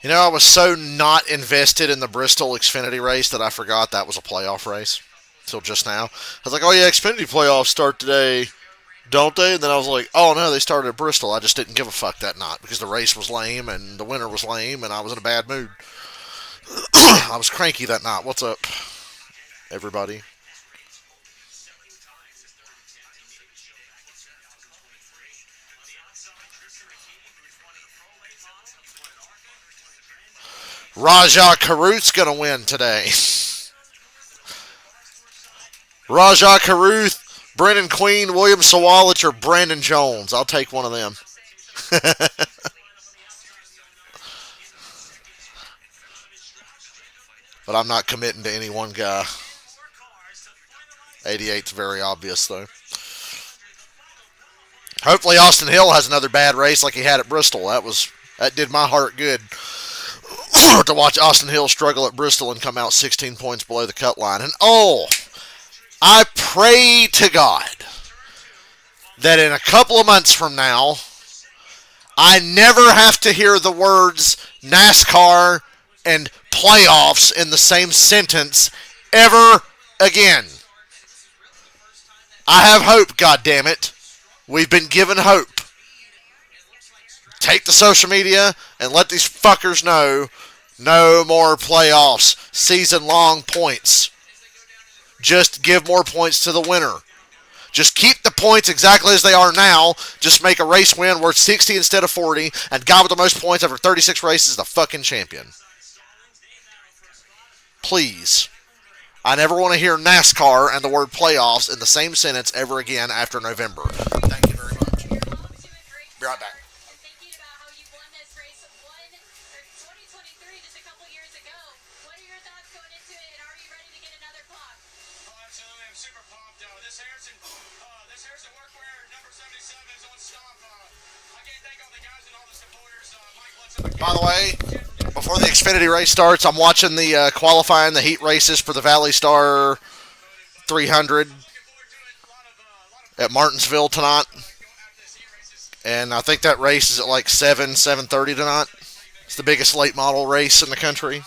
You know, I was so not invested in the Bristol Xfinity race that I forgot that was a playoff race until just now. I was like, oh yeah, Xfinity playoffs start today, don't they? And then I was like, oh no, they started at Bristol. I just didn't give a fuck that night because the race was lame and the winner was lame and I was in a bad mood. I was cranky that night. What's up, everybody? Rajah Caruth's going to win today. Rajah Caruth, Brendan Queen, William Sawalich, or Brandon Jones. I'll take one of them. But I'm not committing to any one guy. 88's very obvious, though. Hopefully Austin Hill has another bad race like he had at Bristol. That did my heart good to watch Austin Hill struggle at Bristol and come out 16 points below the cut line. And I pray to God that in a couple of months from now, I never have to hear the words NASCAR and playoffs in the same sentence ever again. I have hope, goddammit. We've been given hope. Take the social media and let these fuckers know no more playoffs, season-long points. Just give more points to the winner. Just keep the points exactly as they are now. Just make a race win worth 60 instead of 40, and guy with the most points over 36 races is the fucking champion. Please. I never want to hear NASCAR and the word playoffs in the same sentence ever again after November. Thank you very much. Be right back. By the way, before the Xfinity race starts, I'm watching the qualifying, the heat races for the Valley Star 300 at Martinsville tonight. And I think that race is at like 7:30 tonight. It's the biggest late model race in the country.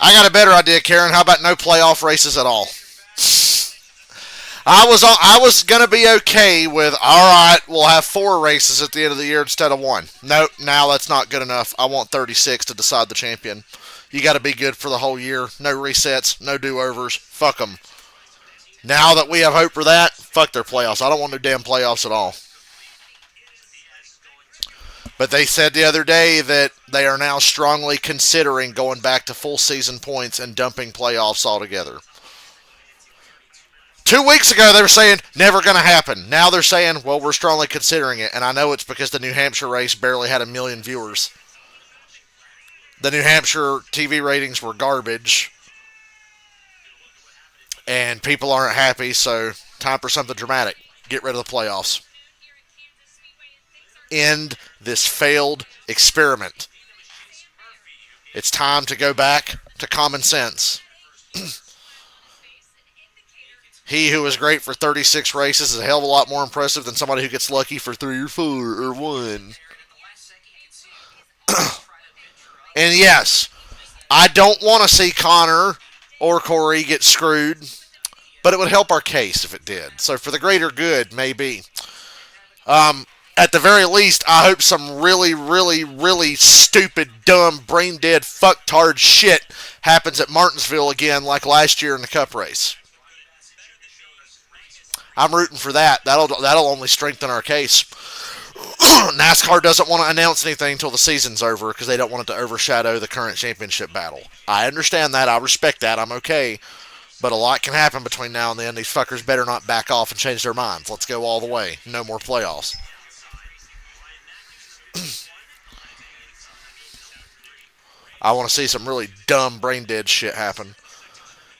I got a better idea, Karen. How about no playoff races at all? I was going to be okay with, all right, we'll have 4 races at the end of the year instead of 1. Nope, now that's not good enough. I want 36 to decide the champion. You got to be good for the whole year. No resets, no do-overs. Fuck them. Now that we have hope for that, fuck their playoffs. I don't want no damn playoffs at all. But they said the other day that they are now strongly considering going back to full season points and dumping playoffs altogether. 2 weeks ago, they were saying, never going to happen. Now they're saying, well, we're strongly considering it. And I know it's because the New Hampshire race barely had 1 million viewers. The New Hampshire TV ratings were garbage. And people aren't happy, so time for something dramatic. Get rid of the playoffs. End this failed experiment. It's time to go back to common sense. He who is great for 36 races is a hell of a lot more impressive than somebody who gets lucky for 3 or 4 or 1. And yes, I don't want to see Connor or Corey get screwed, but it would help our case if it did. So for the greater good, maybe. At the very least, I hope some really, really, really stupid, dumb, brain-dead, fucktard shit happens at Martinsville again like last year in the Cup race. I'm rooting for that. That'll only strengthen our case. NASCAR doesn't want to announce anything until the season's over because they don't want it to overshadow the current championship battle. I understand that. I respect that. I'm okay. But a lot can happen between now and then. These fuckers better not back off and change their minds. Let's go all the way. No more playoffs. I want to see some really dumb, brain-dead shit happen.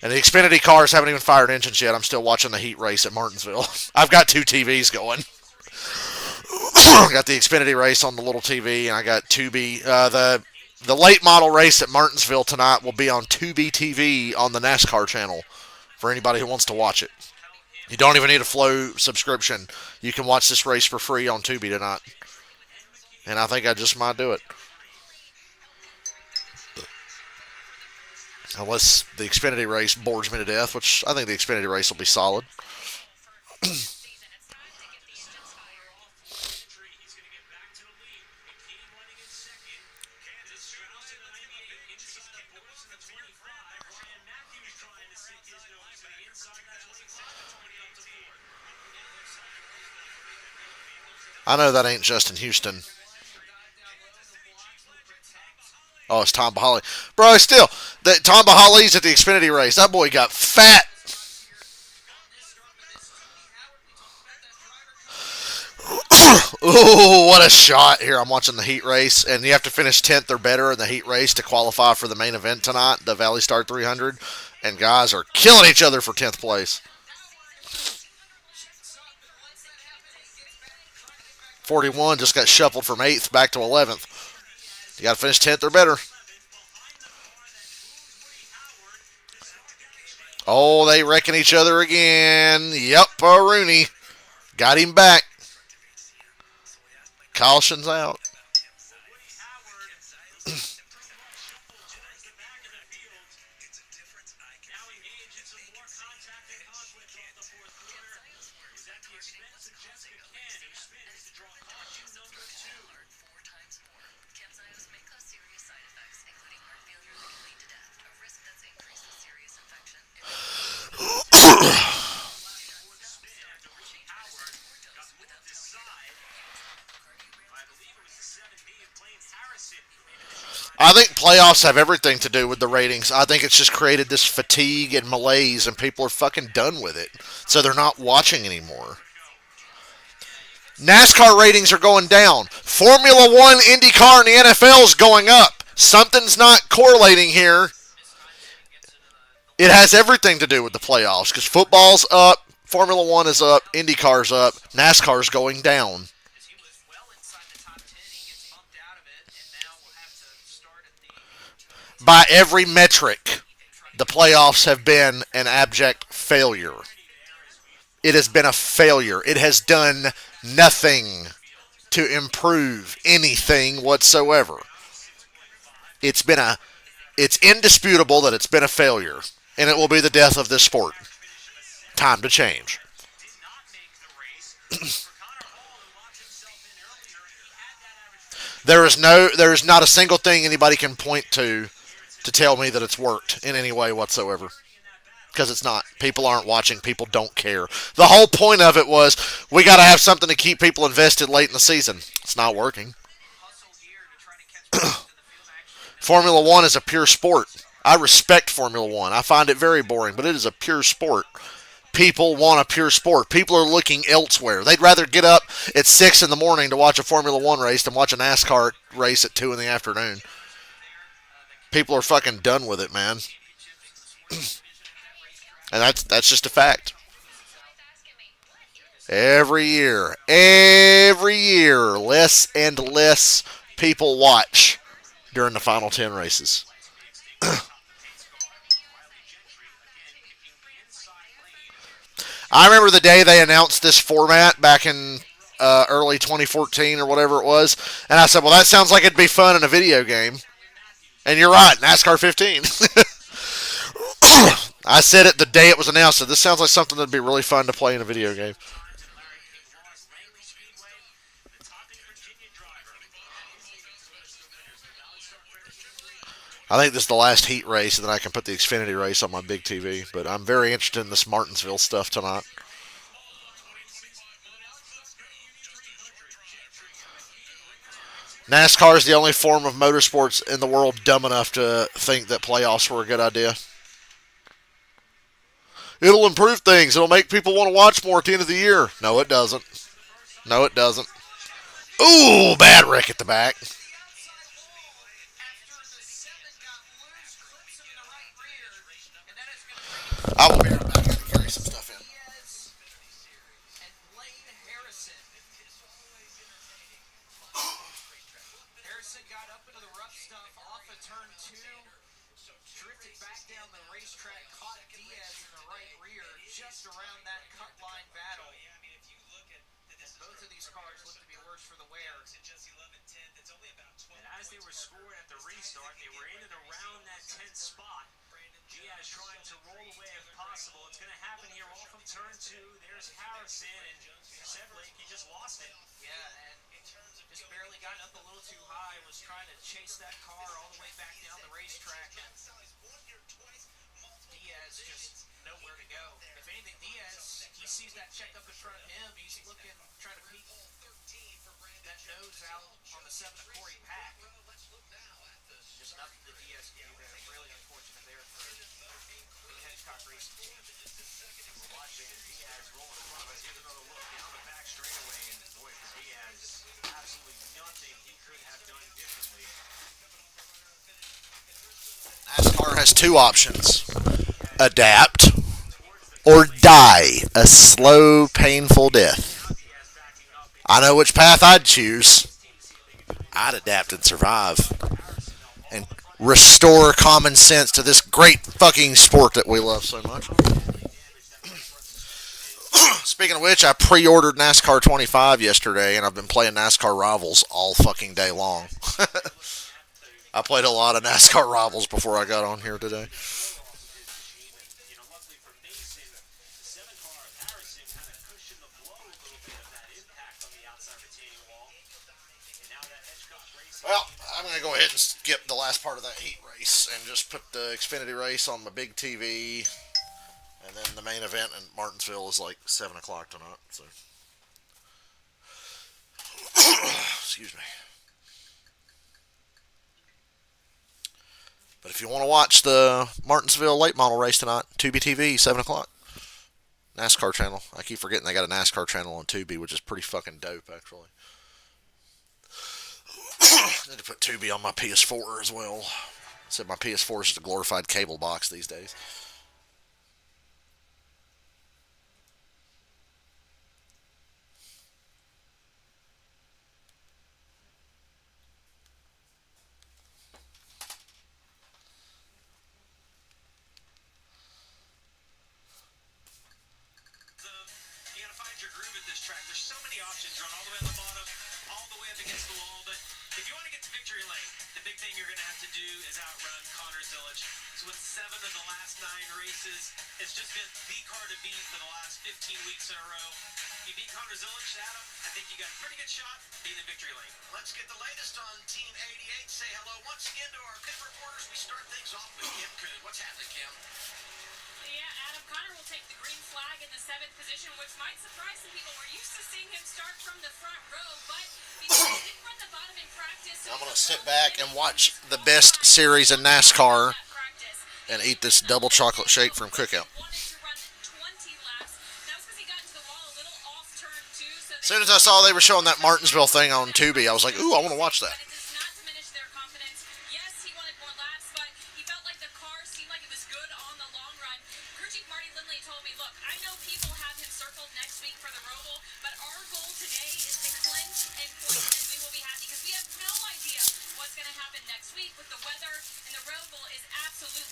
And the Xfinity cars haven't even fired engines yet. I'm still watching the heat race at Martinsville. I've got 2 TVs going. Got the Xfinity race on the little TV, and I got Tubi. The late model race at Martinsville tonight will be on Tubi TV on the NASCAR channel for anybody who wants to watch it. You don't even need a Flow subscription. You can watch this race for free on Tubi tonight. And I think I just might do it. Unless the Xfinity race bores me to death, which I think the Xfinity race will be solid. I know that ain't Justin Houston. Oh, it's Tom Bahali. Bro, still, Tom Bahali's at the Xfinity race. That boy got fat. Ooh, what a shot. Here, I'm watching the heat race, and you have to finish 10th or better in the heat race to qualify for the main event tonight, the Valley Star 300. And guys are killing each other for 10th place. 41 just got shuffled from 8th back to 11th. You got to finish 10th or better. Oh, they wrecking each other again. Yep, Rooney. Got him back. Caution's out. I think playoffs have everything to do with the ratings. I think it's just created this fatigue and malaise, and people are fucking done with it. So they're not watching anymore. NASCAR ratings are going down. Formula One, IndyCar, and the NFL is going up. Something's not correlating here. It has everything to do with the playoffs because football's up, Formula One is up, IndyCar's up, NASCAR's going down. By every metric, the playoffs have been an abject failure. It has been a failure. It has done nothing to improve anything whatsoever. It's indisputable that it's been a failure, and it will be the death of this sport. Time to change. There is not a single thing anybody can point to tell me that it's worked in any way whatsoever. Because it's not. People aren't watching. People don't care. The whole point of it was we got to have something to keep people invested late in the season. It's not working. Formula One is a pure sport. I respect Formula One. I find it very boring, but it is a pure sport. People want a pure sport. People are looking elsewhere. They'd rather get up at 6 in the morning to watch a Formula One race than watch a NASCAR race at 2 in the afternoon. People are fucking done with it, man. And that's just a fact. Every year, less and less people watch during the final 10 races. I remember the day they announced this format back in early 2014 or whatever it was, and I said, well, that sounds like it'd be fun in a video game. And you're right, NASCAR 15. I said it the day it was announced. This sounds like something that'd be really fun to play in a video game. I think this is the last heat race, and then I can put the Xfinity race on my big TV. But I'm very interested in this Martinsville stuff tonight. NASCAR is the only form of motorsports in the world dumb enough to think that playoffs were a good idea. It'll improve things. It'll make people want to watch more at the end of the year. No, it doesn't. No, it doesn't. Ooh, bad wreck at the back. I will be right back. I got to carry some stuff in. turn two, drifted back down the racetrack, caught Diaz in the right rear, just around that cut line battle. And both of these cars look to be worse for the wear. And as they were scored at the restart, they were in and around that 10th spot. Diaz trying to roll away if possible. It's going to happen here off from turn two. There's Harrison, and Sedlake, he just lost it. Yeah, and just barely got up a little too high, was trying to chase that car all the way back down the racetrack, and Diaz just nowhere to go. If anything, Diaz, he sees that check up in front of him, he's looking, trying to peek that nose out on the 7 of Corey Pack. Just nothing that Diaz can do there. Really unfortunate there for the Hedgecock Racing team. We're watching Diaz roll in front of us. Here's another look down the back straightaway, and boy, for Diaz, absolutely nothing he could have done differently. NASCAR has two options: adapt or die a slow, painful death. I know which path I'd choose. I'd adapt and survive and restore common sense to this great fucking sport that we love so much. Speaking of which, I pre-ordered NASCAR 25 yesterday, and I've been playing NASCAR Rivals all fucking day long. I played a lot of NASCAR Rivals before I got on here today. Well, I'm going to go ahead and skip the last part of that heat race and just put the Xfinity race on my big TV. And then the main event in Martinsville is like 7 o'clock tonight. So, excuse me. But if you want to watch the Martinsville late model race tonight, Tubi TV, 7 o'clock. NASCAR channel. I keep forgetting they got a NASCAR channel on Tubi, which is pretty fucking dope, actually. I need to put Tubi on my PS4 as well. I said my PS4 is just a glorified cable box these days. You got to find your groove at this track. There's so many options. Run all the way on the bottom, all the way up against the wall. But if you want to get to victory lane, the big thing you're going to have to do is outrun Connor Zilic. So with 7 of the last 9 races, it's just been the car to beat for the last 15 weeks in a row. You beat Connor Zilic, Adam, I think you got a pretty good shot being in victory lane. Let's get the latest on Team 88. Say hello once again to our pit reporters. We start things off with Kim Kuhn. What's happening, Kim? Yeah, Adam, Connor will take the green flag in the 7th position, which might surprise some people. We're used to seeing him start from the front row, but because he didn't run the bottom in practice, I'm going to sit back and watch the best series in NASCAR and eat this double chocolate shake from Cookout. As soon as I saw they were showing that Martinsville thing on Tubi, I was like, ooh, I want to watch that.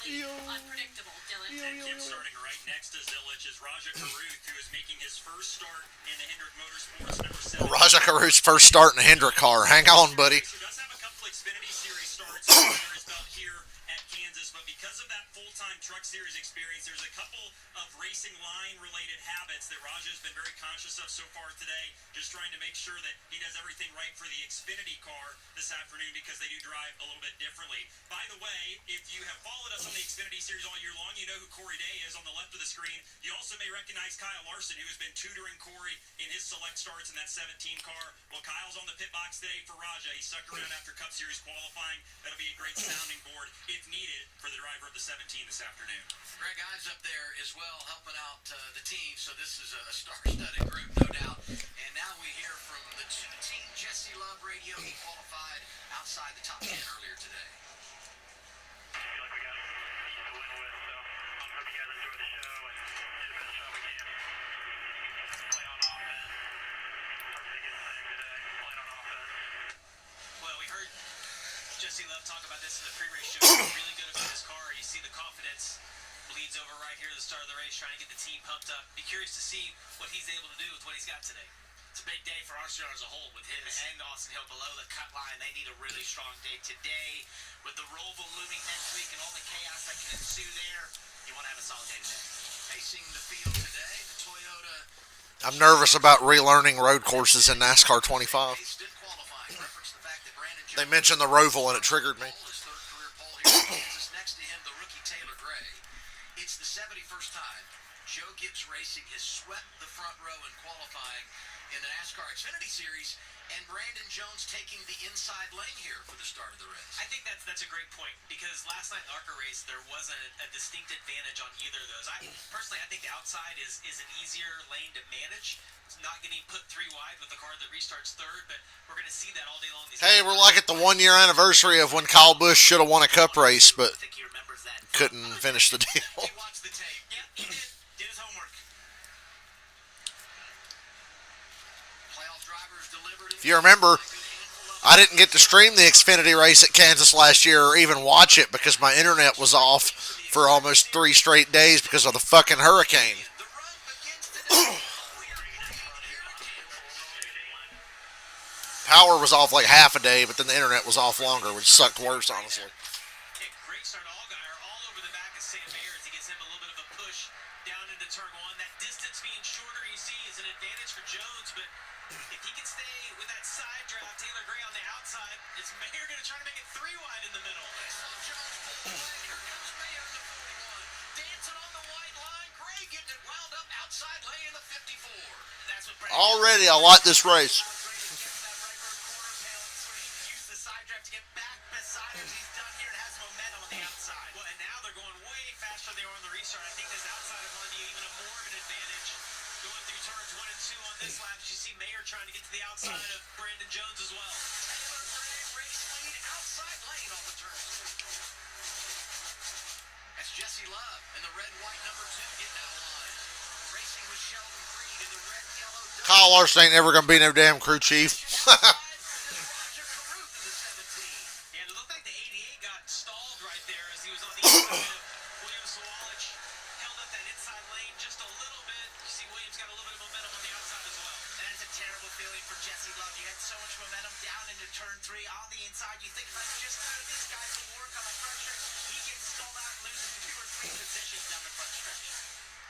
Unpredictable, Dylan. And Kim starting right next to Zilic is Raja Karuth, who is making his first start in the Hendrick Motorsports number 7. Raja Karuth's first start in a Hendrick car. Hang on, buddy. He does have a couple Xfinity Series starts under his belt here at Kansas, but because of that full-time Truck Series experience, there's a couple of racing line-related habits that Raja has been very conscious of so far today, just trying to make sure that he does everything right for the Xfinity car this afternoon because they do drive a little bit differently. By the way, if you have followed us on the Xfinity Series all year long, you know who Corey Day is on the left of the screen. You also may recognize Kyle Larson, who has been tutoring Corey in his select starts in that 17 car. Well, Kyle's on the pit box today for Raja. He stuck around after Cup Series qualifying. That'll be a great sounding board, if needed, for the driver of the 17 this afternoon. Greg Ives up there as well, helping out the team. So this is a star-studded group, no doubt. And now we hear from the two-team Jesse Love Radio. He qualified outside the top 10 earlier today. I feel like we got to win with, so I hope you guys enjoy the show and do the best job we can. Play on offense. Our biggest thing today, playing on offense. Well, we heard just Jesse Love talk about this in the pre-race show. He's really good about his car. You see the confidence bleeds over right here at the start of the race, trying to get the team pumped up. Be curious to see what he's able to do with what he's got today. It's a big day for Armstrong as a whole with him and Austin Hill below the cut line. They need a really strong day today with the Roval looming next week and all the chaos that can ensue there. You want to have a solid day today. Pacing the field today, the Toyota. I'm nervous about relearning road courses in NASCAR 25. Did qualify. Reference the fact that Brandon They Jones mentioned the Roval and it triggered me. his third career pole here in Kansas. Next to him, the rookie Taylor Gray. It's the 71st time Joe Gibbs Racing has swept the front row in qualifying in the NASCAR Xfinity Series, and Brandon Jones taking the inside lane here for the start of the race. I think that's a great point, because last night in the ARCA race there wasn't a distinct advantage on either of those. I think the outside is an easier lane to manage. It's not getting put 3 wide with the car that restarts third, but we're going to see that all day long. Hey, we're like at the 1 year anniversary of when Kyle Busch should have won a cup race, but I think he remembers that. couldn't finish the deal. He watched the tape. Yeah, he did his homework. Playoff drivers delivered. If you remember, I didn't get to stream the Xfinity race at Kansas last year or even watch it because my internet was off for almost 3 straight days because of the fucking hurricane. The run begins today. Power was off like half a day, but then the internet was off longer, which sucked worse, honestly. Great start, Allgaier all over the back of Sam Mayer as he gives him a little bit of a push down into turn 1. That distance being shorter, you see, is an advantage for Jones, but if he can stay with that side draft, Taylor Gray on the outside, is Mayer going to try to make it 3 wide in the middle? Jones pulled away. Here comes Mayer to 41. Dancing on the white line. Gray getting it wound up outside lane in the 54. That's what Brandon Already, I like this race. Use the side draft to get back beside him. He's done here and has momentum on the outside. Well, and now they're going way faster than they were on the restart. I think this outside is going to be even more of an advantage going through turns 1 and 2 on this lap. As you see Mayer trying to get to the outside of Brandon Jones as well. Taylor Gray race lead outside lane off the turn. That's Jesse Love in the red, white number 2 getting out of line. Racing with Sheldon Creed in the red, yellow. Kyle Larson ain't never gonna be no damn crew chief. Yeah, it looked like the 88 got stalled right there as he was on the inside of Williams. Sawallich held up that inside lane just a little bit. You see Williams got a little bit of momentum on the outside as well. That's a terrible feeling for Jesse Love. You had so much momentum down into turn 3 on the inside. You think like just how these guys will work on the front stretch. He gets stalled out and loses 2 or 3 positions down the front stretch.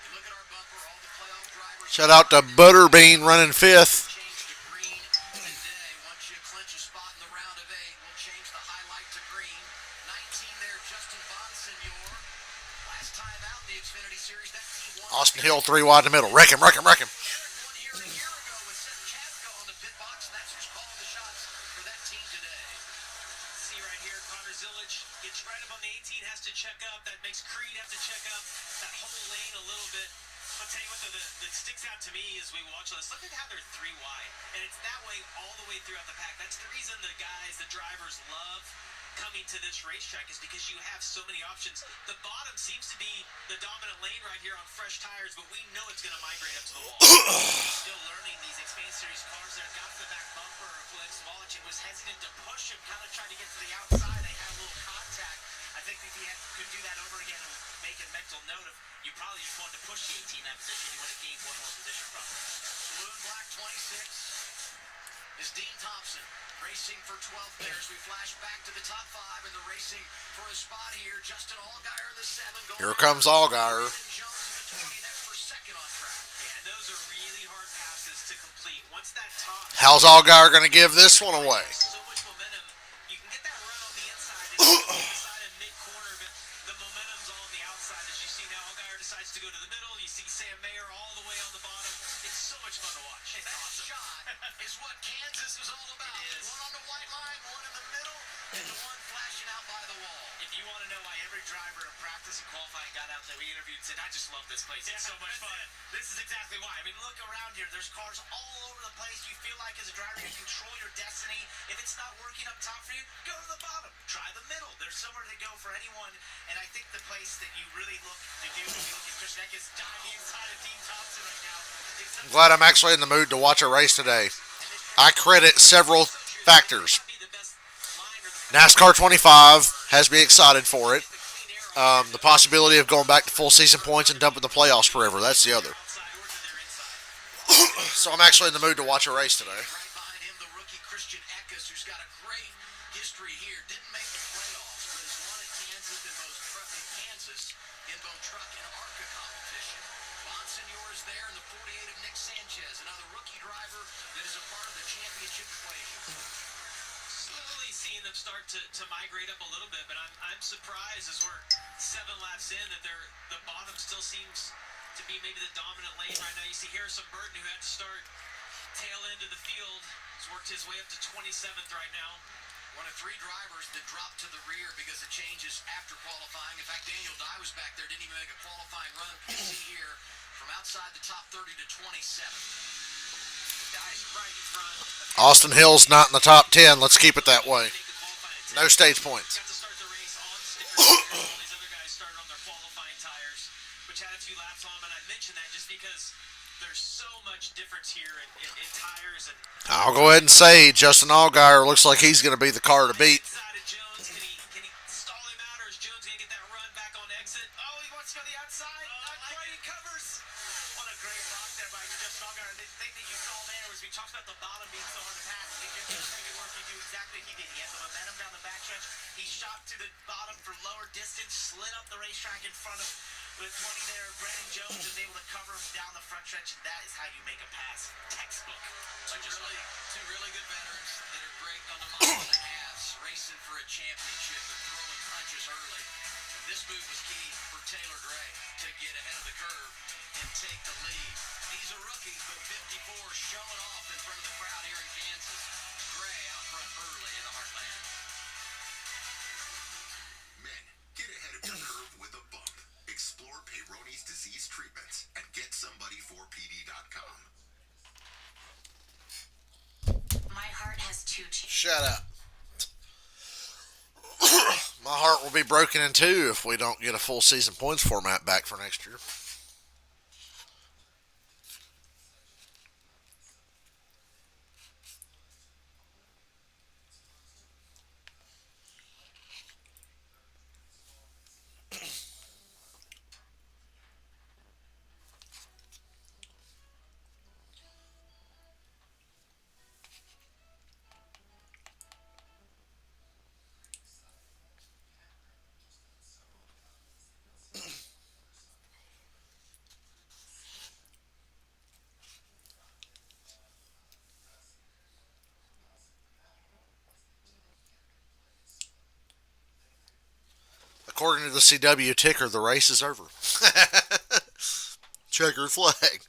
You look at our bumper, all the playoff drivers. Shout out to Butterbean running 5th. Change to green today. Once you clinch a spot in the round of 8, we'll change the highlight to green. 19 there, Justin Bonsignor. Last time out in the Xfinity Series, that team won. Austin Hill 3 wide in the middle. Wreck him, wreck him, wreck him. Eric won here a year ago with Seth Chapko on the pit box, and that's who's calling the shots for that team today. See right here, Connor Zillage gets right up on the 18, has to check up. That makes Creed have to check up that whole lane a little bit. I'll tell you what, though, that sticks out to me as we watch this. Look at how they're 3 wide, and it's that way all the way throughout the pack. That's the reason the guys, the drivers, love coming to this racetrack, is because you have so many options. The bottom seems to be the dominant lane right here on fresh tires, but we know it's going to migrate up to the wall. Still learning these Xfinity Series cars there. Got to the back bumper of Williams Sawallich and was hesitant to push him, kind of tried to get to the outside. They had a little contact. I think if he could do that over again and make a mental note of, you probably just wanted to push the 18 in that position. You would have gained 1 more position from him. Blue and black 26 is Dean Thompson. Racing for 12th there as we flash back to the top 5 and the racing for a spot here. Justin Allgaier, the 7. Here comes Allgaier. Jones in the 20, that's for second on track. Yeah, and those are really hard passes to complete. Once that top... How's Allgaier gonna give this one away? So much momentum. You can get that run on the inside and inside and mid-corner, but the momentum's all on the outside. As you see now, Allgaier decides to go to the middle. You see Sam Mayer all the way on the bottom. It's so much fun to watch. It's That awesome. shot is what Kansas is all about. It is. One on the white line, one in the middle, and the one flashing out by the wall. If you want to know why every driver in practice and qualifying got out that we interviewed said, I just love this place. It's so much fun. This is exactly why. I mean, look around here. There's cars all over the place. You feel like as a driver you control your destiny. If it's not working up top for you, go to the bottom. Try the middle. There's somewhere to go for anyone. And I think the place that you really look to do, if you look at Chris Neck, is diving inside of Dean Thompson right now. I'm glad I'm actually in the mood to watch a race today. I credit several factors. Be the best line or the NASCAR 25 has me excited for it. The possibility of going back to full season points and dumping the playoffs forever. That's the other. outside or to their inside. So I'm actually in the mood to watch a race today. Right behind him, the rookie Christian Eckes, who's got a great history here. Didn't make the playoffs, but has won at Kansas in both truck and ARCA competition. Bonsignor is there in the 48 of Nick Sanchez, another rookie driver that is a part of the championship equation. Slowly seeing them start to migrate up a little bit, but I'm surprised as we're 7 laps in that the bottom still seems to be maybe the dominant lane right now. You see Harrison Burton, who had to start tail end of the field, has worked his way up to 27th right now. One of three drivers that dropped to the rear because of changes after qualifying. In fact, Daniel Dye was back there, didn't even make a qualifying run. You see here from outside the top 30 to 27. Dye's right in front. Austin Hill's not in the top 10. Let's keep it that way. No stage points. Got to start the race on sticker tires. All these other guys started on their qualifying tires, which had a few laps on them, and I mentioned that just because there's so much difference here in tires and I'll go ahead and say Justin Allgaier looks like he's going to be the car to beat. inside of Jones. Can he stall him out, or is Jones going to get that run back on exit? Oh, he wants to go to the outside. Not quite. He covers. What a great block there by Justin Allgaier. The thing that you saw there was we talked about the bottom being so hard to pass. If you're just making it work, you do exactly what he did. He had the momentum down the backstretch. He shot to the bottom for lower distance, slid up the racetrack in front of with 20 there. Brandon Jones was able to cover him down the front stretch, and that is how you make a pass. Textbook. Two really good veterans that are great on the mile and a half, racing for a championship and throwing punches early. And this move was key for Taylor Gray to get ahead of the curve and take the lead. He's a rookie, but 54 showing off in front of the crowd here in Kansas. Gray out front early in the Heartland. Men, get ahead of your curve with a bump. Explore Peyronie's disease treatments at GetSomebody4PD.com. My heart has two chambers. Shut up. My heart will be broken in two if we don't get a full season points format back for next year. According to the CW ticker, the race is over. Checkered flag.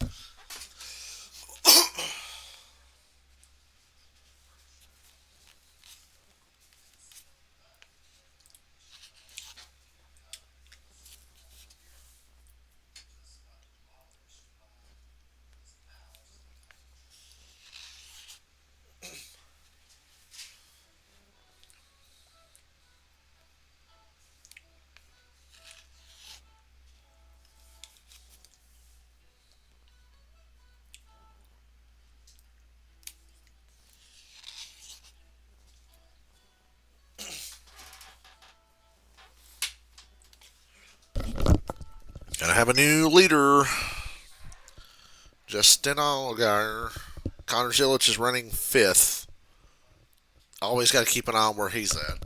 Gonna have a new leader. Justin Allgaier. Connor Zilich is running fifth. Always got to keep an eye on where he's at.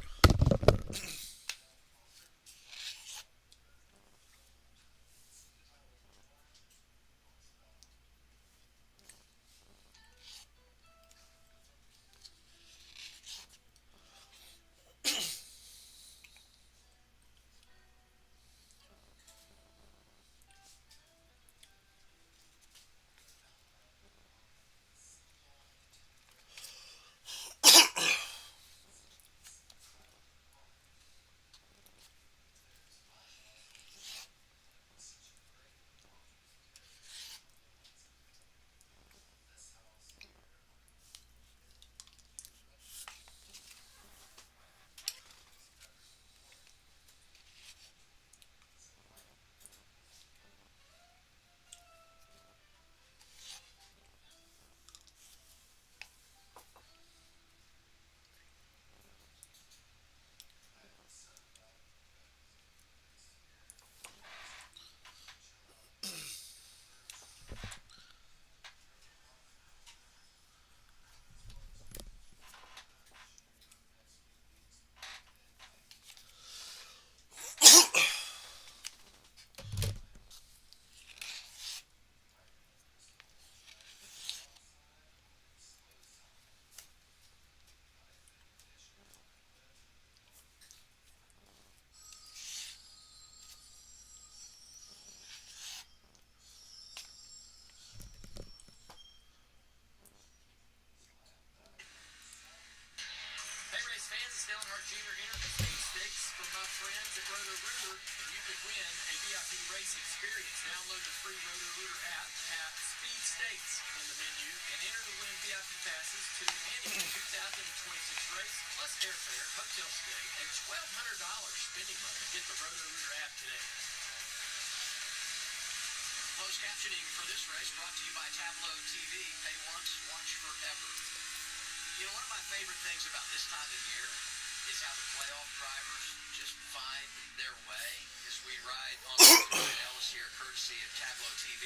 Dale Earnhardt Jr. Interstate Stakes from my friends at Roto-Rooter, and you could win a VIP race experience. Download the free Roto-Rooter app at Speed Stakes in the menu and enter to win VIP passes to any 2026 race, plus airfare, hotel stay, and $1,200 spending money. Get the Roto-Rooter app today. Closed captioning for this race brought to you by Tableau TV. Pay once, watch forever. You know, one of my favorite things about this time of year is how the playoff drivers just find their way as we ride on Ellis here, courtesy of Tableau TV.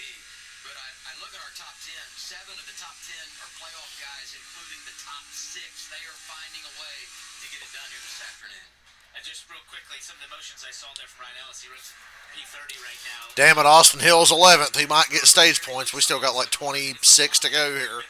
But I look at our top 10. 7 of the top 10 are playoff guys, including the top 6. They are finding a way to get it done here this afternoon. And just real quickly, some of the motions I saw there from Ryan Ellis. He runs P30 right now. Damn it, Austin Hill's 11th. He might get stage points. We still got like 26 to go here.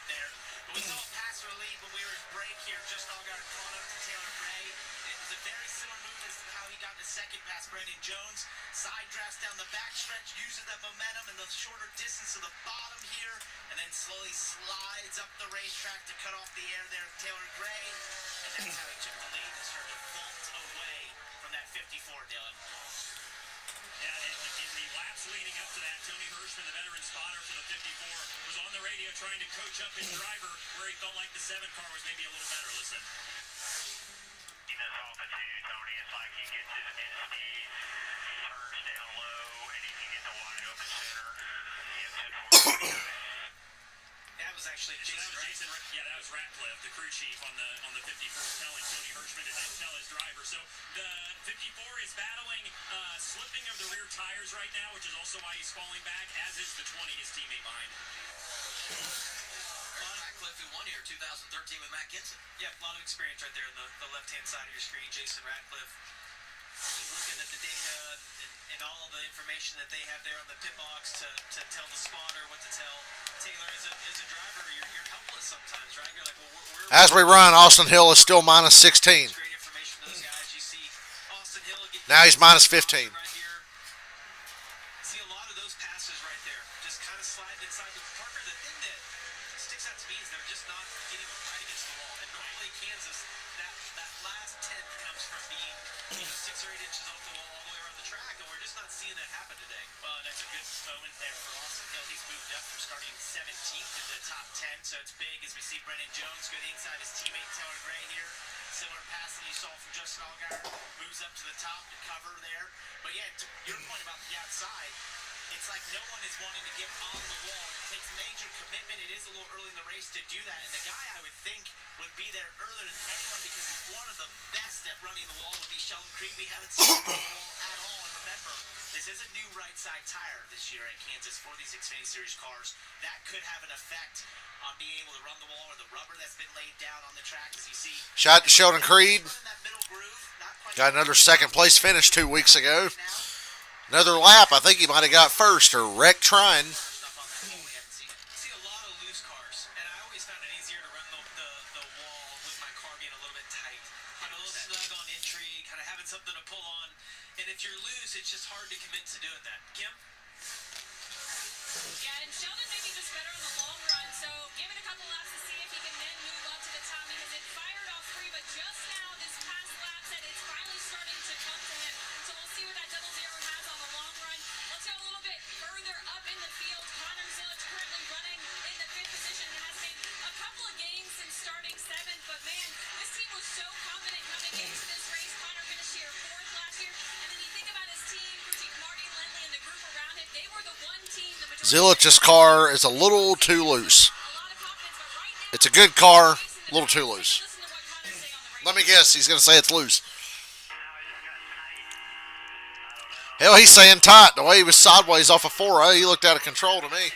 We saw a pass for lead when we were at break here. Just all got caught up to Taylor Gray. It was a very similar move as to how he got the second past Brandon Jones. Side drafts down the backstretch, uses that momentum and the shorter distance to the bottom here, and then slowly slides up the racetrack to cut off the air there of Taylor Gray. And that's how he took the lead and started to vault away from that 54, Dylan. Yeah, in the laps leading up to that, Tony Hirschman, the veteran spotter for the 54, was on the radio trying to coach up his driver where he felt like the 7 car was maybe a little better. Listen. That's off it too, Tony. It's like he gets his mid-speed, turns down low, and he can get the wide open center. He hits it for That was actually Jason. Yeah, that was Ratcliffe, the crew chief on the 54, telling Tony Hirschman to tell his driver. So the 54 is battling slipping of the rear tires right now, which is also why he's falling back, as is the 20, his teammate behind him. Ratcliffe, who won here 2013 with Matt Kinson. Yeah, a lot of experience right there on the left-hand side of your screen. Jason Ratcliffe. He's looking at the data and all the information that they have there on the pit box to tell the spotter what to tell. Taylor, as a driver, you're helpless sometimes, right? You're like, well, As we run, Austin Hill is still minus 16. great information to those guys. You see Austin Hill get Now he's minus 15. right here. See a lot of those passes right there, just kind of sliding inside the Parker. The thing that sticks out to me is they're just not getting right against the wall. And normally Kansas, that last tenth comes from being 6 or 8 inches off the wall all the way around the track, and we're just not seeing that happen today. Well, that's a good moment there for Austin Hill. He's moved up from starting 17th in the top 10, so it's big as we see Brendan Jones go inside his teammate Taylor Gray here. Similar pass that you saw from Justin Allgaier, moves up to the top to cover there. But yeah, to your point about the outside, it's like no one is wanting to get on the wall. It takes major commitment. It is a little early in the race to do that. And the guy I would think would be there earlier than anyone because he's one of the best at running the wall would be Sheldon Creed. We haven't seen him run the wall at all. And remember, this is a new right side tire this year at Kansas for these Xfinity Series cars. That could have an effect on being able to run the wall or the rubber that's been laid down on the track as you see. Shout out to Sheldon Creed. That middle groove, not quite Got another second place finish 2 weeks ago. Another lap. I think he might have got first or wrecked trying. See a lot of loose cars, and I always found it easier to run the wall with my car being a little bit tight, a little snug on entry, kind of having something to pull on. And if you're loose, it's just hard to commit to doing that. Kim? Yeah, and Sheldon may be just better in the long run, so give it a couple laps to see if he can then move up to the top because it fired off free, but just now this past lap said it's finally starting to come to him. So we'll see what that double zero has on the long run. Let's go a little bit further up in the field. Connor Zilic currently running in the 5th position. Has made a couple of games since starting 7th, but man, this team was so confident coming into this race. Connor finished here 4th last year, and then you think about his team, Kuchik, Marty, Lindley, and the group around him. They were the one team. The majority Zilich's car is a little too loose. It's a good car, a little too loose. Let me guess, he's going to say it's loose. Hell, he's saying tight. The way he was sideways off a 4A, he looked out of control to me.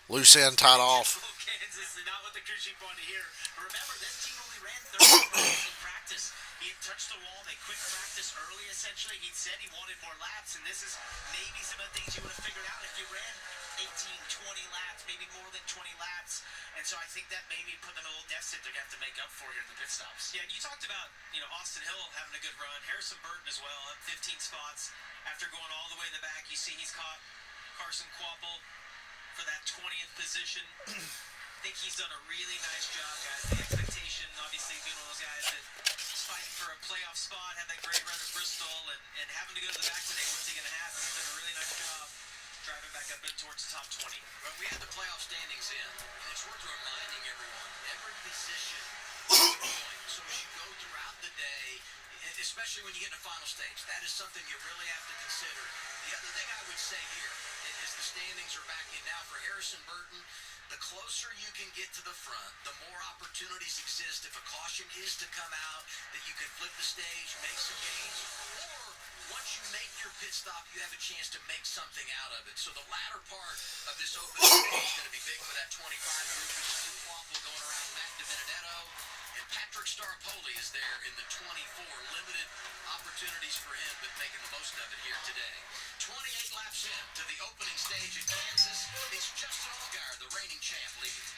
Loose end, tight off. Kansas is not what the crew chief wanted to hear. But remember, this team only ran 30 laps in practice. He had touched the wall. They quit practice early, essentially. He said he wanted more laps, and this is maybe some of the things you would have figured out if you ran 18, 20 laps, maybe more than 20 laps. And so I think that maybe put them in a little deficit they're going to have to make up for here in the pit stops. Yeah, and you talked about, Austin Hill having a good run. Harrison Burton as well, up 15 spots after going all the way in the back. You see he's caught Carson Quapple for that 20th position. I think he's done a really nice job, guys. The expectation, obviously, being one of those guys that is fighting for a playoff spot, had that great run at Bristol, and having to go to the back today. What's he going to have? He's done a really nice job driving back up in towards the top 20. Well, we had the playoff standings in, and it's worth reminding everyone, every position so as you go throughout the day, especially when you get in the final stage, that is something you really have to consider. The other thing I would say here is the standings are back in now for Harrison Burton. The closer you can get to the front, the more opportunities exist. If a caution is to come out, that you can flip the stage, make some gains, or once you make your pit stop, you have a chance to make something out of it. So the latter part of this opening stage is going to be big for that 25 group. There's two Quapple going around Matt DiBenedetto, and Patrick Starpoli is there in the 24. Limited opportunities for him, but making the most of it here today. 28 laps in to the opening stage in Kansas. It's Justin Allgaier, the reigning champ, leading.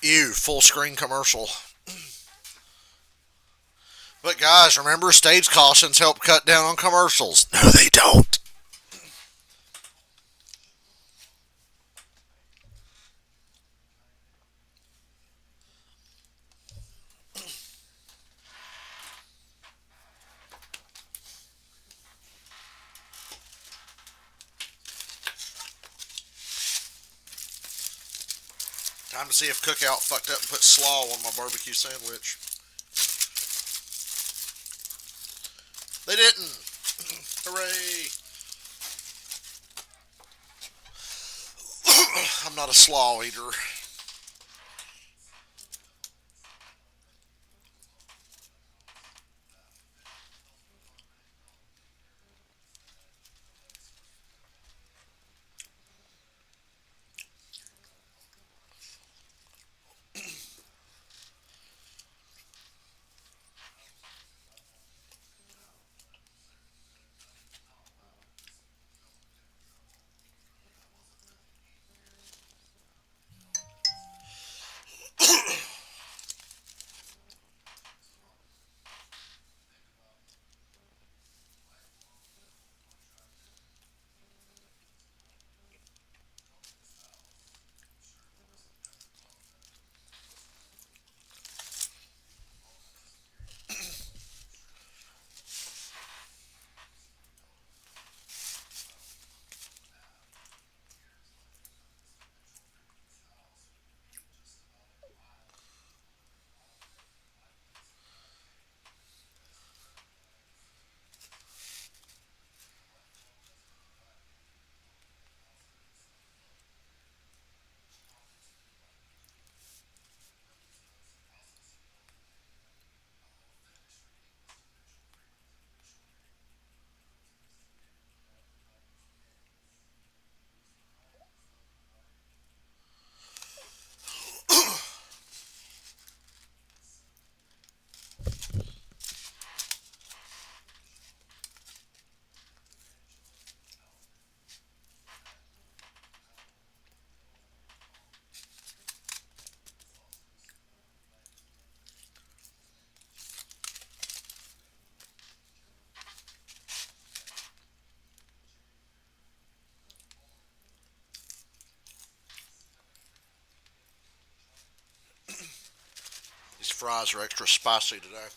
Ew, full screen commercial. But guys, remember, stage cautions help cut down on commercials. No, they don't. Time to see if Cookout fucked up and put slaw on my barbecue sandwich. They didn't. Hooray. I'm not a slaw eater. These fries are extra spicy today.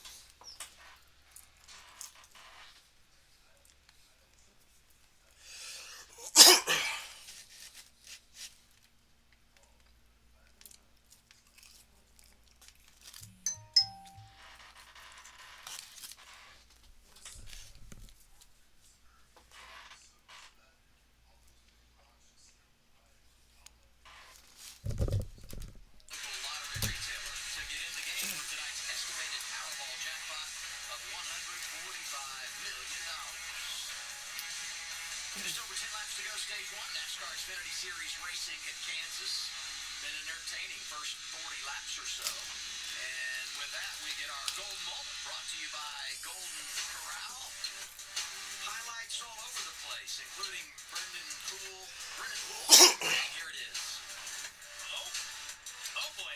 Lottery retailer to get in the game for tonight's estimated Powerball jackpot of $145 million. Just over 10 laps to go, stage one, NASCAR Xfinity Series racing at Kansas. Been an entertaining first 40 laps or so. And with that, we get our golden moment brought to you by Golden Corral. Highlights all over the place, including Brendan Poole. Here it is. Oh boy.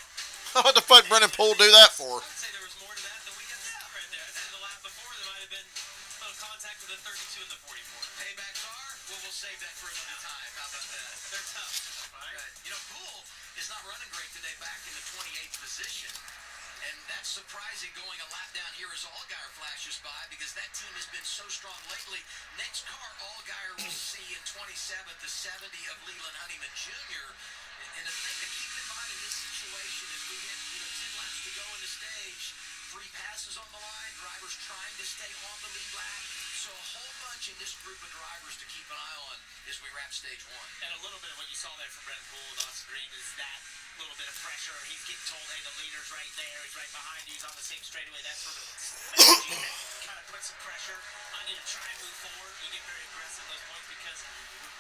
What the fuck Brennan Poole do that for? I'd say there was more to that than we got right there. I think the lap before there might have been contact to the 32 and the 44. Paybacks are? Well, we'll save that for another time. How about that? They're tough, right? You know, Poole is not running great today, back in the 28th position. And that's surprising going a lap down here as Allgaier flashes by, because that team has been so strong lately. Next car Allgaier will see in 27th, the 70 of Leland Honeyman Jr. And the thing to keep in mind in this situation is we get 10 laps to go in the stage, 3 passes on the line, drivers trying to stay on the lead lap. So a whole bunch in this group of drivers to keep an eye on as we wrap stage 1. And a little bit of what you saw there from Brendan Poole and Austin Green is that little bit of pressure. He's getting told, hey, the leader's right there. He's right behind you. He's on the same straightaway. That sort of kind of puts some pressure on you to try and move forward. You get very aggressive in those points because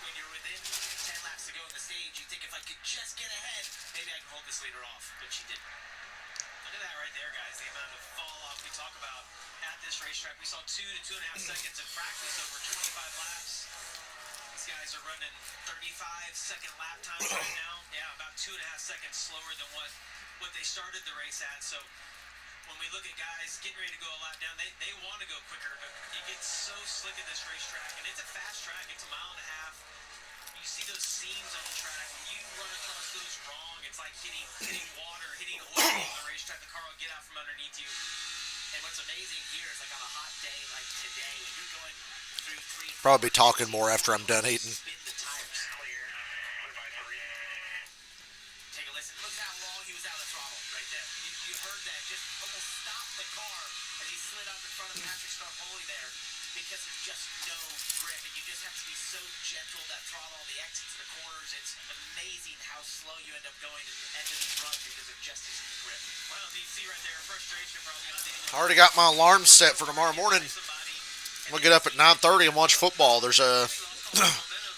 when you're within 10 laps to go in the stage, you think if I could just get ahead, maybe I can hold this leader off. But she didn't. Look at that right there, guys. The amount of fall off we talk about at this racetrack. We saw 2 to 2.5 seconds in practice over 25 laps. These guys are running 35-second lap times right now. Yeah, about 2.5 seconds slower than what they started the race at. So when we look at guys getting ready to go a lap down, they want to go quicker, but it gets so slick at this racetrack, and it's a fast track. It's a mile and a half. You see those seams on the track. When you run across those wrong, it's like hitting water, hitting oil on the racetrack. The car will get out from underneath you. And what's amazing here is, like, on a hot day like today, when you're going through 3 Probably be talking more after I'm done eating. spin the tires. Take a listen. Look how long he was out of the throttle right there. You heard that. Just almost stopped the car as he slid up in front of Patrick Scarpoli there, because there's just no grip, and you just have to be so gentle. That throttle, the exits and the corners, it's amazing how slow you end up going at the end of these runs because of just his grip. Well, you see right there, frustration probably on Daniel. I already got my alarm set for tomorrow morning. I'm going to get up at 9:30 and watch football. There's a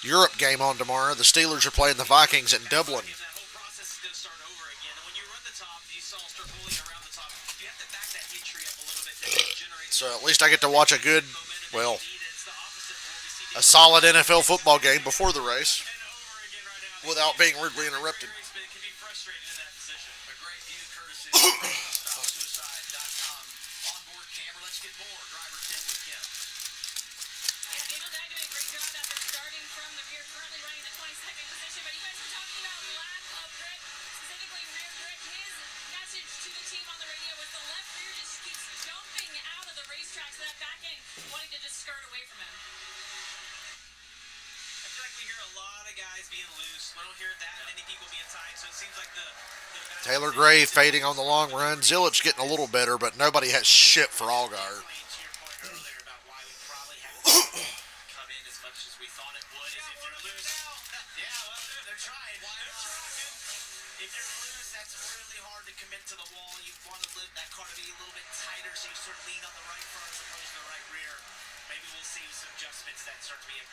Europe game on tomorrow. The Steelers are playing the Vikings in Dublin. That whole process is going to start over again. And when you run the top, you saw Sterpoli around the top. You have to back that entry up a little bit to generate So at least I get to watch a good, momentum well, that you need. It's the opposite of what we see a solid NFL football game before the race and over again right now. without being rudely interrupted. But it can be frustrating in that position. A great view courtesy of StopSuicide.com. Onboard camera. Let's get more. Driver 10 with Kim. Yeah, Daniel Dye doing a great job out there starting from the rear, currently running the 22nd position. But you guys were talking about lack of grip, specifically rear grip. His message to the team on the radio was the left rear just keeps jumping out of the racetrack, so that back end wanting to just skirt away from him. I feel like we hear a lot of guys being loose. We don't hear that many people being tight. So it seems like the Taylor Gray fading on the long run. Zillage getting a little better, but nobody has shit for Allgaier. To your point earlier about why we probably haven't come in as much as we thought it would is if you're loose. Yeah, well, they're trying. If you're loose, that's really hard to commit to the wall. You want to live that car to be a little bit tighter, so you sort of lean on the right front as opposed to the right rear. Maybe we'll see some adjustments that start to be a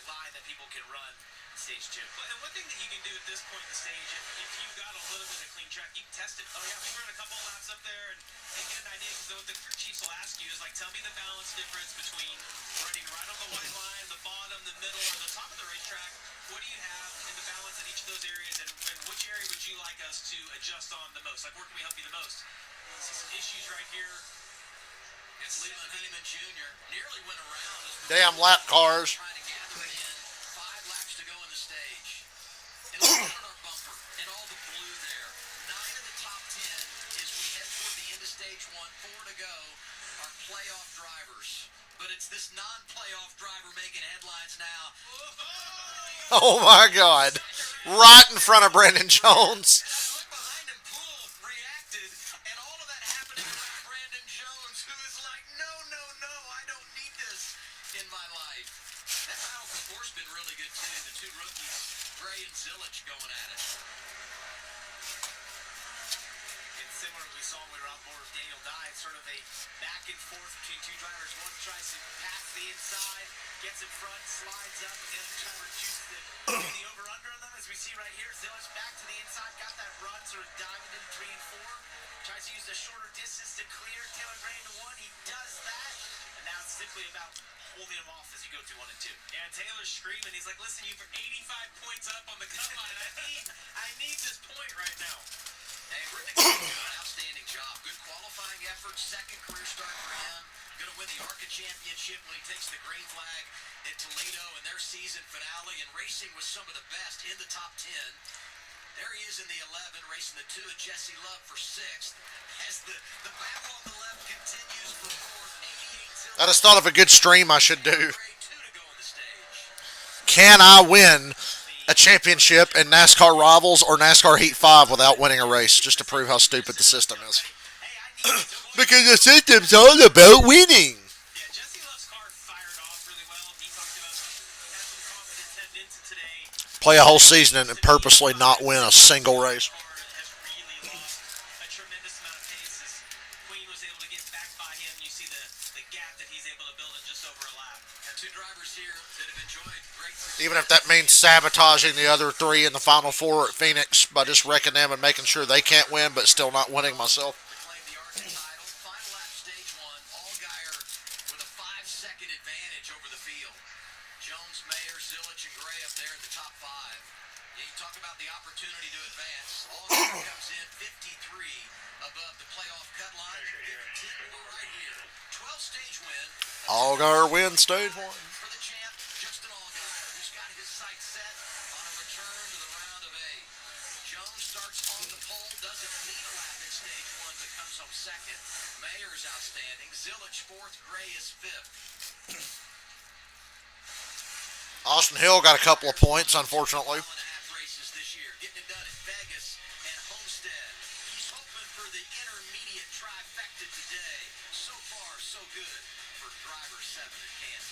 line that people can run in stage 2. And one thing that you can do at this point in the stage, if you've got a little bit of clean track, you can test it. Oh yeah, we run a couple of laps up there and get an idea. Because what the crew chiefs will ask you is, like, tell me the balance difference between running right on the white line, the bottom, the middle, or the top of the racetrack. What do you have in the balance in each of those areas, and which area would you like us to adjust on the most? Like, where can we help you the most? See some issues right here. It's Leland Honeyman Jr. Nearly went around. Damn lap cars. Trying to gather it in. 5 laps to go in the stage. And look at our bumper and all the blue there. 9 of the top 10 as we head toward the end of stage 1. 4 to go are playoff drivers. But it's this non-playoff driver making headlines now. Oh my God. Right in front of Brandon Jones. And I look behind him, Poole reacted, and all of that happening with Brandon Jones, who is like, no, I don't need this in my life. That aisle four's been really good too. The 2 rookies, Gray and Zillage, going at it. It's similar to what we saw when we were on board with Daniel Dye. It's sort of a back and forth between 2 drivers. One tries to pass the inside, gets in front, slides up, and the other driver chooses to do the over-under on them. As we see right here, Zillage back to the inside, got that run, sort of diving in 3 and 4. Tries to use the shorter distance to clear Taylor Gray into 1. He does that, and now it's simply about holding him off as you go through 1 and 2. Yeah, and Taylor's screaming. He's like, listen, you're 85 points up on the cut line. I need this point right now. Hey, Rick did an outstanding job. Good qualifying effort, second career start for him. going to win the ARCA championship when he takes the green flag at Toledo in their season finale, and racing with some of the best in the top 10. There he is in the 11, racing the 2 of Jesse Love for 6th. As the battle on the left continues for 4th, 88 I just thought of a good stream I should do. grade 2 to go on the stage. Can I win a championship in NASCAR Rivals or NASCAR Heat 5 without winning a race, just to prove how stupid the system is? Hey, I need to look. Because the system's all about winning. Yeah, Jesse Love's car fired off really well. He talked about had some confidence heading into today. Play a whole season and purposely not win a single race. Car has really lost a tremendous amount of pace as Queen was able to get back by him. You see the gap that he's able to build in just over a lap. Got 2 drivers here that have enjoyed great success. Even if that means sabotaging the other 3 in the Final Four at Phoenix by just wrecking them and making sure they can't win, but still not winning myself. To claim the ARCA title. Final lap, stage 1. Allgaier with a 5-second advantage over the field. Jones, Mayer, Zilich, and Gray up there in the top 5. Yeah, you talk about the opportunity to advance. Allgaier comes in 53 above the playoff cut line. Give him 10 more right here. 12-stage win. Allgaier wins stage 1. For the champ, Justin Allgaier, who's got his sights set on a return to the round of 8. Jones starts on the pole, doesn't need a lap in stage 1, but comes home 2nd. Mayer's outstanding. Zilich 4th, Gray is 5th. Austin Hill got a couple of points, unfortunately. 1.5 races this year, getting it done at Vegas and Homestead. He's hoping for the intermediate trifecta today. So far, so good for driver 7 at Kansas.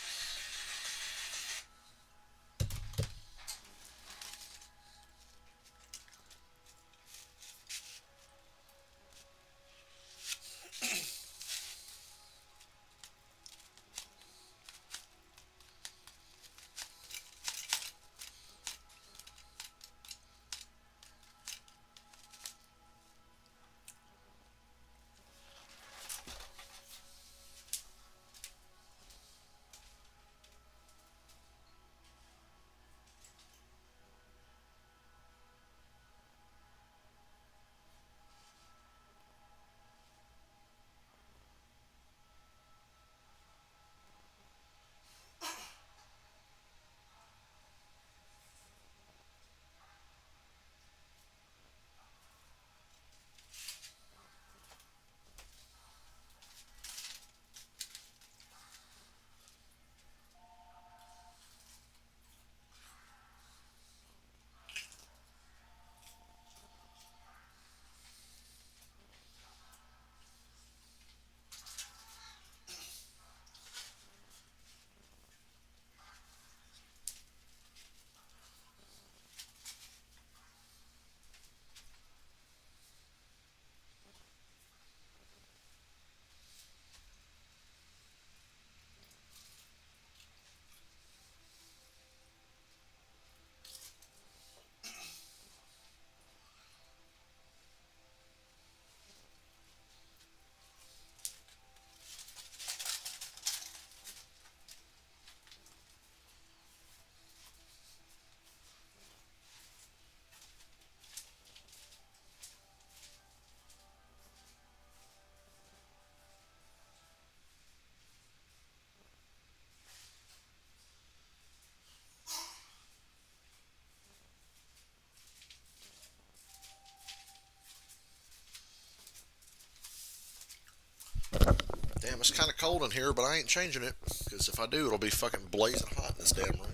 Damn, it's kind of cold in here, but I ain't changing it. Because if I do, it'll be fucking blazing hot in this damn room.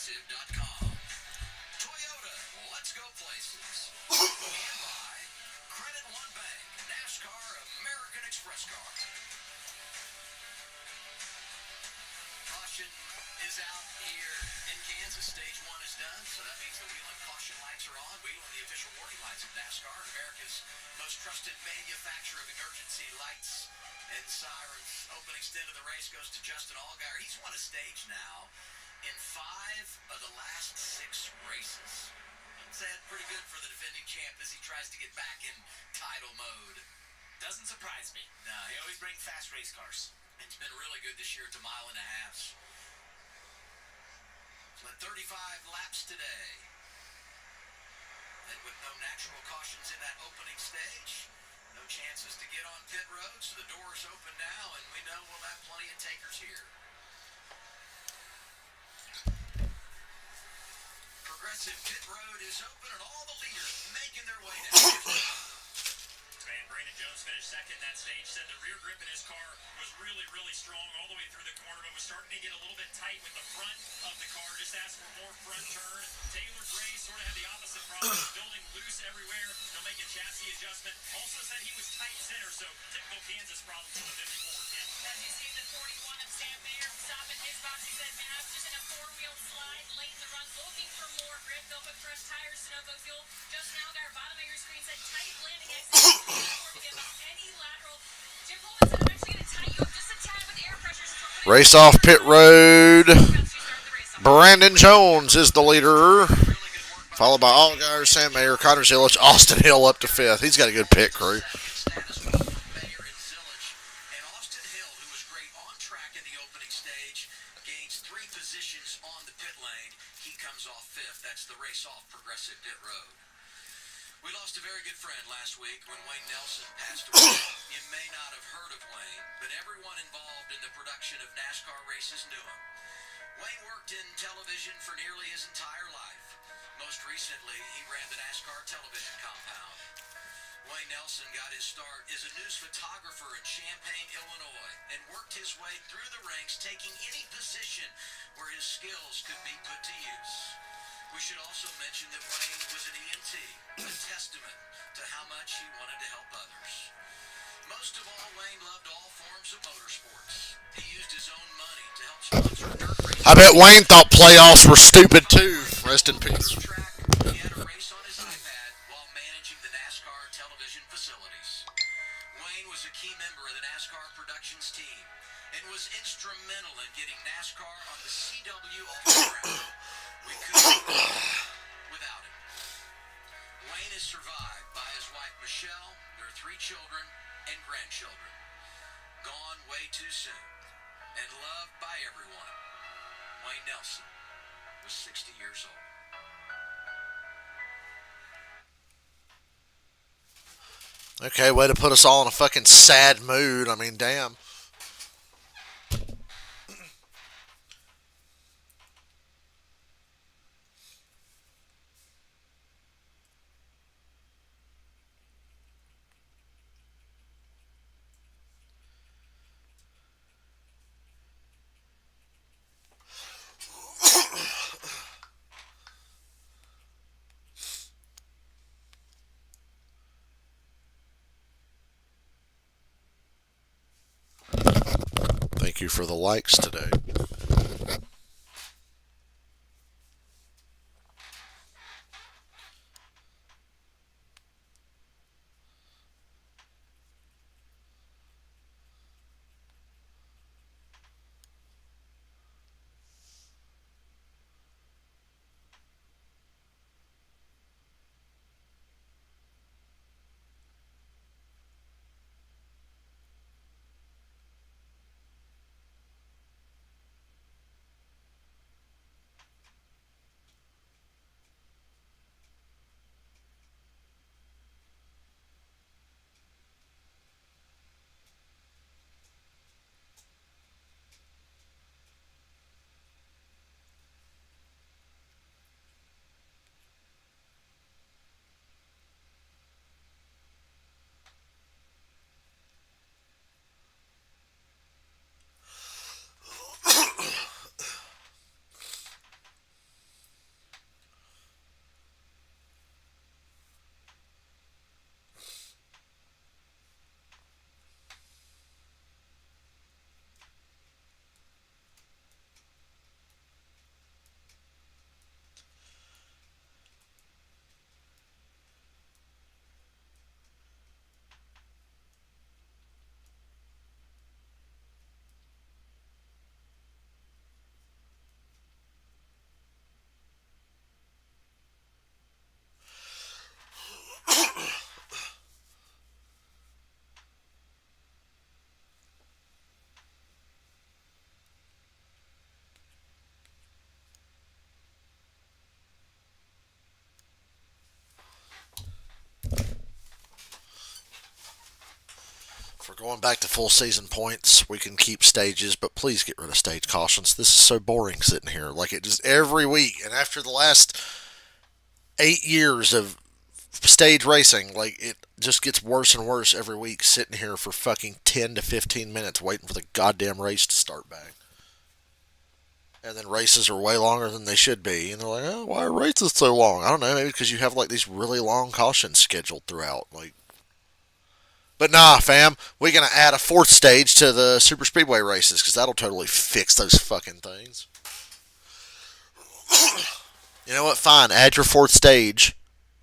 Progressive.com. Toyota, let's go places. And by Credit One Bank, NASCAR American Express Car. Caution is out here in Kansas. Stage 1 is done, so that means the Whelen caution lights are on. Whelen, the official warning lights of NASCAR, America's most trusted manufacturer of emergency lights and sirens. Opening stint of the race goes to Justin Allgaier. He's won a stage now in 5 of the last 6 races. Said pretty good for the defending champ as he tries to get back in title mode. Doesn't surprise me. No, They always bring fast race cars. it's been really good this year at the mile and a half. So at 35 laps today. And with no natural cautions in that opening stage, no chances to get on pit road, so the door is open now, and we know we'll have plenty of takers here. Progressive pit road is open, and all the leaders making their way down. And Brandon Jones finished second in that stage. Said the rear grip in his car was really, really strong all the way through the corner, but was starting to get a little bit tight with the front of the car. Just asked for more front turn. Taylor Gray sort of had the opposite problem, building loose everywhere. They'll make a chassis adjustment. Also said he was tight center, so typical Kansas problems in the 54, Kim. As you see the 41 of Sam Mayer stopping his box, he said, man, I was just in a 4-wheel slide late in the run, looking for more grip. They'll put fresh tires, Sunoco fuel. Just now, our bottom of your screen said tight landing exit before we give up any lateral. Jim Coleman said, I'm actually going to tie you up just a tad with air pressure. Race off pit road. Brandon Jones is the leader, followed by Allgaier, Sam Mayer, Connor Zillich, Austin Hill up to 5th. He's got a good pit crew. Mayer and Zillich. And Austin Hill, who was great on track in the opening stage, gains 3 positions on the pit lane. He comes off 5th. That's the race off Progressive Pit Road. We lost a very good friend last week when Wayne Nelson passed away. You may not have heard of Wayne, but everyone involved in the production of NASCAR races knew him. Wayne worked in television for nearly his entire life. Most recently, he ran the NASCAR television compound. Wayne Nelson got his start as a news photographer in Champaign, Illinois, and worked his way through the ranks, taking any position where his skills could be put to use. We should also mention that Wayne was an EMT, a testament to how much he wanted to help others. Most of all, Wayne loved all forms of motorsports. He used his own money to help sponsor dirt racing. I bet Wayne thought playoffs were stupid too. Rest in peace. Track, he had a race on his iPad while managing the NASCAR television facilities. Wayne was a key member of the NASCAR productions team and was instrumental in getting NASCAR on the CW off the ground. We couldn't do it without him. Wayne is survived by his wife Michelle, their 3 children and grandchildren. Gone way too soon and loved by everyone. Wayne Nelson was 60 years old. Okay, way to put us all in a fucking sad mood. I mean, damn. Thank you for the likes today. going back to full season points. We can keep stages, but please get rid of stage cautions. This is so boring sitting here. Like it just every week, and after the last 8 years of stage racing, like it just gets worse and worse every week. Sitting here for fucking 10 to 15 minutes waiting for the goddamn race to start back. And then races are way longer than they should be, and they're like, "Oh, why are races so long?" I don't know, maybe because you have like these really long cautions scheduled throughout, like. But nah, fam, we're gonna add a fourth stage to the super speedway races because that'll totally fix those fucking things. You know what? Fine, add your fourth stage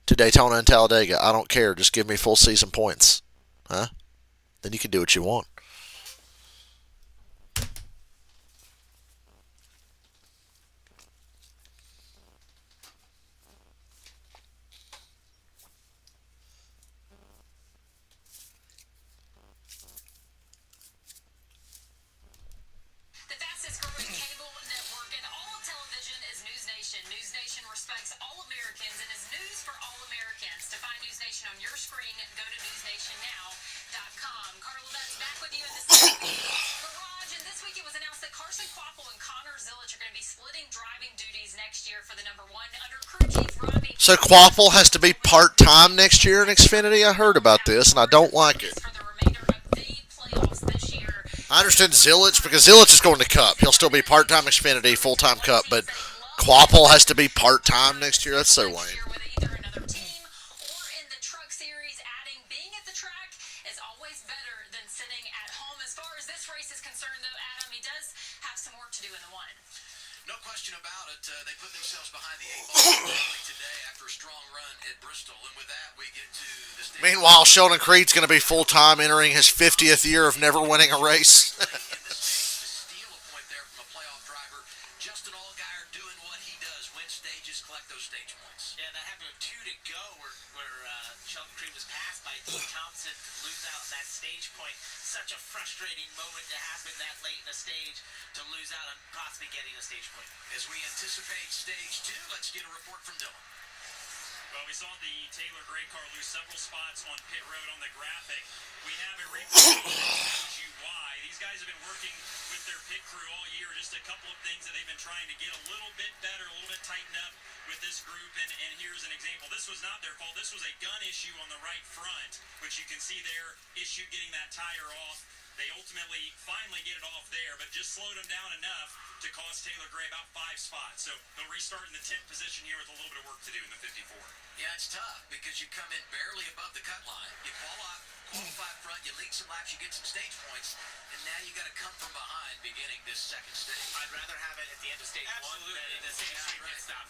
to Daytona and Talladega. I don't care. Just give me full season points, huh? Then you can do what you want. The fastest growing cable network in all of television is News Nation. News Nation respects all Americans and is news for all Americans. To find News Nation on your screen, go to newsnationnow.com. Carla, that's back with you in the garage. And this week it was announced that Carson Quapple and Connor Zillich are going to be splitting driving duties next year for the number one under crew chief Robbie. So Quapple has to be part-time next year in Xfinity? I heard about this, and I don't like it. For the remainder of the playoffs this year. I understand Zillich, because Zillich is going to Cup. He'll still be part-time Xfinity, full-time Cup, but Quapple has to be part-time next year? That's so lame. With either another team or in the truck series, adding being at the track is always better than sitting at home. As far as this race is concerned, though, Adam, he does have some work to do in the one. No question about it. They put themselves behind the eight ball early today after a strong run at Bristol. And with that, we get to the stage. Meanwhile, Sheldon Creed's going to be full-time, entering his 50th year of never winning a race. In the stage to steal a point there from a playoff driver. Justin Allgaier doing what he does. Win stages, collect those stage points. Yeah, that happened with 2 to go where Sheldon Creed was passed by Dean Thompson to lose out on that stage point. Such a frustrating moment to happen that late in the stage to lose out on possibly getting a stage point. As we anticipate stage 2, let's get a report from Dylan. Well, we saw the Taylor Gray car lose several spots on pit road on the graphic. We have a replay that shows you why. These guys have been working with their pit crew all year. Just a couple of things that they've been trying to get a little bit better, a little bit tightened up with this group. And here's an example. This was not their fault. This was a gun issue on the right front, which you can see there, issue getting that tire off. They ultimately finally get it off there, but just slowed them down enough to cost Taylor Gray about 5 spots. So they'll restart in the 10th position here with a little bit of work to do in the 54. Yeah, it's tough because you come in barely above the cut line. You qualify front, you lead some laps, you get some stage points, and now you got to come from behind beginning this second stage. I'd rather have it at the end of stage 1 than in the stage 3 pit stop.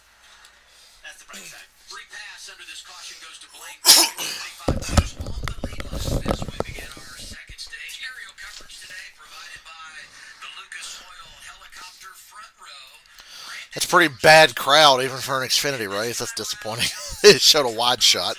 That's the bright side. Free pass under this caution goes to Blaine. 25 points on the lead line as we begin our second stage. Aerial coverage today provided by the Lucas Oil Helicopter Front Row. That's a pretty bad crowd, even for an Xfinity race. That's disappointing. It showed a wide shot.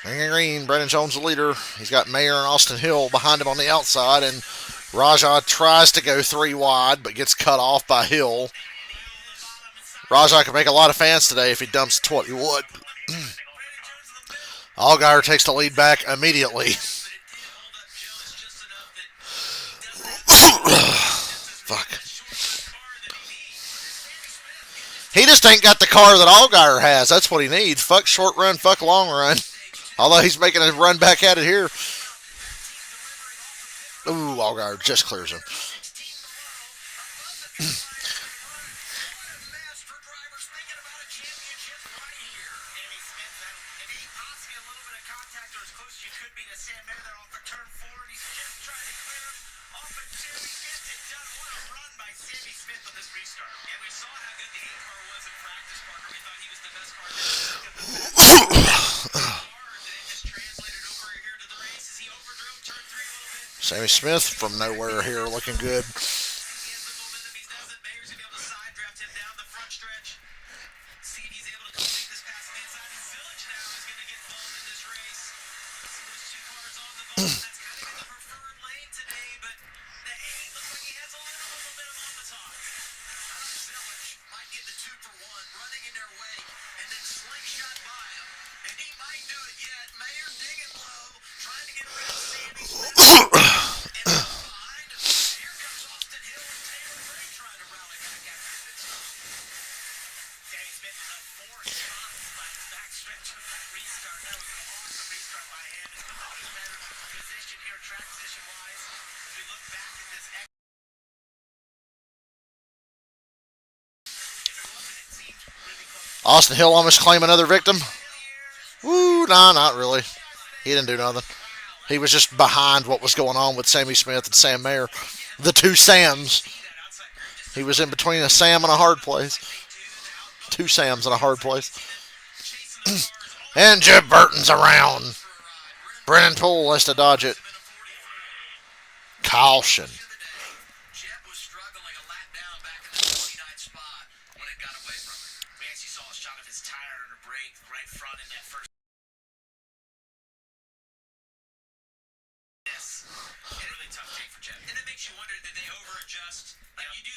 Green, Brennan Jones the leader. He's got Mayer and Austin Hill behind him on the outside, and Rajah tries to go 3 wide, but gets cut off by Hill. Rajah could make a lot of fans today if he dumps 20 wood. Allgaier takes the lead back immediately. Fuck. He just ain't got the car that Allgaier has. That's what he needs. Fuck short run, fuck long run. Although he's making a run back at it here. Ooh, Allgaier just clears him. Sammy Smith from nowhere here looking good. start my hand. It's put them in a better position here, track position wise. As we look back at this, if it wasn't, it seemed really close. Austin Hill almost claimed another victim. Woo, nah, not really. He didn't do nothing. He was just behind what was going on with Sammy Smith and Sam Mayer. The two Sams. He was in between a Sam and a hard place. Two Sams in a hard place. And Jeb Burton's around. Brennan Poole has to dodge it. Caution. Jeb was struggling a lap down back in the 29th spot when it got away from him. We actually saw a shot of his tire and a brake right front in that first. This really tough take for Jeb. And it makes you wonder, did they over-adjust? Like you do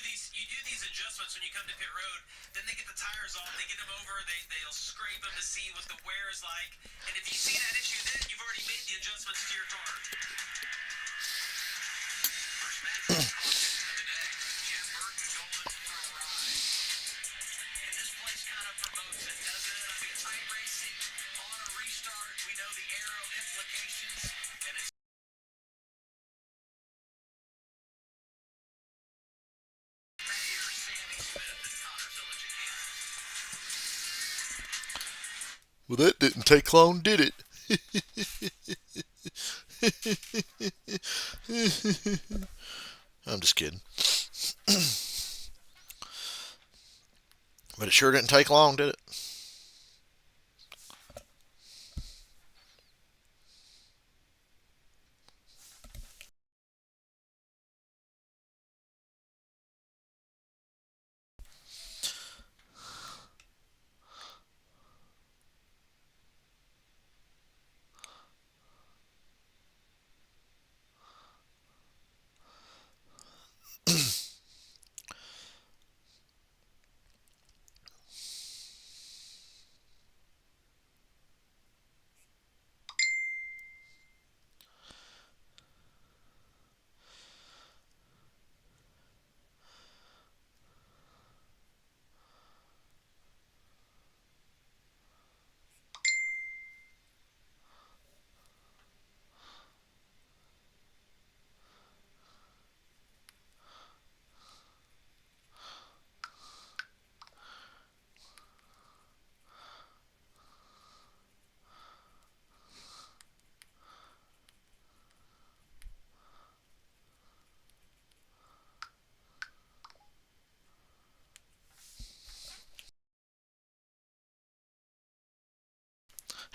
these adjustments when you come to pit road, then they get the tires off, they get them over, they'll scrape them to see what the wear is like. And if you see that issue, then you've already made the adjustments to your car. First match of the day. Jeb Burton going for a ride. And this place kind of promotes it, doesn't it? I mean, tight racing on a restart. We know the aero implications, and it's Mayor Sammy Smith and Connor Village again. Well, that didn't take long, did it? I'm just kidding. But it sure didn't take long, did it?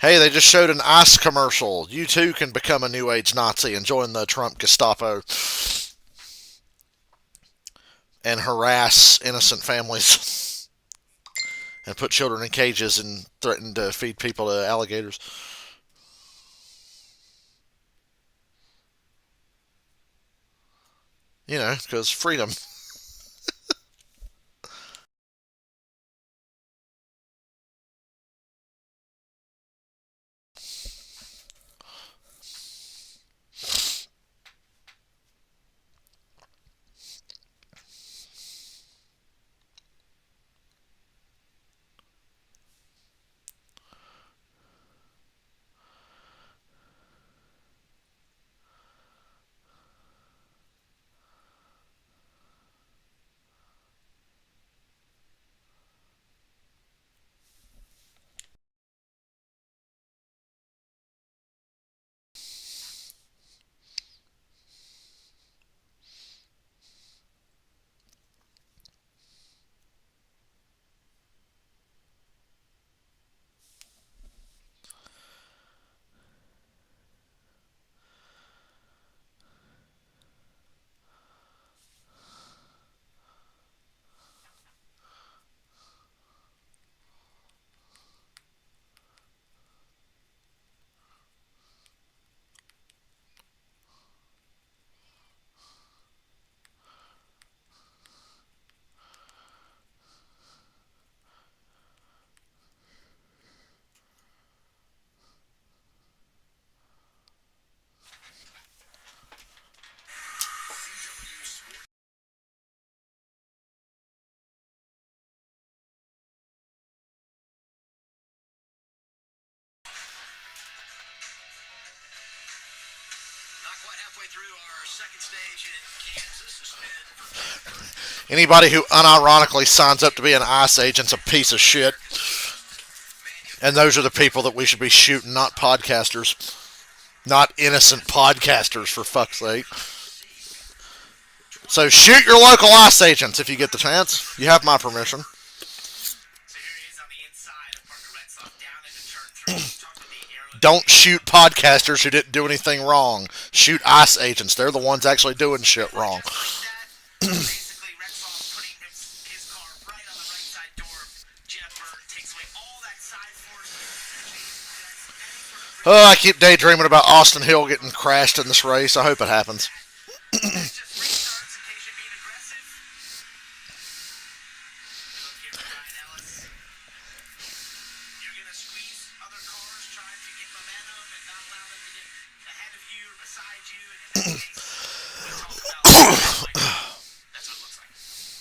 Hey, they just showed an ice commercial. You too can become a New Age Nazi and join the Trump Gestapo and harass innocent families and put children in cages and threaten to feed people to alligators. You know, because freedom. quite halfway through our second stage in Kansas. It's been Anybody who unironically signs up to be an ICE agent's a piece of shit. And those are the people that we should be shooting, not podcasters. Not innocent podcasters, for fuck's sake. So shoot your local ICE agents if you get the chance. You have my permission. So here he is on the inside of Parker Retzloff down into turn 3. Talked about the aero. Don't shoot podcasters who didn't do anything wrong. Shoot ICE agents. They're the ones actually doing shit wrong. Basically, Retzloff putting his car right on the right side door of Jeff Burton, takes away all that side force. Oh, I keep daydreaming about Austin Hill getting crashed in this race. I hope it happens. Just restarts in case you're being aggressive. Look here for Ryan Ellis. You're going to squeeze other cars trying to get momentum and not allow them to get ahead of you or beside you. And in this case, we talked about that's what it looks like.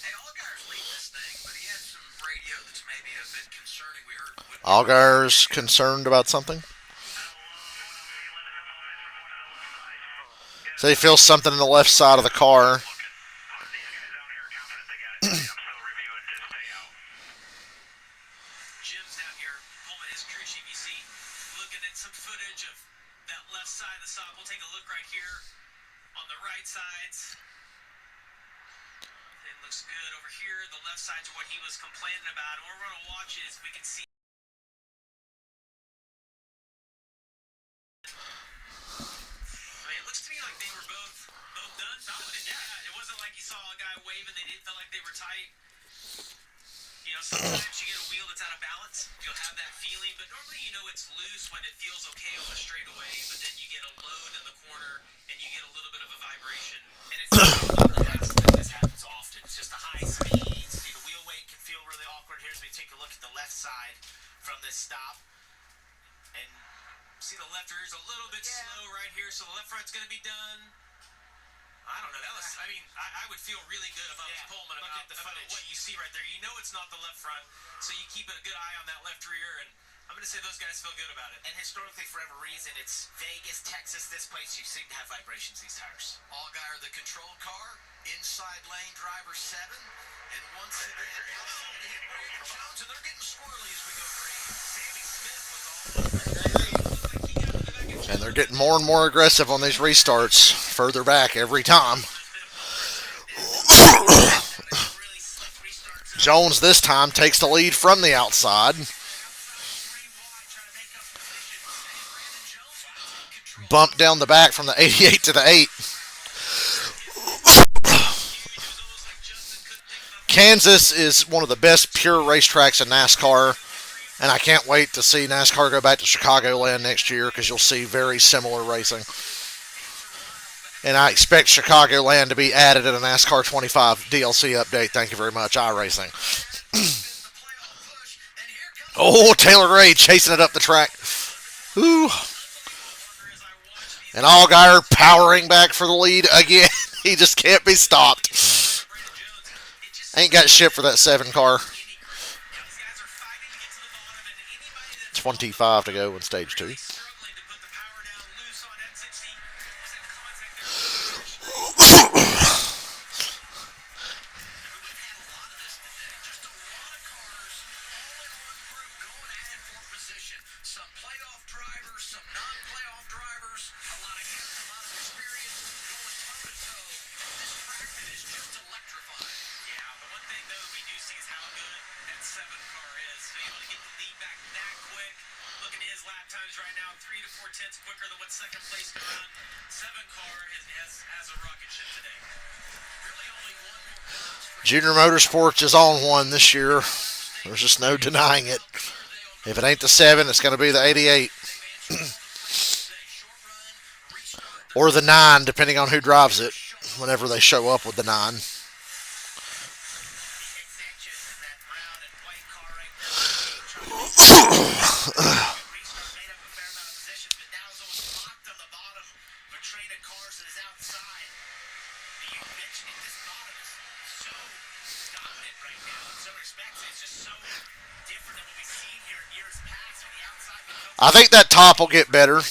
Hey, Allgaier's leading this thing, but he had some radio that's maybe a bit concerning. We heard what Allgaier's concerned about something. So he feels something in the left side of the car. Jim's down here, Pullman, his crew chief, you see, looking at some footage of that left side of the stop. We'll take a look right here on the right sides. It looks good over here. The left side's what he was complaining about. And what we're going to watch is we can see. I mean, it looks to me like they were both done. Yeah, it wasn't like you saw a guy waving. They didn't feel like they were tight. You know, sometimes you get a wheel that's out of balance. You'll have that feeling, but normally you know it's loose when it feels okay on the straightaway, but then you get a load in the corner and you get a little bit of a vibration. And this happens often. It's just the high speeds. See, the wheel weight can feel really awkward. Here's me take a look at the left side from this stop. And see the left rear is a little bit slow right here, so the left front's going to be done. I don't know. I would feel really good if I was Pullman about what you see right there. You know it's not the left front, so you keep a good eye on that left rear, and I'm going to say those guys feel good about it. And historically, for whatever reason, it's Vegas, Texas, this place, you seem to have vibrations, these tires. Allgaier, the control car, inside lane driver 7, and once again, William Jones, and they're getting squirrely as we go green. Sammy Smith was all And they're getting more and more aggressive on these restarts. Further back every time. Jones this time takes the lead from the outside. Bump down the back from the 88 to the 8. Kansas is one of the best pure racetracks in NASCAR. And I can't wait to see NASCAR go back to Chicagoland next year because you'll see very similar racing. And I expect Chicagoland to be added in a NASCAR 25 DLC update. Thank you very much, iRacing. Oh, Taylor Gray chasing it up the track. Ooh. And Allgaier powering back for the lead again. He just can't be stopped. Ain't got shit for that 7 car. 25 to go in stage 2. Some playoff drivers, some non-playoff drivers, a lot of experience going toe-to-toe. This track is just electrifying. Yeah, the one thing though we do see is how good that 7 car is. So able to get the lead back that quick. Looking at his lap times right now, 3 to 4 tenths quicker than what second place can run. 7 car has a rocket ship today. Really only one more pass for Junior Motorsports is on one this year. There's just no denying it. If it ain't the 7, it's going to be the 88. Or the 9, depending on who drives it, whenever they show up with the 9. I think that top will get better.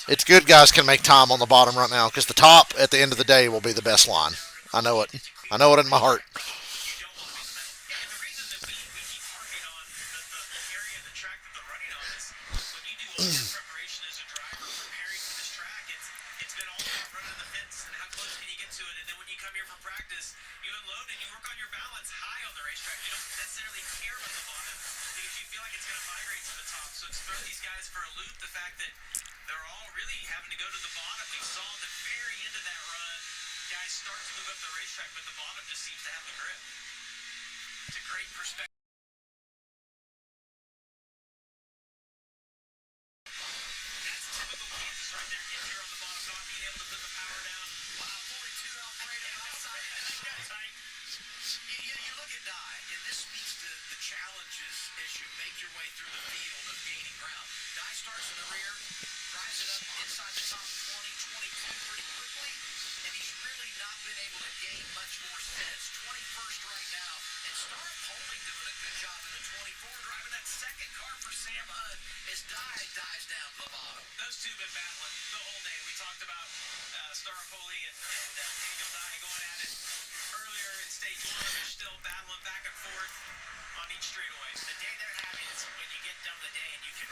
It's good guys can make time on the bottom right now because the top at the end of the day will be the best line. I know it. I know it in my heart. You don't want to be the middle. Yeah, and the reason that we keep harping on the area of the track that they're running on is when you do all your preparation as a driver preparing for this track, it's been all about running the fence and how close can you get to it. And then when you come here for practice, you unload and you work on your balance high on the racetrack. You don't necessarily care about the bottom because you feel like it's going to migrate to the top. So it's throw these guys for a loop. The fact that they're all really having to go to the bottom. We saw at the very end of that run, guys start to move up the racetrack, but the bottom just seems to have the grip. It's a great perspective. That's typical Kansas right there. Getting here on the bottom, not being able to put the power down. Wow, 42 Alfredo outside. Tight. You look at Nye, and this speaks to the challenges as you make your way through the field of gaining ground. Nye starts in the rear, drives it up inside the top 20, 22 pretty quickly, and he's really not been able to gain much more since. 21st right now, and Star Poling doing a good job in the 24, driving that second car for Sam Hunt as Nye dives down to the bottom. Those two have been battling the whole day. We talked about Starapoli and Daniel Dye going at it earlier in stage one. They're still battling back and forth on each straightaway. The day they're having is when you get done the day and you can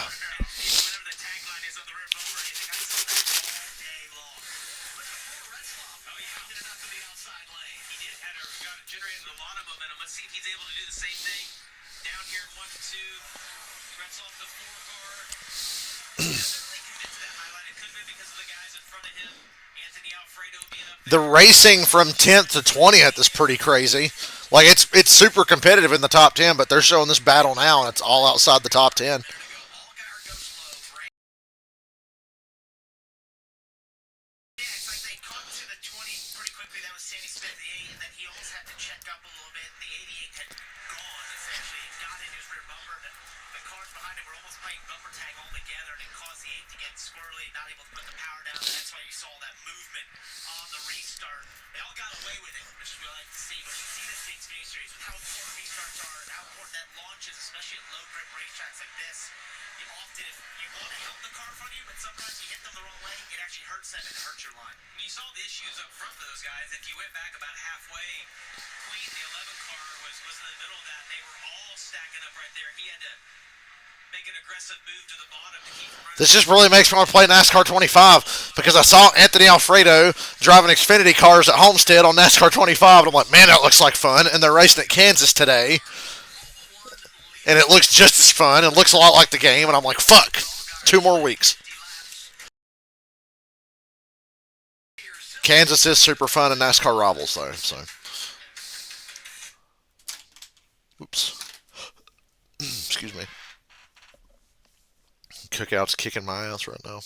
whatever the tagline is on the rear bumper, you think I saw that all day long. But before Retzloff, Oh yeah, get it up to the outside lane. he did generated a lot of momentum. Let's see if he's able to do the same thing down here in 1 to 2. Reds off the 4 car. Doesn't really convince that highlight. It could have been because of the guys in front of him. Anthony Alfredo being up The there. racing from 10th to 20th is pretty crazy. Like it's super competitive in the top 10, but they're showing this battle now, and it's all outside the top 10. There we go. Allgaier goes slow. Yeah, it's like they caught to the 20 pretty quickly. That was Sammy Smith, the 8, and then he almost had to check up a little bit. The 88 had gone, essentially. It got in his rear bumper. The cars behind him were almost playing bumper tag all together, and it caused the 8 to get squirrely, not able to put the power down. And that's why you saw that movement on the restart. They all got away with it, which is what I like to see. But you see this Xfinity Series with how important restarts are and how important that launch is, especially at low grip racetracks like this. You often, if you want to help the car in front of you, but sometimes you hit them the wrong way, it actually hurts them and it hurts your line. You saw the issues up front for those guys. If you went back about halfway, Queen, the 11 car, was in the middle of that. They were all stacking up right there. He had to make an aggressive move to the bottom to keep from running. This just really makes me want to play NASCAR 25 because I saw Anthony Alfredo driving Xfinity cars at Homestead on NASCAR 25, and I'm like, man, that looks like fun. And they're racing at Kansas today, and it looks just as fun. It looks a lot like the game, and I'm like, fuck, 2 more weeks. Kansas is super fun in NASCAR rivals, though. So, oops, excuse me. Cookout's kicking my ass right now.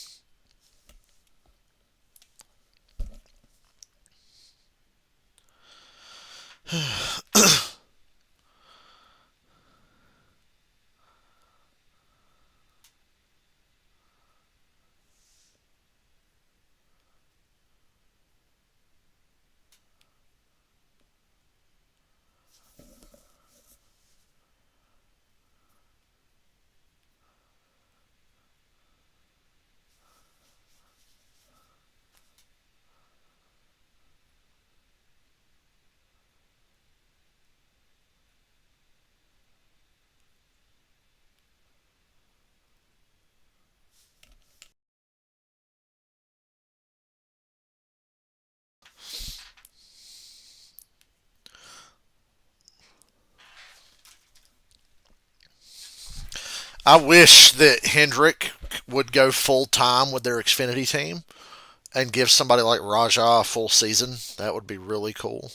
I wish that Hendrick would go full time with their Xfinity team and give somebody like Raja a full season. That would be really cool.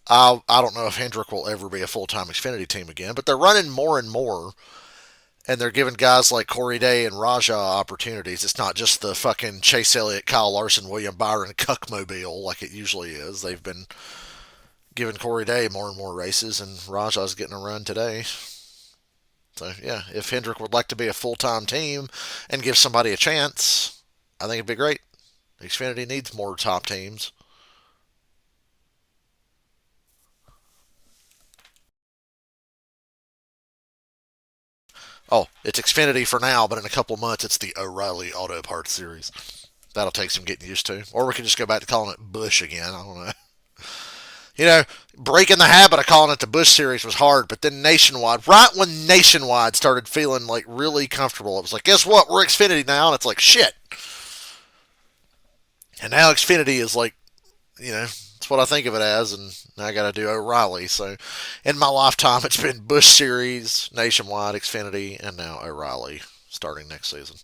I don't know if Hendrick will ever be a full time Xfinity team again, but they're running more and more, and they're giving guys like Corey Day and Raja opportunities. It's not just the fucking Chase Elliott, Kyle Larson, William Byron cuckmobile like it usually is. They've been giving Corey Day more and more races, and Raja's getting a run today. So, yeah, if Hendrick would like to be a full time team and give somebody a chance, I think it'd be great. Xfinity needs more top teams. Oh, it's Xfinity for now, but in a couple of months, it's the O'Reilly Auto Parts Series. That'll take some getting used to. Or we can just go back to calling it Bush again. I don't know. You know, breaking the habit of calling it the Bush Series was hard, but then Nationwide, right when Nationwide started feeling like really comfortable, it was like, guess what? We're Xfinity now, and it's like, shit. And now Xfinity is like, that's what I think of it as, and now I got to do O'Reilly. So in my lifetime, it's been Bush Series, Nationwide, Xfinity, and now O'Reilly starting next season.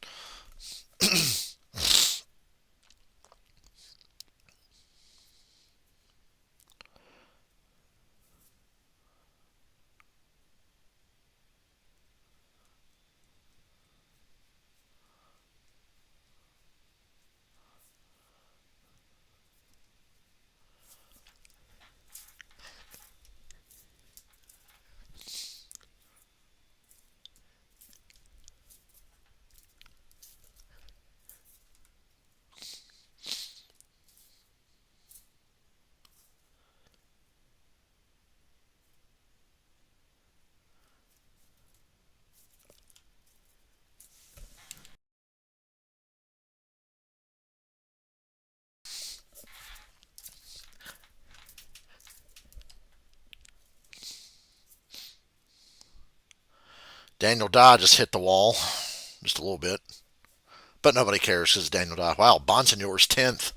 Daniel Dye just hit the wall, just a little bit. But nobody cares because Daniel Dye. Wow, Bonsignore's 10th.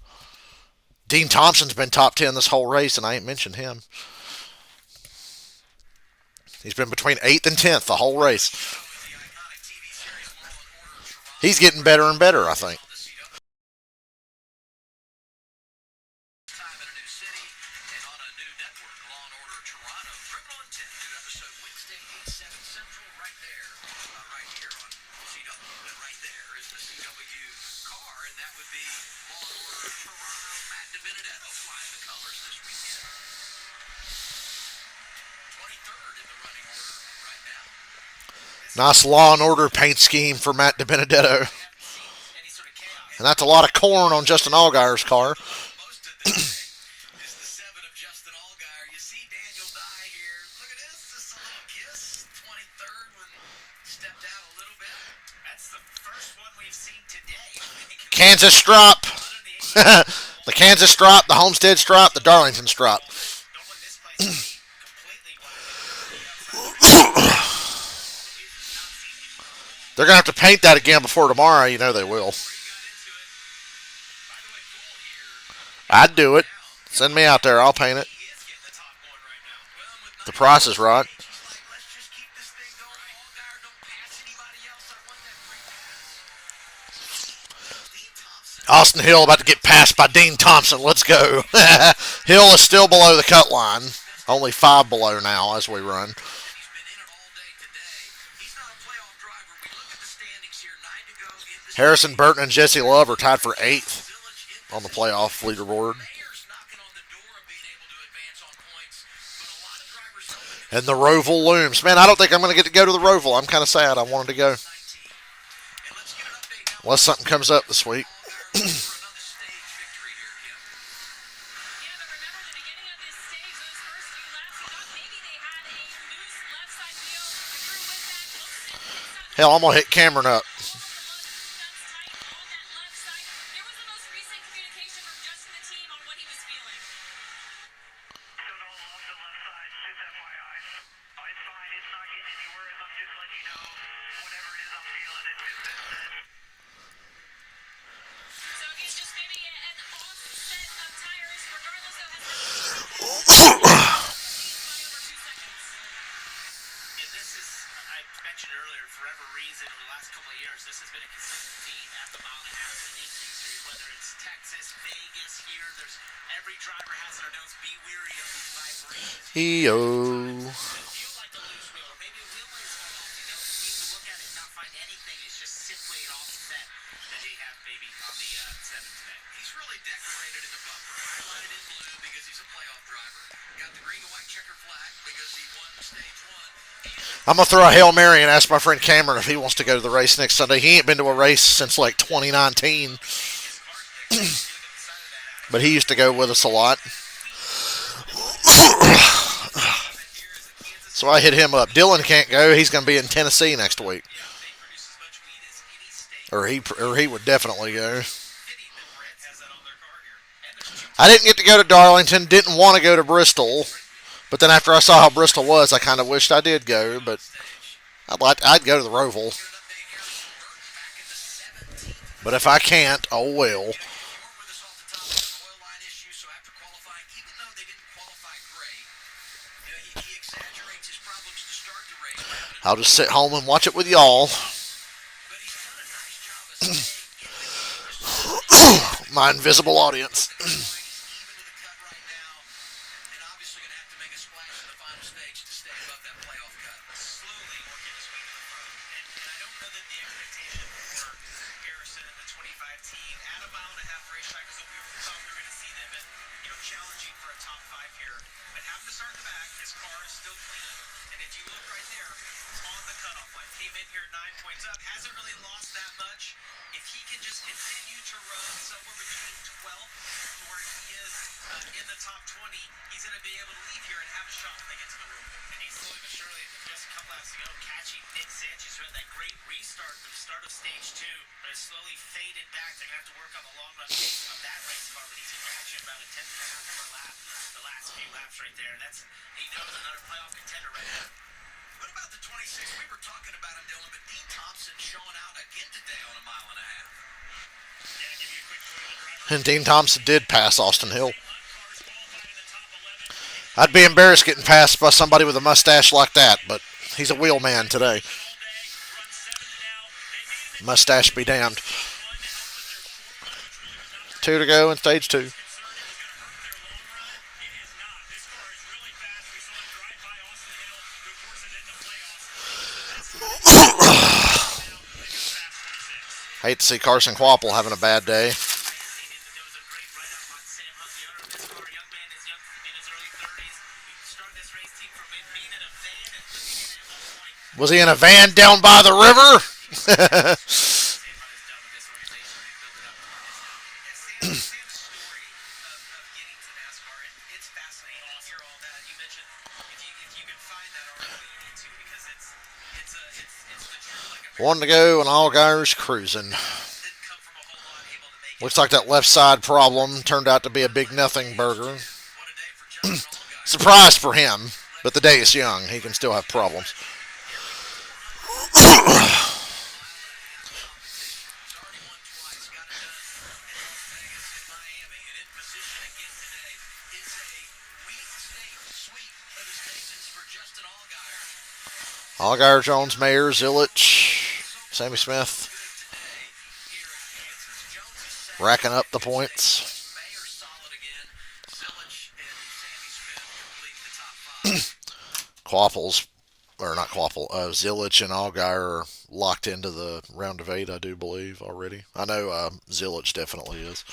Dean Thompson's been top 10 this whole race, and I ain't mentioned him. He's been between 8th and 10th the whole race. He's getting better and better, I think. Nice Law and Order paint scheme for Matt DiBenedetto. And that's a lot of corn on Justin Allgaier's car. Kansas stripe. The Kansas stripe, the Homestead stripe, the Darlington stripe. They're going to have to paint that again before tomorrow. You know they will. I'd do it. Send me out there. I'll paint it. The price is right. Austin Hill about to get passed by Dean Thompson. Let's go. Hill is still below the cut line. Only 5 below now as we run. Harrison Burton and Jesse Love are tied for 8th on the playoff leaderboard. And the Roval looms. Man, I don't think I'm going to get to go to the Roval. I'm kind of sad. I wanted to go. Unless something comes up this week. Hell, I'm going to hit Cameron up. E-O. I'm going to throw a Hail Mary and ask my friend Cameron if he wants to go to the race next Sunday. He ain't been to a race since like 2019. But he used to go with us a lot. So I hit him up. Dylan can't go. He's going to be in Tennessee next week. They produce as much weed as any state. Or he would definitely go. Fitting that Brett has that on their car here. And there's two I didn't get to go to Darlington. Didn't want to go to Bristol. But then after I saw how Bristol was, I kind of wished I did go. But I'd go to the Roval. But if I can't, oh well. With us off the top of an oil line issue, so after qualifying, even though they didn't qualify great, he exaggerates his problems to start the race. I'll just sit home and watch it with y'all. But he's done a nice job of staying in the My invisible audience. He's even with a cut right now, and obviously going to have to make a splash in the final stage to stay above that playoff cut. slowly working his way to the front. And I don't know that the expectation for Harrison and the 25 team at a mile and a half racetrack is what we thought we were going to see them at, challenging for a top five here. But having to start in the back, his car is still clean. And if you look right there, on the cutoff line, came in here 9 points up, hasn't really lost that much. If he can just continue to run somewhere between 12th to where he is in the top 20, he's going to be able to leave here and have a shot when they get to the room. And he's slowly but surely, just a couple laps ago, catching Nick Sanchez, who had that great restart at the start of stage 2, but has slowly faded back. They're going to have to work on the long run pace of that race car, but he's been catching about a tenth and a half per lap the last few laps right there. He knows another playoff contender right now. What about the 26? We were talking about him, Dylan, but Dean Thompson showing out again today on a mile and a half. And Dean Thompson did pass Austin Hill. I'd be embarrassed getting passed by somebody with a mustache like that, but he's a wheel man today. Mustache be damned. 2 to go in stage 2. Hate to see Carson Quapple having a bad day. There was a great write-up on Sam Hunt, the owner of this car. Young man is young in his early 30s. He started this race team from being in a van and living in it at one point. Was he in a van down by the river? Sam Hunt is done with this organization. They built it up. Yeah, Sam's story of getting to NASCAR, it's fascinating to hear all that. You mentioned if you can find that article, you need to, because it's the truth. Like a One to go and Allgaier's cruising. didn't come from a whole lot, able to make it. Looks like that left side problem turned out to be a big nothing burger. What a day for Justin Allgaier. Surprise for him, but the day is young. He can still have problems. He's already won twice, got it done in Las Vegas and Miami, and in position again today. It's a weak sweep of the stations for Justin Allgaier. Allgaier, Jones, Mayer, Zilich, Sammy Smith Today here at Kansas. Jones is second. racking up the points. Mayer solid again. Zilich and Sammy Smith complete the top 5. Quapples, or not Quapple, Zilich and Allgaier are locked into the round of 8, I do believe, already. I know Zilich definitely is.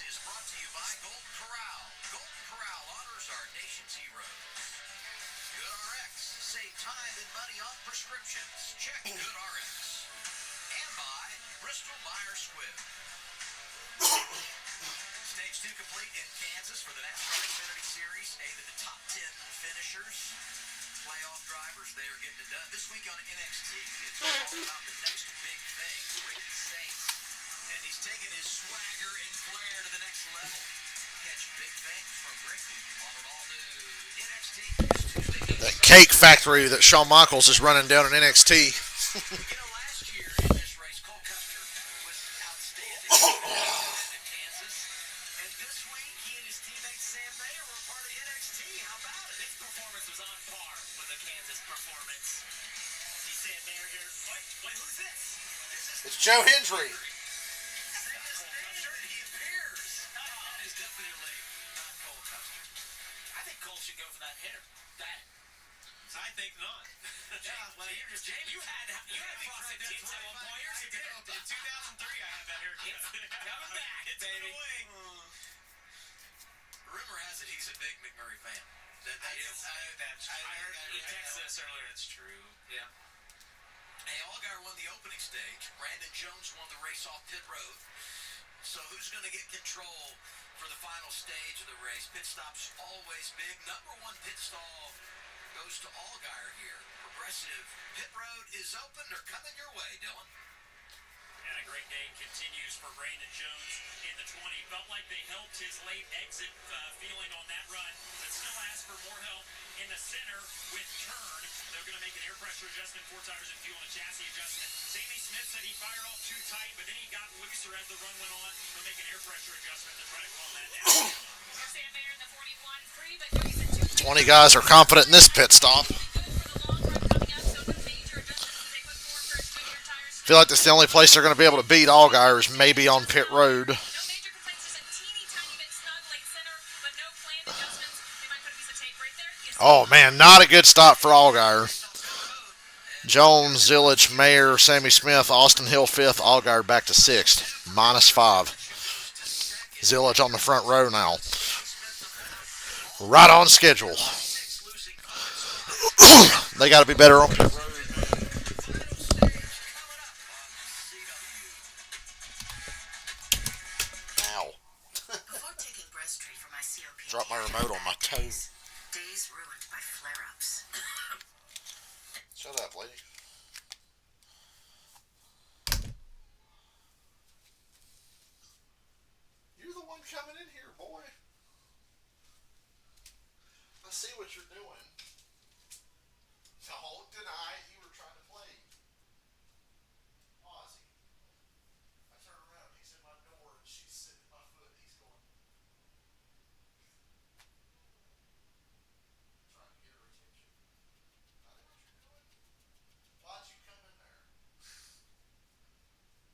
is brought to you by Golden Corral. Golden Corral honors our nation's heroes. GoodRx. Save time and money on prescriptions. Check GoodRx. And by Bristol Myers Squibb. Stage 2 complete in Kansas for the NASCAR Xfinity Series. 8 of the top 10 finishers, playoff drivers, they are getting it done. This week on NXT, it's all about the next big thing, Ricky Saints. And he's taking his swagger and flair to the next level. Catch big things from Ricky on an all-new NXT this Tuesday. That cake factory that Shawn Michaels is running down in NXT. Last year in this race, Cole Custer was outstanding in Kansas. And this week, he and his teammate Sam Mayer were part of NXT. How about it? His performance was on par with the Kansas performance. See Sam Mayer here. Wait, who's this? It's Joe Hendry. He appears. That is definitely not Cole Custer. I think Cole should go for that hitter. I think not. Yeah, well, you had frosted tips at one point. Years ago. In 2003, I had that haircut. It's coming back, baby. Rumor has it he's a big McMurray fan. I heard he texted us earlier. It's true. Yeah. Hey, Allgaier won the opening stage. Brandon Jones won the race off pit road. So who's going to get control for the final stage of the race? Pit stop's always big. Number one pit stall goes to Allgaier here. Progressive pit road is open. They're coming your way, Dylan. And a great day continues for Brandon Jones in the 20. Felt like they helped his late exit feeling on that run, but still asked for more help in the center with turn. They're going to make an air pressure adjustment, 4 tires and fuel, and a chassis adjustment. Sammy Smith said he fired off too tight, but then he got looser as the run went on. They'll make an air pressure adjustment to try to calm that down. For Sam Mayer in the 41, free, but no, he's in 20 guys are confident in this pit stop. I feel like that's the only place they're going to be able to beat Allgaier is maybe on pit road. No major complaints, just a teeny tiny bit snug late center, but no planned adjustments. They might put a piece of tape right there. Yes. Oh, man, not a good stop for Allgaier. Jones, Zilich, Mayer, Sammy Smith, Austin Hill 5th, Allgaier back to 6th, -5. Zilich on the front row now. Right on schedule. They got to be better on pit road. Ow. Before taking breasttree for my COPD, Dropped my remote on my toe. days ruined by flare-ups. Shut up, lady. You're the one coming in here, boy. I see what you're doing. Don't deny you were trying to play. Ozzy. I turned around, he's in my door, and she's sitting at my foot. He's going. Trying to get her attention. I know what you're doing. Why'd you come in there?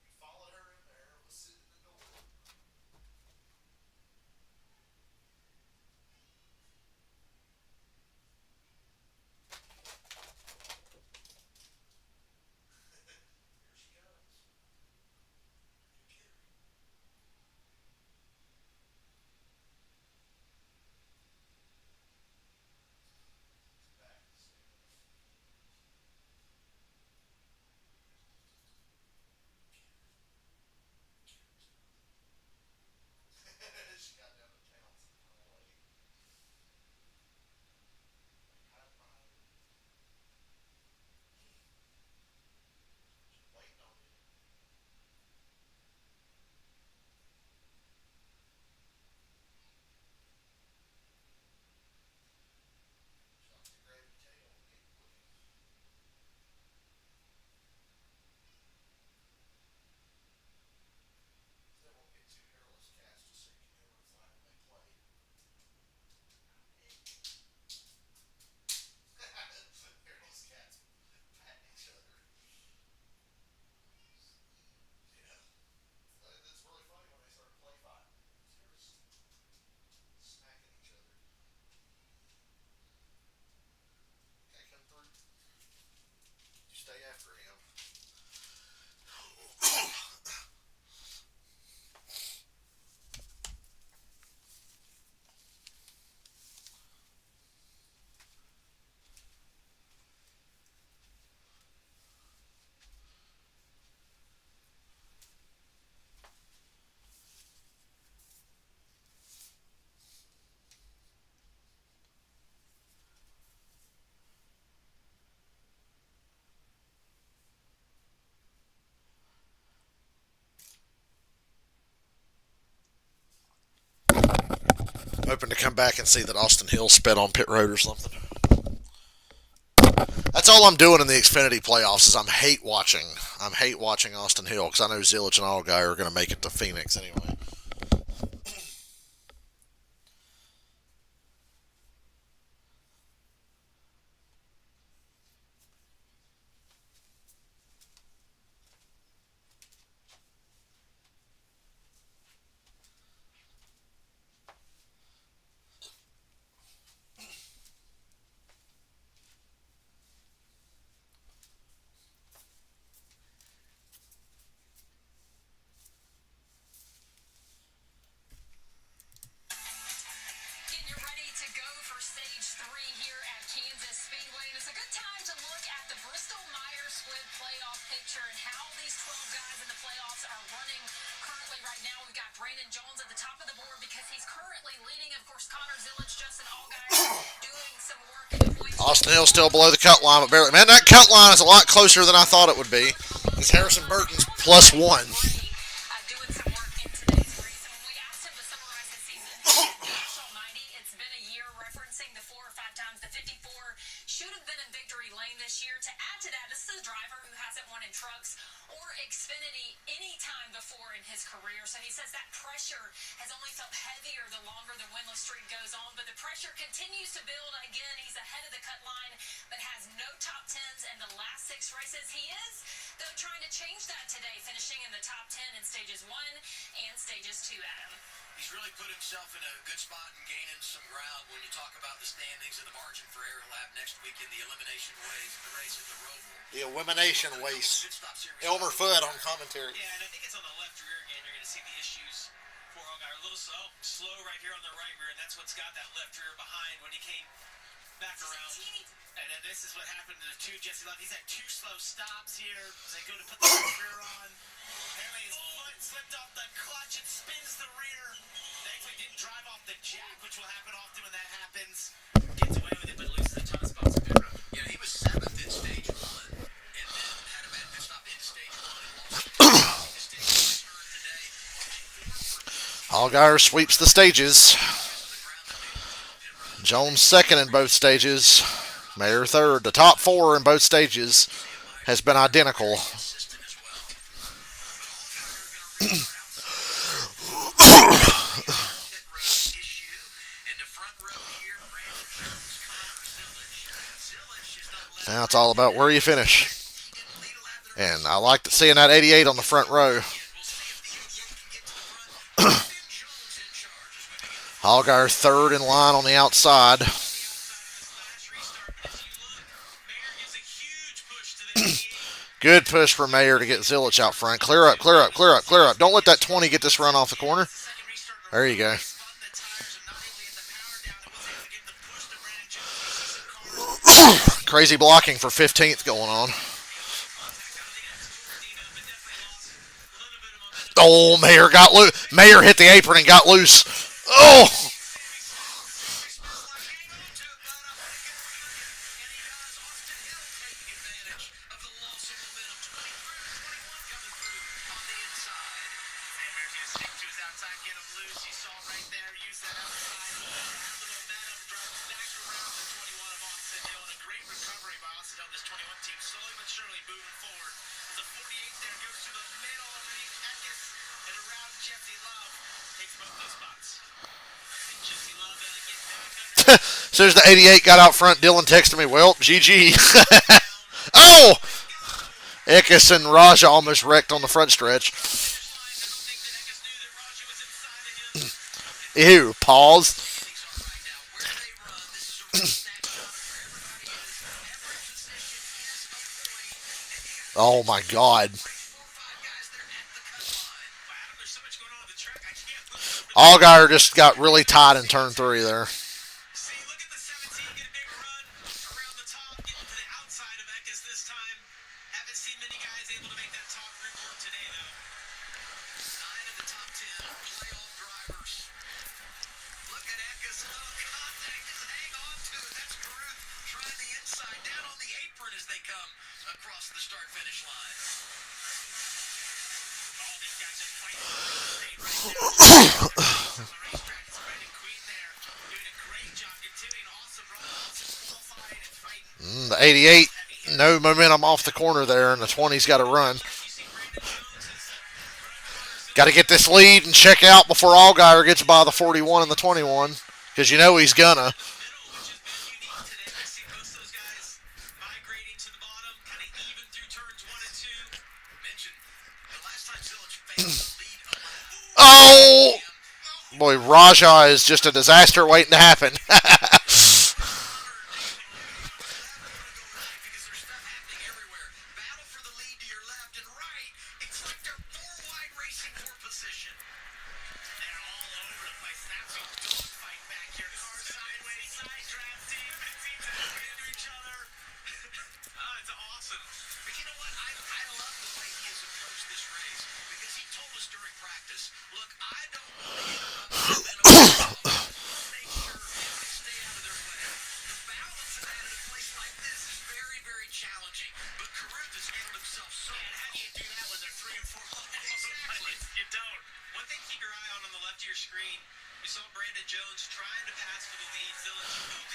You followed her in there, was sitting in the door. Hoping to come back and see that Austin Hill sped on pit road or something. That's all I'm doing in the Xfinity playoffs is I'm hate watching. I'm hate watching Austin Hill because I know Zilich and Allgaier are going to make it to Phoenix anyway. Getting you ready to go for stage 3 here at Kansas Speedway. And it's a good time to look at the Bristol-Myers Squibb playoff picture and how these 12 guys in the playoffs are running currently right now. We've got Brandon Jones at the top of the board because he's currently leading. Of course, Connor Zilich, Justin Allgaier doing some work in the points. Austin Hill still below the cut line, but barely. Man, that cut line is a lot closer than I thought it would be. It's Harrison Burton's +1. Doing some work in today's race. And when we asked him to summarize his season, gosh almighty, it's been a year referencing the 4 or 5 times the 54 should have been in victory lane this year. To add to that, this is a driver who hasn't won in trucks or Xfinity any time before in his career. So he says that pressure has only felt heavier the longer the winless streak goes on. But the pressure continues to build. Again, he's ahead of the cut line, but has no top 10s in the last 6 races. He is, though, trying to change that today, finishing in the top 10 in stages 1 and stages 2, Adam. He's really put himself in a good spot and gaining some ground when you talk about the standings and the margin for error lab next week in the elimination race at the Roval. The elimination race. Good stops here. Elmer Fudd on commentary. Yeah, and I think it's on the left rear again. You're going to see the issues for Allgaier. A little slow right here on the right rear, and that's what's got that left rear behind when he came back around. And then this is what happened to the 2 Jesse Love. He's had 2 slow stops here as they go to put the left rear on. Apparently his foot slipped off the clutch and spins the rear. Thankfully didn't drive off the jack, which will happen often when that happens. Gets away with it, but loses the top spots in pit road. Yeah, he was 7th in stage 1 and then had a bad pit stop in stage 1 and lost his turn today. Allgaier sweeps the stages. Jones second in both stages. Mayer third. The top 4 in both stages has been identical. Now it's all about where you finish. And I liked seeing that 88 on the front row. Allgaier third in line on the outside. Good push for Mayer to get Zilich out front. Clear up, clear up, clear up, clear up. Don't let that 20 get this run off the corner. There you go. Crazy blocking for 15th going on. Oh, Mayer got loose. Mayer hit the apron and got loose. Oh! As soon as the 88 got out front, Dylan texted me, well, GG. Oh! Eckes and Raja almost wrecked on the front stretch. Ew, pause. Oh my God. Allgaier just got really tight in turn 3 there. See, look at the 17 get a big run around the top, getting to the outside of Eckes this time. Haven't seen many guys able to make that top group work today, though. 9 of the top 10 playoff drivers. Look at Eckes. Oh, contact. Just hang on to it. That's Caruth trying the inside, down on the apron as they come across the start-finish line. All these guys just fighting for real estate right now. On the racetrack, it's Brandon Queen there. The 88, no momentum off the corner there, and the 20's got to run. Got to get this lead and check out before Allgaier gets by the 41 and the 21, because you know he's gonna. Oh! Boy, Raja is just a disaster waiting to happen.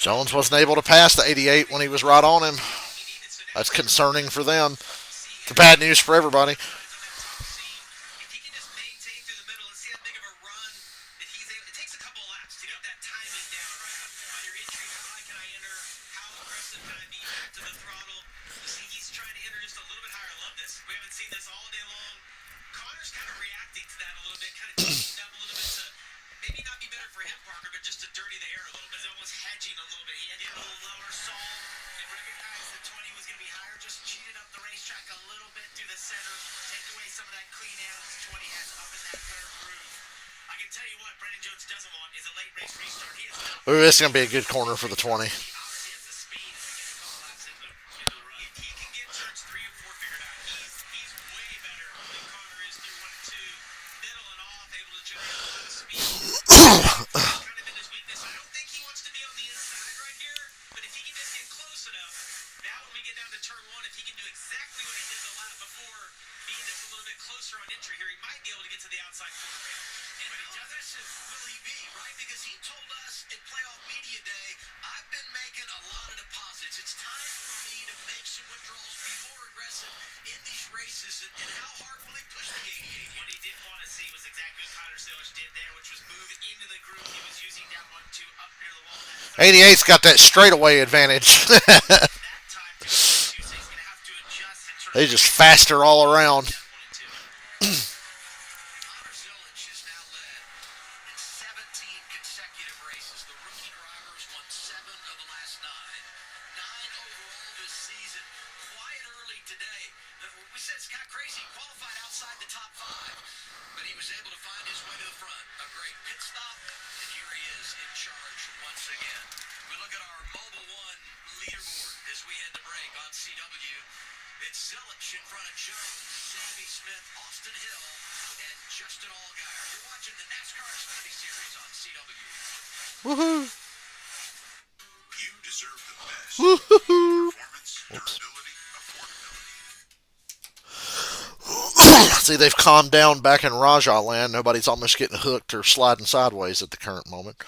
Jones wasn't able to pass the 88 when he was right on him. That's concerning for them. It's bad news for everybody. Ooh, this is going to be a good corner for the 20. He 88's got that straightaway advantage. He's just faster all around. Woohoo! You deserve the best. Woohoo! Performance, See, they've calmed down back in Raja land. Nobody's almost getting hooked or sliding sideways at the current moment.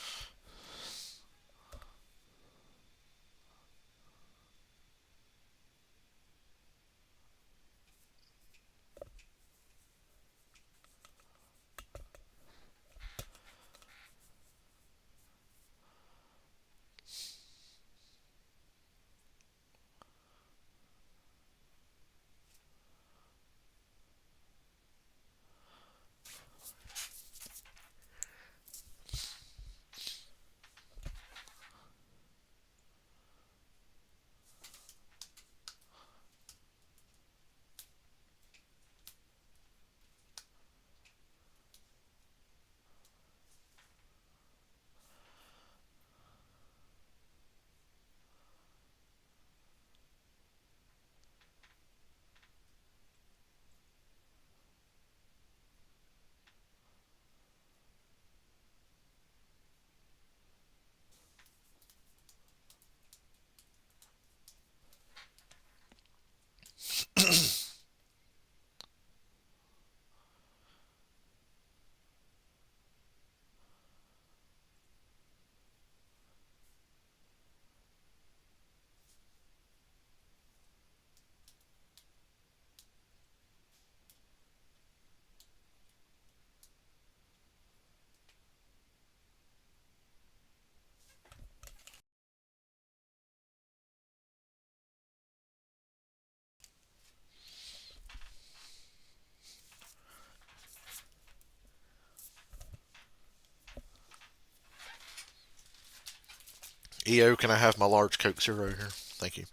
EO, can I have my large Coke Zero here? Thank you.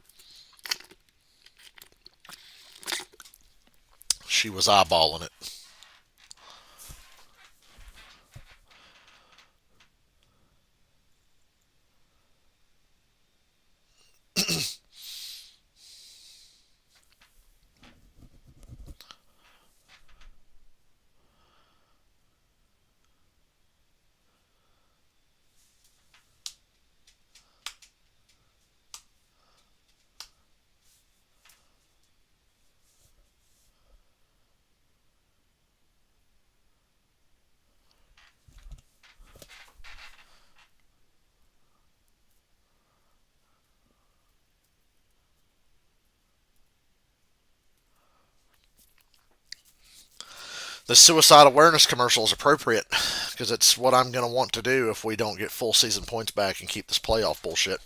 She was eyeballing it. The suicide awareness commercial is appropriate because it's what I'm going to want to do if we don't get full season points back and keep this playoff bullshit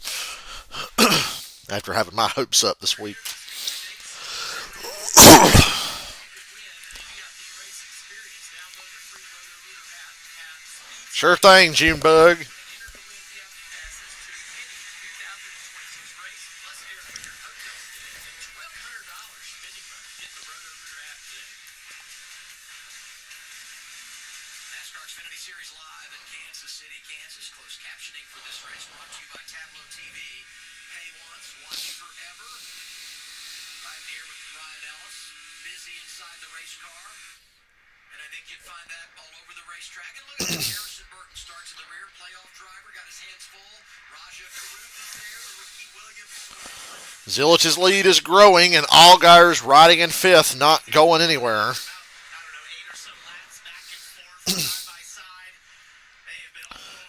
after having my hopes up this week. Sure thing, Junebug. NASCAR Xfinity Series live in Kansas City, Kansas. Closed captioning for this race brought to you by Tableau TV. Pay once, watch forever. Right here with Ryan Ellis, busy inside the race car. And I think you'd find that all over the racetrack. And look at that, Harrison Burton starts in the rear. Playoff driver, got his hands full. Raja Karuk is there. The rookie Williams. Zilich's lead is growing, and Allgaier's riding in fifth, not going anywhere.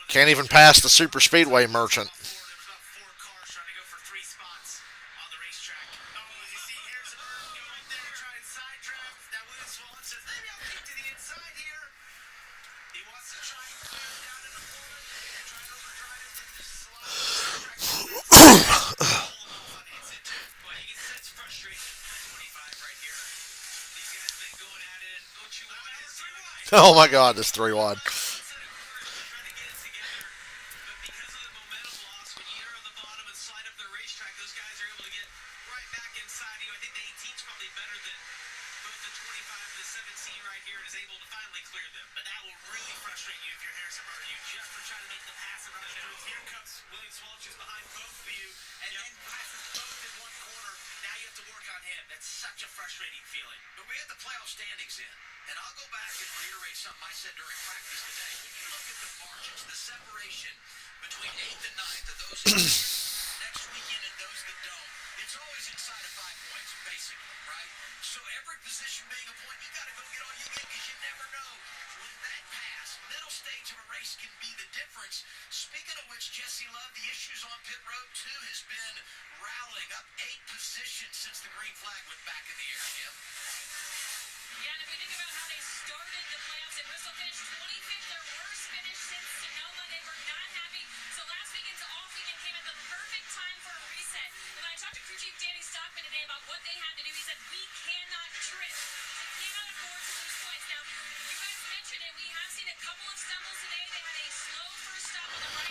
Can't even pass the super speedway merchant. Oh my God, this 3 wide.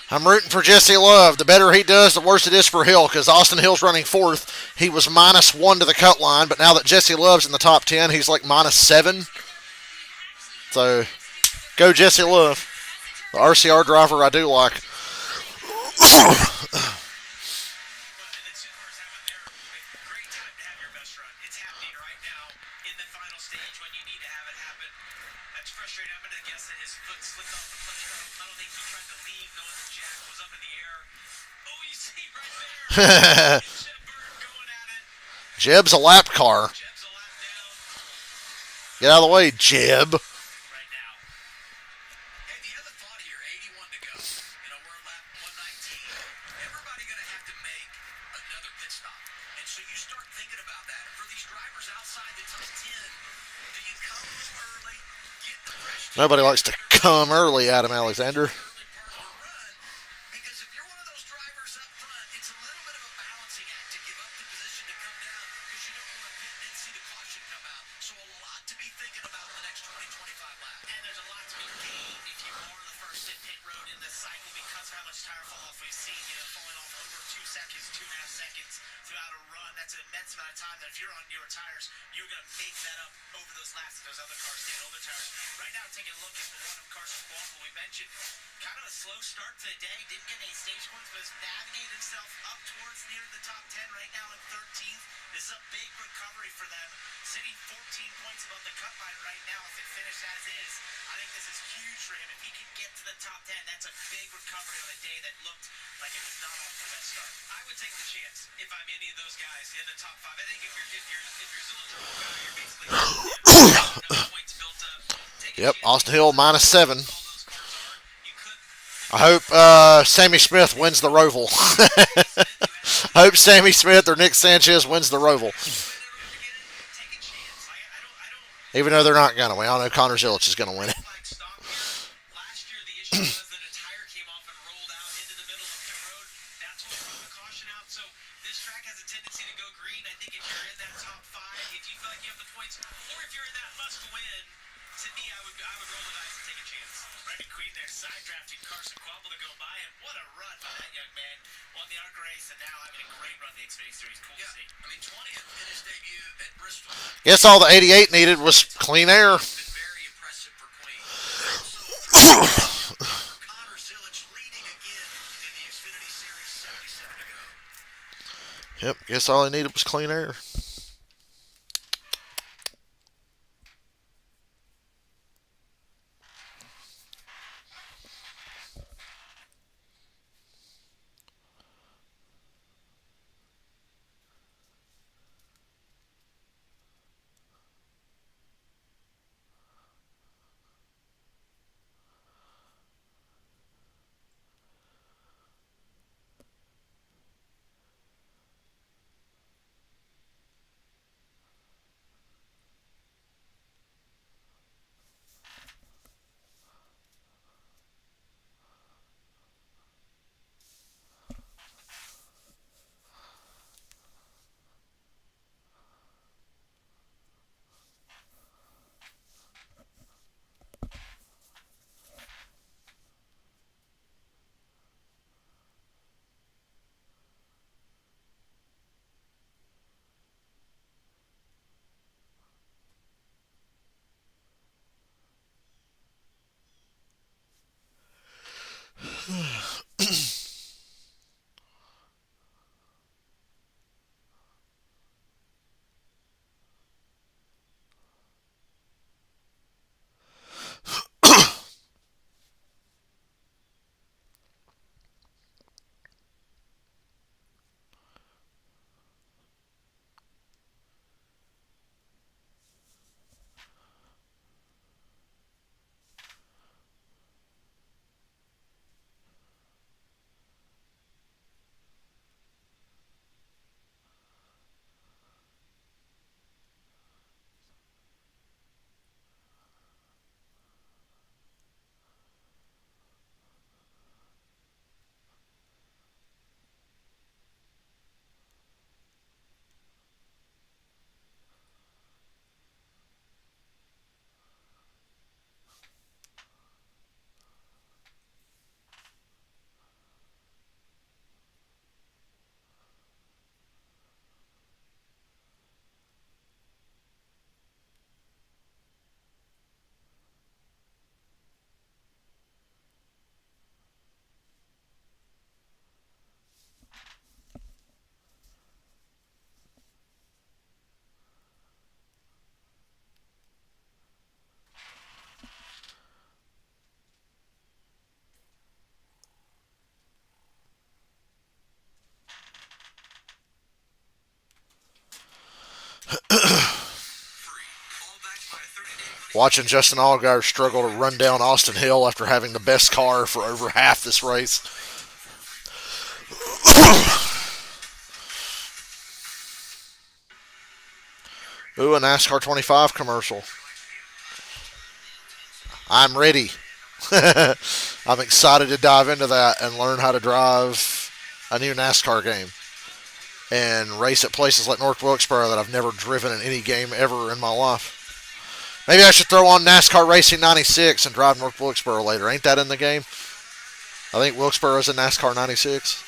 I'm rooting for Jesse Love. The better he does, the worse it is for Hill, because Austin Hill's running fourth. He was -1 to the cut line, but now that Jesse Love's in the top 10, he's like -7. So, go Jesse Love. The RCR driver I do like. Jeb's a lap car. Get out of the way, Jeb. Nobody likes to come early, Adam Alexander. cycle because of how much tire fall off we've seen. Falling off over 2 seconds, 2.5 seconds throughout a run. That's an immense amount of time that if you're on newer tires, you're going to make that up over those laps that those other cars staying on the tires. Right now, taking a look at the one of Carson Waffle, we mentioned kind of a slow start to the day. Didn't get any stage points, but has navigated himself up towards near the top 10 right now in 13th. This is a big recovery for them. Sitting 14 points above the cut line right now. If it finished as is, I think this is huge for him. If he can get to the top 10, that's a big recovery on a day that looked like it was not off to the best start. I would take the chance if I'm any of those guys in the top 5. I think if you're Zillow's guy, you're basically enough points built up. Take a Yep, chance. Austin Hill -7. All those cars are. You could I hope Sammy Smith wins the Roval. I hope Sammy Smith or Nick Sanchez wins the Roval. take a chance. I don't Even though they're not going to. We all know Connor Zilic is going to win it. like stock here. Last year, the issue was that a tire came off and rolled out into the middle of pit road. That's what brought the caution out. So this track has a tendency to go green. I think if you're in that top 5, if you feel like you have the points, or if you're in that must win, to me, I would roll the dice and take a chance. Randy Queen there side drafting Carson Quabble to go by him. What a run by that young man. Won the ARC race and now having a great run in the Xfinity Series. Cool Yeah, to see. I mean, 20th in his debut at Bristol. Guess all the 88 needed was clean air. Been very impressive for Queen. Also, Connor Zilic leading again in the Xfinity Series 77 to go. Yep, guess all he needed was clean air. Watching Justin Allgaier struggle to run down Austin Hill after having the best car for over half this race. Ooh, a NASCAR 25 commercial. I'm ready. I'm excited to dive into that and learn how to drive a new NASCAR game and race at places like North Wilkesboro that I've never driven in any game ever in my life. Maybe I should throw on NASCAR Racing 96 and drive North Wilkesboro later. Ain't that in the game? I think Wilkesboro's in NASCAR 96.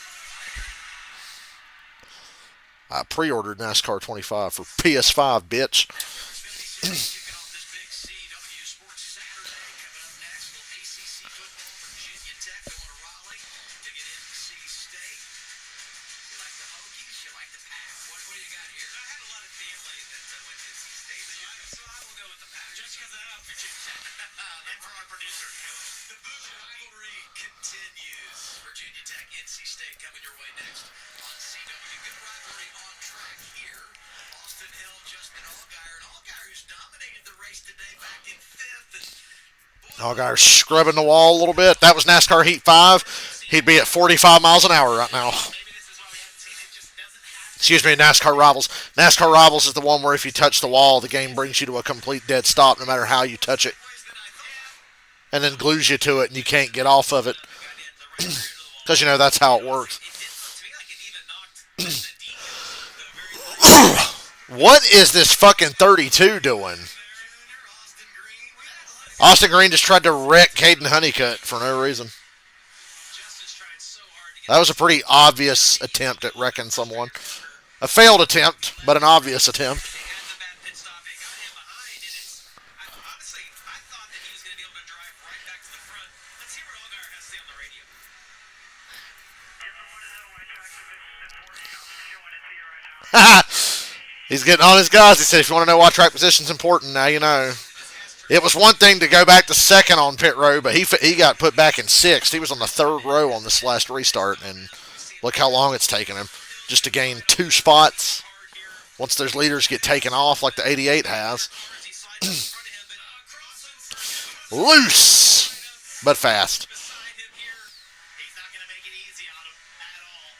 I pre-ordered NASCAR 25 for PS5, bitch. Xfinity Series kicking off this big CW Sports Saturday. Coming up next, little ACC football. Virginia Tech going to Raleigh to get NC State. You like the Hokies? You like the Pack? What do you got here? I had a lot of family that went to NC State, so I will go with the Pack. Just because I love Virginia Tech. And for our producer. The Boot rivalry continues. Virginia Tech, NC State coming your way next on CW. Good rivalry on track here. Austin Hill, Justin Allgaier, and Allgaier who's dominated the race today back in fifth. And Allgaier scrubbing the wall a little bit. That was NASCAR Heat 5. He'd be at 45 miles an hour right now. Maybe this is why we haven't seen it. Just doesn't have Excuse me, NASCAR Rivals. NASCAR Rivals is the one where if you touch the wall, the game brings you to a complete dead stop no matter how you touch it. And then glues you to it and you can't get off of it. Because, that's how it works. to me like it even knocked the deep. What is this fucking 32 doing? Austin Green just tried to wreck Caden Honeycutt for no reason. Justin's trying so hard to get That was a pretty obvious attempt at wrecking someone. A failed attempt, but an obvious attempt. They had the bad pit stop. They got him behind, and honestly, I thought that he was going to be able to drive right back to the front. Let's hear what Allgaier has to say on the radio. If I want to know why track position is important, I'm showing it to you right now. He's getting on his guys. He said, if you want to know why track position's important, now you know. It was one thing to go back to second on pit row, but he got put back in sixth. He was on the third row on this last restart, and look how long it's taken him just to gain 2 spots. Once those leaders get taken off like the 88 has. He slides in front of him, but across him, Loose, but fast. beside him here. He's not going to make it easy on him at all.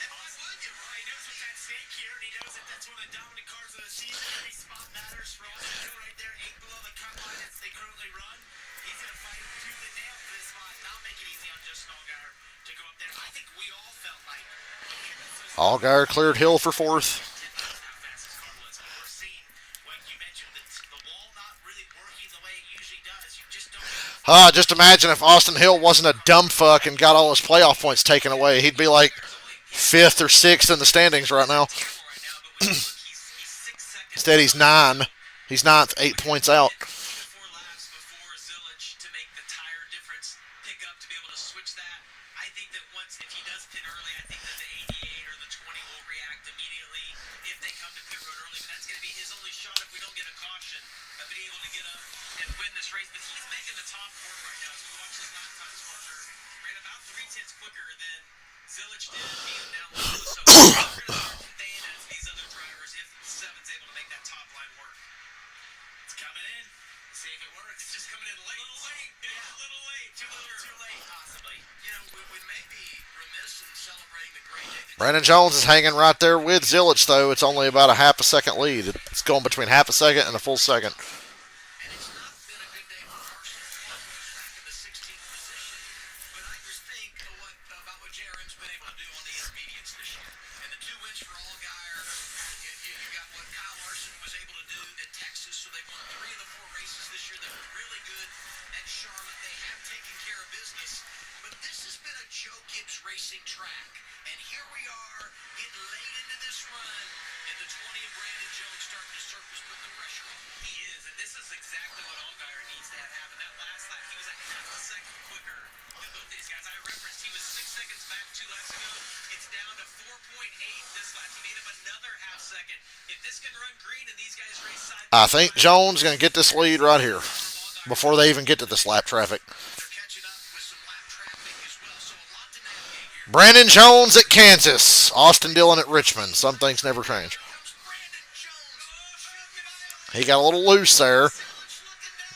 And why would you? Well, he knows what's at stake here, and he knows that that's one of the dominant cars of the season. Every spot matters for Austin Hill right there, 8 below the cut line as they currently run. He's going to fight tooth and nail for this spot, not make it easy on Justin Allgaier to go up there. I think we all felt like, okay, this is Allgaier cleared Hill for fourth. how fast this car was. But we're seeing, like you mentioned, the wall not really working the way it usually does. You just don't Just imagine if Austin Hill wasn't a dumb fuck and got all his playoff points taken away. He'd be like 5th or 6th in the standings right now. right now, but when you look, he's 6 seconds. Instead, he's 9. He's 9th, 8 points out. 4 laps before Zilic to make the tire difference pick up to be able to switch that. I think that once, if he does pit early, I think that the 88 or the 20 will react immediately if they come to pit road early. But that's going to be his only shot if we don't get a caution of being able to get up and win this race. But he's making the top work right now. As we watch his lap times marker, ran about 3/10 quicker than Zilic did being down low. So we're going to start conveying that to these other drivers if 7's able to make that top line work. It's coming in. See if it works. It's just coming in late. A little late. Yeah, a little late. Too late, possibly. You know, we may be remiss in celebrating the great day that Brandon Jones is hanging right there with Zilic, though. It's only about a half a second lead. It's going between half a second and a full second. and it's not been a good day for Carson. Back in the 16th position. But I just think about what JRM's been able to do on the intermediates this year. And the 2 wins for Allgaier. You got what Kyle Larson was able to do at Texas. So they've won 3 of the 4 races this year. They're really good at Charlotte. They have taken care of business. But this has been a Joe Gibbs racing track. And here we are getting late into this run. And the 20 of Brandon Jones starting to surface, putting the pressure on. He is, and this is exactly what Allgaier needs to have happen. That last lap, he was a half a second quicker than both these guys. I referenced he was 6 seconds back 2 laps ago. It's down to 4.8 this lap. He made up another half second. If this can run green and these guys race side I think Jones is going to get this lead right here before they even get to this lap traffic. They're catching up with some lap traffic as well. So a lot to navigate here. Brandon Jones at Kansas. Austin Dillon at Richmond. Some things never change. Brandon Jones. He got a little loose there.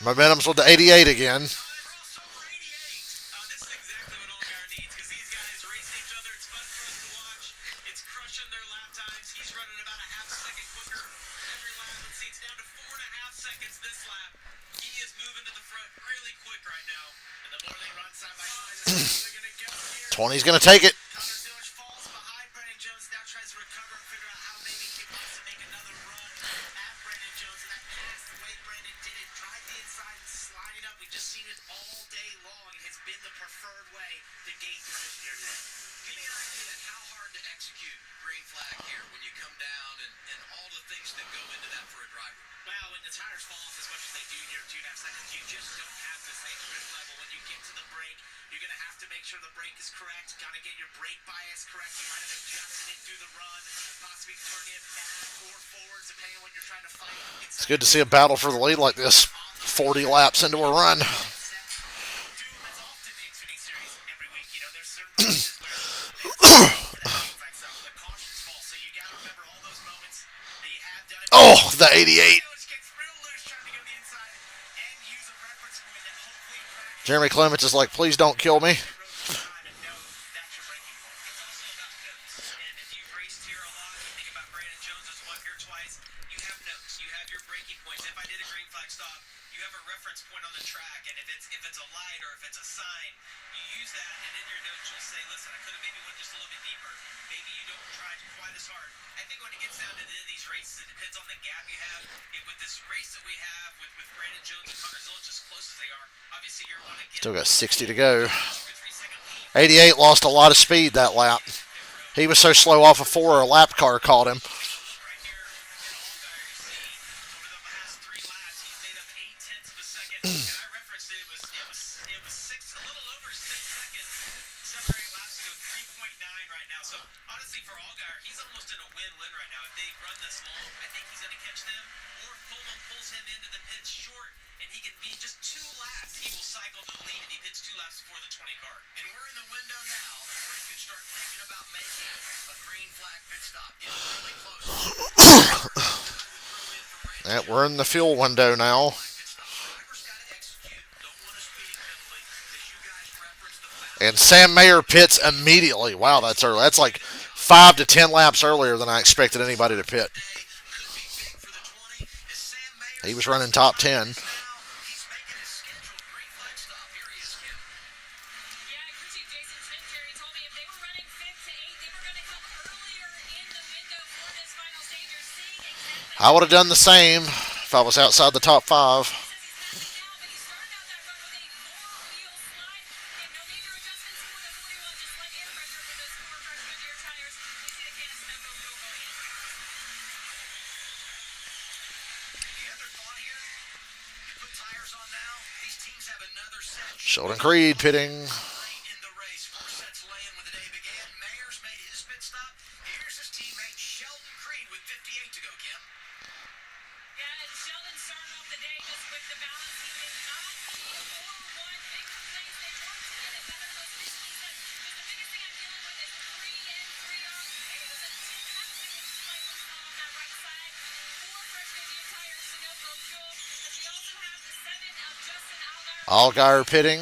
Momentum's with the 88 again. crossover 88. This is exactly what Allgaier needs because these guys race each other. It's fun for us to watch. It's crushing their lap times. He's running about a half second quicker every lap. Let's see, it's down to 4.5 seconds this lap. He is moving to the front really quick right now. And the more they run side by side, the faster they're going to go here. 20's going to take it. Zilic falls behind Brandon Jones, now tries to recover and figure out how maybe he wants to make another run at Brandon Jones. And that pass, the way Brandon did it, drive the inside and slide it up. We've just seen it all day long. It has been the preferred way to gain position here today. Give me an idea how hard to execute green flag here when you come down and all the things that go into that for a driver. Well, when the tires fall off as much as they do here in 2.5 seconds, you just don't have the same grip level. When you get to the brake, you're going to have to make sure the brake is correct. Got to get your brake bias correct. You might have adjusted it through the run, possibly turning it back or forward, depending on what you're trying to fight. It's good to see a battle for the lead like this. 40 laps into a run. That's often the Xfinity Series every week. You know, there's certain places where the cautions fall. So you got to remember all those moments that you have done. Oh, the 88. Jeremy Clements is like, please don't kill me. Still got 60 to go. 88 lost a lot of speed that lap. He was so slow off of 4, a lap car caught him. We're in the fuel window now. And Sam Mayer pits immediately. Wow, that's early. That's like 5 to 10 laps earlier than I expected anybody to pit. He was running top 10. I would have done the same if I was outside the top 5. Sheldon Creed pitting. Allgaier pitting.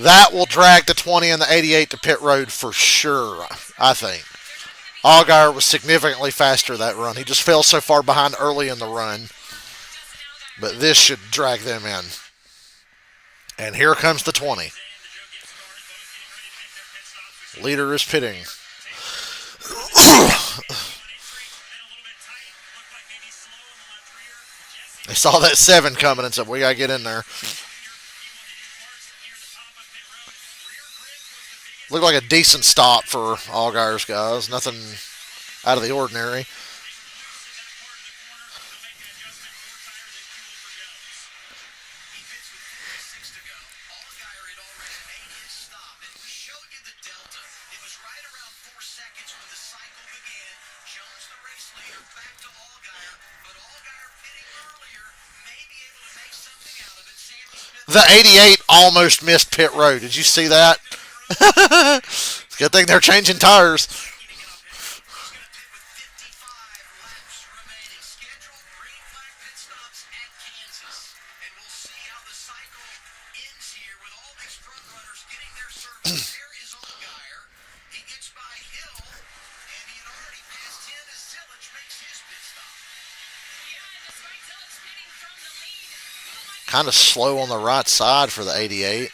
That will drag the 20 and the 88 to pit road for sure, I think. Allgaier was significantly faster that run. He just fell so far behind early in the run. But this should drag them in. And here comes the 20. Leader is pitting. They saw that 7 coming and said, we got to get in there. Looked like a decent stop for Allgaier's guys. Nothing out of the ordinary. The 88 almost missed pit road. Did you see that? Good thing they're changing tires. Kind of slow on the right side for the 88.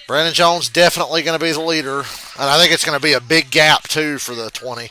Brandon Jones definitely going to be the leader. And I think it's going to be a big gap, too, for the 20.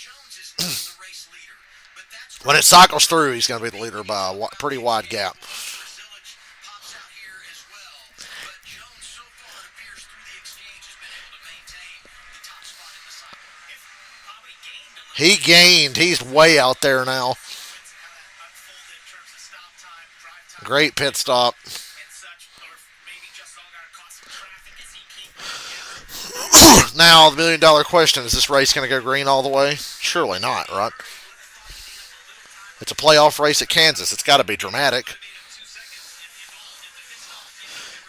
Jones is not the race leader, but that's When it cycles through, he's going to be the leader by a pretty wide gap. Zillage pops out here as well. But Jones, so far, it appears through the exchange, has been able to maintain the top spot in the cycle. If probably gained a little He gained. He's way out there now. sequence how that unfolded in terms of stop time, drive time, Great pit stop. and such, or maybe just all got caught some traffic as he came back together. Now, the $1 million question, is this race going to go green all the way? Surely not, right? It's a playoff race at Kansas. It's got to be dramatic.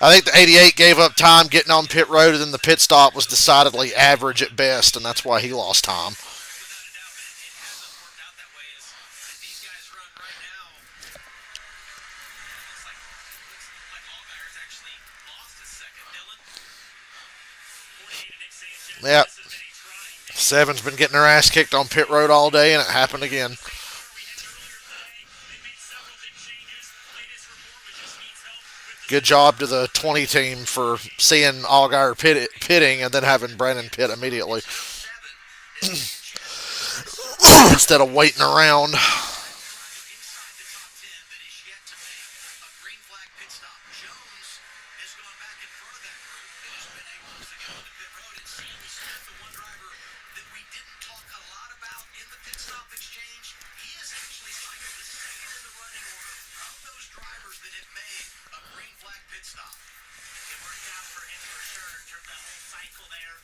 I think the 88 gave up time getting on pit road, and then the pit stop was decidedly average at best, and that's why he lost time. Without a doubt, but it hasn't worked out that way as these guys run right now. Looks like Allgaier's actually lost a second. Dylan? 48 to Nick Sanchez. Yep. This has been a trying day. Seven's been getting their ass kicked on pit road all day, and it happened again. We had earlier today. They made several big changes. Latest report was just needs help with the Good job to the 20 team for seeing Allgaier pitting and then having Brandon pit immediately Seven is instead of waiting around. inside the top 10 that is yet to make a green flag pit stop. Jones has gone back in front of that group and has been able to get on the pit road. And Sammy Smith, the one driver that we didn't talk a lot about in the pit stop exchange, he has actually cycled the second in the running order of those drivers that have made a green flag pit stop. It worked out for him for sure in terms of that whole cycle there.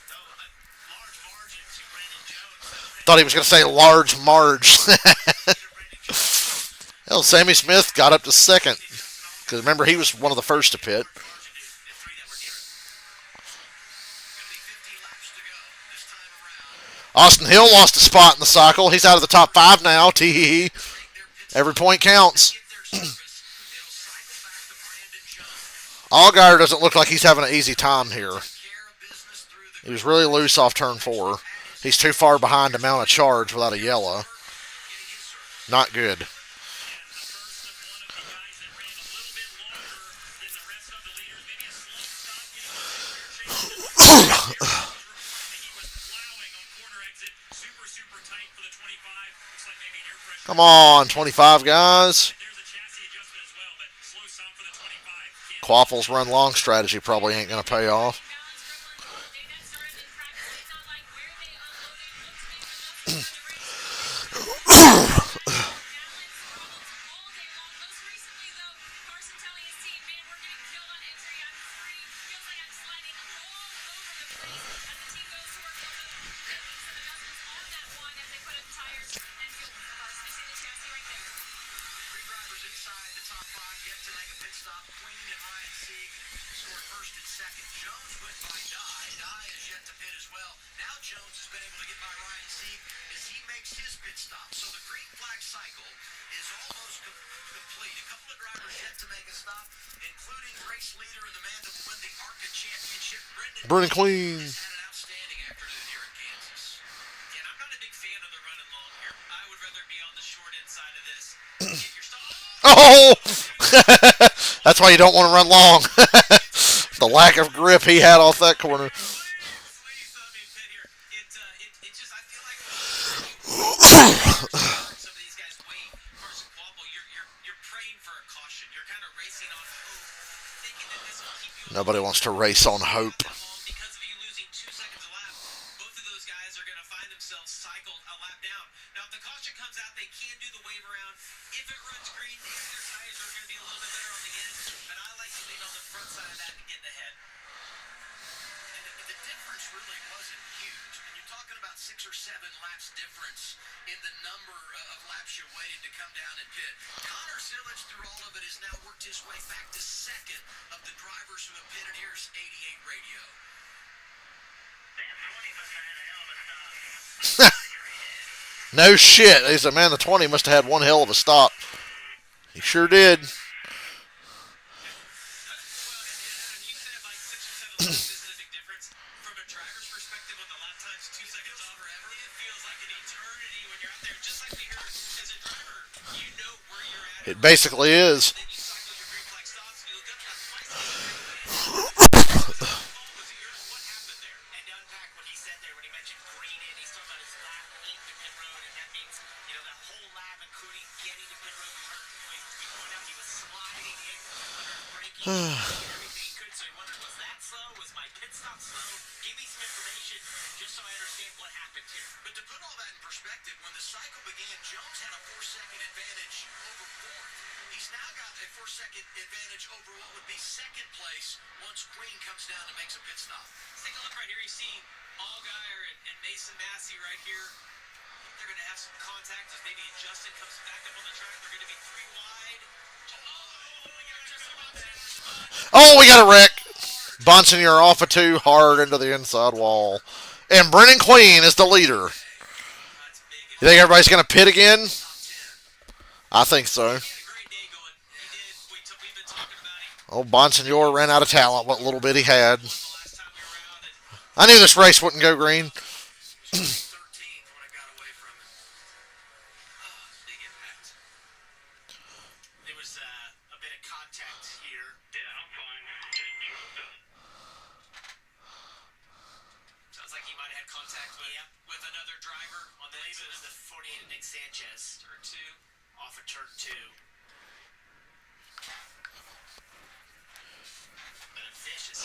So a large margin to Brandon Jones. So Thought he was going to say large Marge. Hell, Sammy Smith got up to second. Because remember, he was one of the first to pit. margin to the three that were near. Going to be 50 laps to go this time around. Austin Hill lost a spot in the cycle. He's out of the top 5 now. Tee. Every point counts. Get their service. It'll cycle back to Brandon Jones. Allgaier doesn't look like he's having an easy time here. Care of business through the He was really loose off turn 4. He's too far behind to mount a charge without a yellow. Not good. first of one of the guys that ran a little bit longer than the rest of the leaders. Maybe a slow stop getting a little bit clear change. He was plowing on corner exit. Super tight for the 25. Looks like maybe an air pressure. Come on, 25 guys. There's a chassis adjustment as well, but slow stop for the 25. Quaffle's run long strategy probably ain't going to pay off. three drivers inside the top 5 yet to make a pit stop. Queen and Ryan Sieg scored first and second. Jones went by Dye. Dye is yet to pit as well. Now Jones has been able to get by Ryan Sieg as he makes his pit stop. So the green flag cycle is almost complete. A couple of drivers yet to make a stop, including race leader and the man that will win the ARCA championship, Brendan Queen. has had an outstanding afternoon here in Kansas. And I'm not a big fan of the running long here. I would rather be on the short end side of this. Get your stop. Oh! That's why you don't want to run long. The lack of grip he had off that corner. Please let me pit here. It just, I feel like some of these guys wait. Carson Quapple, you're praying for a caution. You're kind of racing on hope, thinking that this will keep you Nobody wants to race on hope. because of you losing 2 seconds a lap. Both of those guys are going to find themselves cycled a lap down. Now, if the caution comes out, they can do the wave around. If it runs green, maybe their tires are going to be a little bit better on the end. But I like to lean on the front side of that and get ahead. And the difference really wasn't huge. When you're talking about 6 or 7 laps difference in the number of laps you waited to come down and pit. Connor Zillage, through all of it, has now worked his way back to second of the drivers who have pitted. Here's 88 radio. That 20 must have had a hell of a stop. No shit. He said, man, the 20 must have had one hell of a stop. He sure did. Well, and you said like 6 or 7 laps isn't a big difference. From a driver's perspective, when the lap time's 2 seconds off forever, it feels like an eternity when you're out there. Just like we heard as a driver, you know where you're at. It basically is. Then you cycle your green flag stops and you look up and twice. What happened there? And to unpack what he said there when he mentioned green in, he's talking about his lap Everything could. So he wondered, was that slow? Was my pit stop slow? Give me some information just so I understand what happened here. But to put all that in perspective, when the cycle began, Jones had a 4-second advantage over fourth. He's now got a 4-second advantage over what would be second place once Queen comes down and makes a pit stop. Let's take a look right here. You see Allgaier and Mason Massey right here. They're going to have some contact as maybe Justin comes back up on the track. They're going to be 3 wide. Oh, we got just about that. Oh, we got a wreck. Bonsignor off of 2 hard into the inside wall. And Brennan Queen is the leader. That's big. You think everybody's going to pit again? I think so. He had a great day going. He did. We've been talking about him Oh, Bonsignor ran out of talent, what little bit he had. the last time we were out. And I knew this race wouldn't go green. 13th when it got away from him. big impact. There was a bit of contact here. Yeah, I'm fine. Just choked up. Sounds like he might have had contact with another driver on the exit of the 48 of Nick Sanchez. Turn 2. Off of turn 2. But a vicious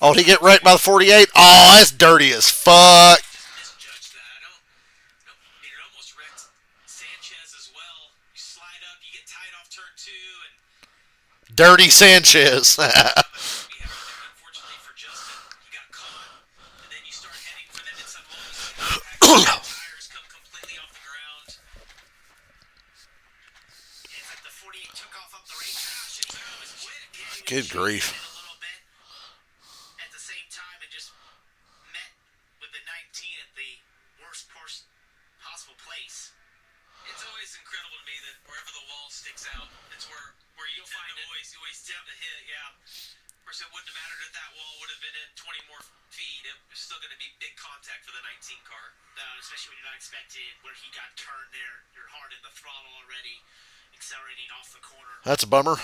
Oh, did he get wrecked by the 48? Oh, that's dirty as fuck. misjudged that. I don't. It almost wrecked Sanchez as well. You slide up, you get tied off turn 2, and Dirty Sanchez. we have it there. Unfortunately for Justin, he got caught, and then you start heading for that inside wall. You see the tires come completely off the ground. It's like the 48 took off up the racetrack. It was quick. Yeah, he Good grief. chased it a little bit at the same time and just met with the 19 at the worst possible place. It's always incredible to me that wherever the wall sticks out, it's where you'll find it. You always tend to hit, yeah. Of course, it wouldn't have mattered if that wall would have been in 20 more feet. It was still going to be big contact for the 19 car. Especially when you're not expecting where he got turned there. You're hard in the throttle already, accelerating off the corner. That's a bummer.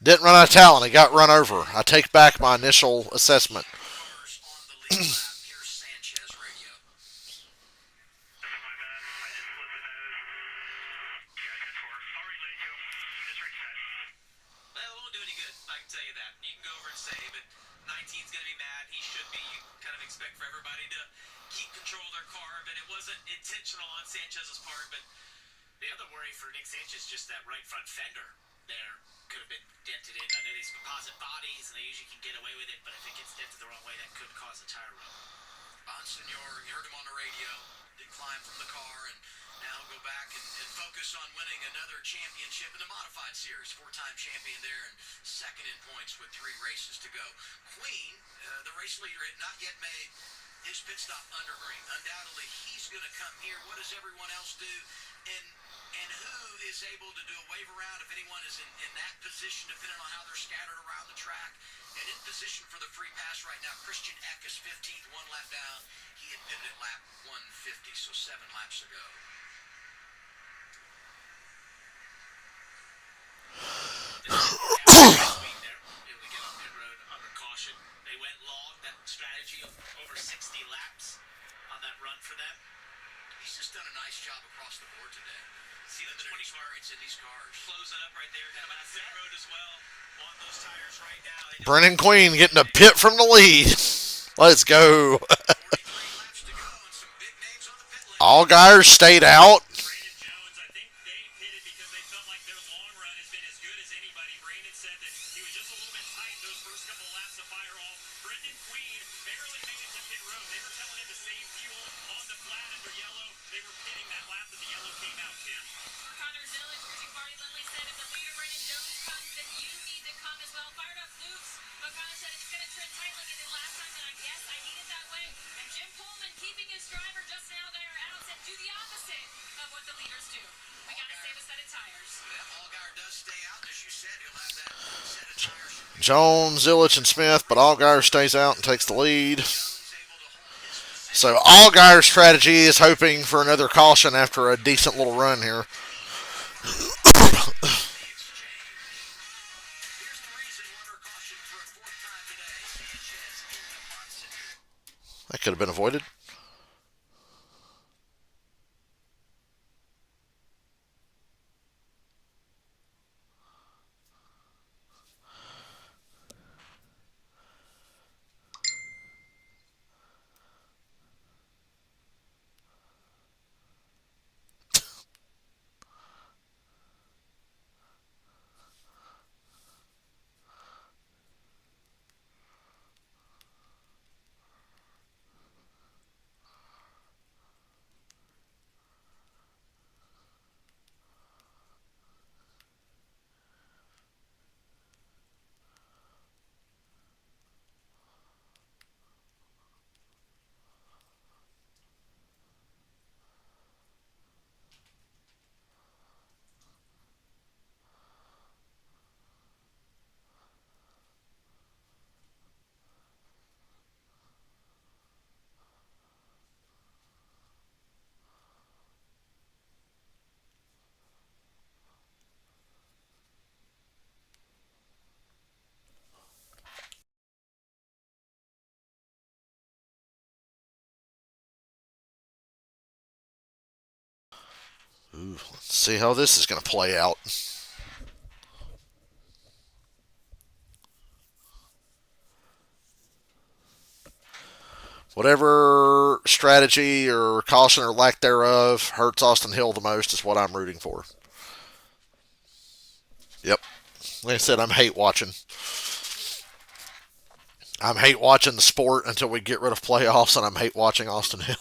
Didn't run out of talent. He got run over. I take back my initial assessment. Cars on the lead lap. Here's Sanchez radio. My bad. I just flipped the nose. Yeah, good for it. I'll relay to him. Just reset. Well, it won't do any good, I can tell you that. You can go over and say, but 19's going to be mad. He should be. You kind of expect for everybody to keep control of their car, but it wasn't intentional on Sanchez's part. But the other worry for Nick Sanchez is just that right front fender there could have been dented in. I know these composite bodies, and they usually can get away with it, but if it gets dented the wrong way, that could cause a tire rub. Bonsignor, you heard him on the radio, did climb from the car and now go back and focus on winning another championship in the modified series. 4-time champion there and second in points with 3 races to go. Queen, the race leader, had not yet made his pit stop under green. Undoubtedly, he's going to come here. What does everyone else do? And who is able to do a wave around if anyone is in that position, depending on how they're scattered around the track? And in position for the free pass right now, Christian Eck is 15th, 1 lap down. He had pitted at lap 150, so 7 laps ago. Able to get on pit road under caution. They went long. That strategy of over 60 laps on that run for them. He's just done a nice job across the board today. See the Limited 20 experience in these cars. closing up right there. Coming out pit road as well. On those tires right now. They just Brennan Queen getting a pit from the lead. Let's go. 43 laps to go and some big names on the pit lane. Allgaier stayed out. Brandon Jones, I think they pitted because they felt like their long run has been as good as anybody. Brandon said that he was just a little bit tight those first couple of laps of fire off. Brendan Queen barely made it to pit road. They were telling him to save fuel on the flat under yellow. They were pitting that lap that the yellow came out, Tim. For Connor Zillage, Chrissy Barty Lindley said if the leader Brandon Jones comes, then you need to come as well. Fired up Luke's, but Connor said it's going to trend tight like it did last time, and I guess I need it that way. And Jim Pullman, keeping his driver Justin Allgaier out, said do the opposite of what the leaders do. We got to save a set of tires. Yeah, Allgaier does stay out. As you said, he'll have that set of tires. Jones, Illich, and Smith, but Allgaier stays out and takes the lead. Jones able to hold his position. So Allgaier's strategy is hoping for another caution after a decent little run here. Here's the reason Wonder caution for a 4th time today. Sanchez into Bonsignor. That could have been avoided. Ooh, let's see how this is going to play out. Whatever strategy or caution or lack thereof hurts Austin Hill the most is what I'm rooting for. Yep. Like I said, I'm hate watching. I'm hate watching the sport until we get rid of playoffs, and I'm hate watching Austin Hill.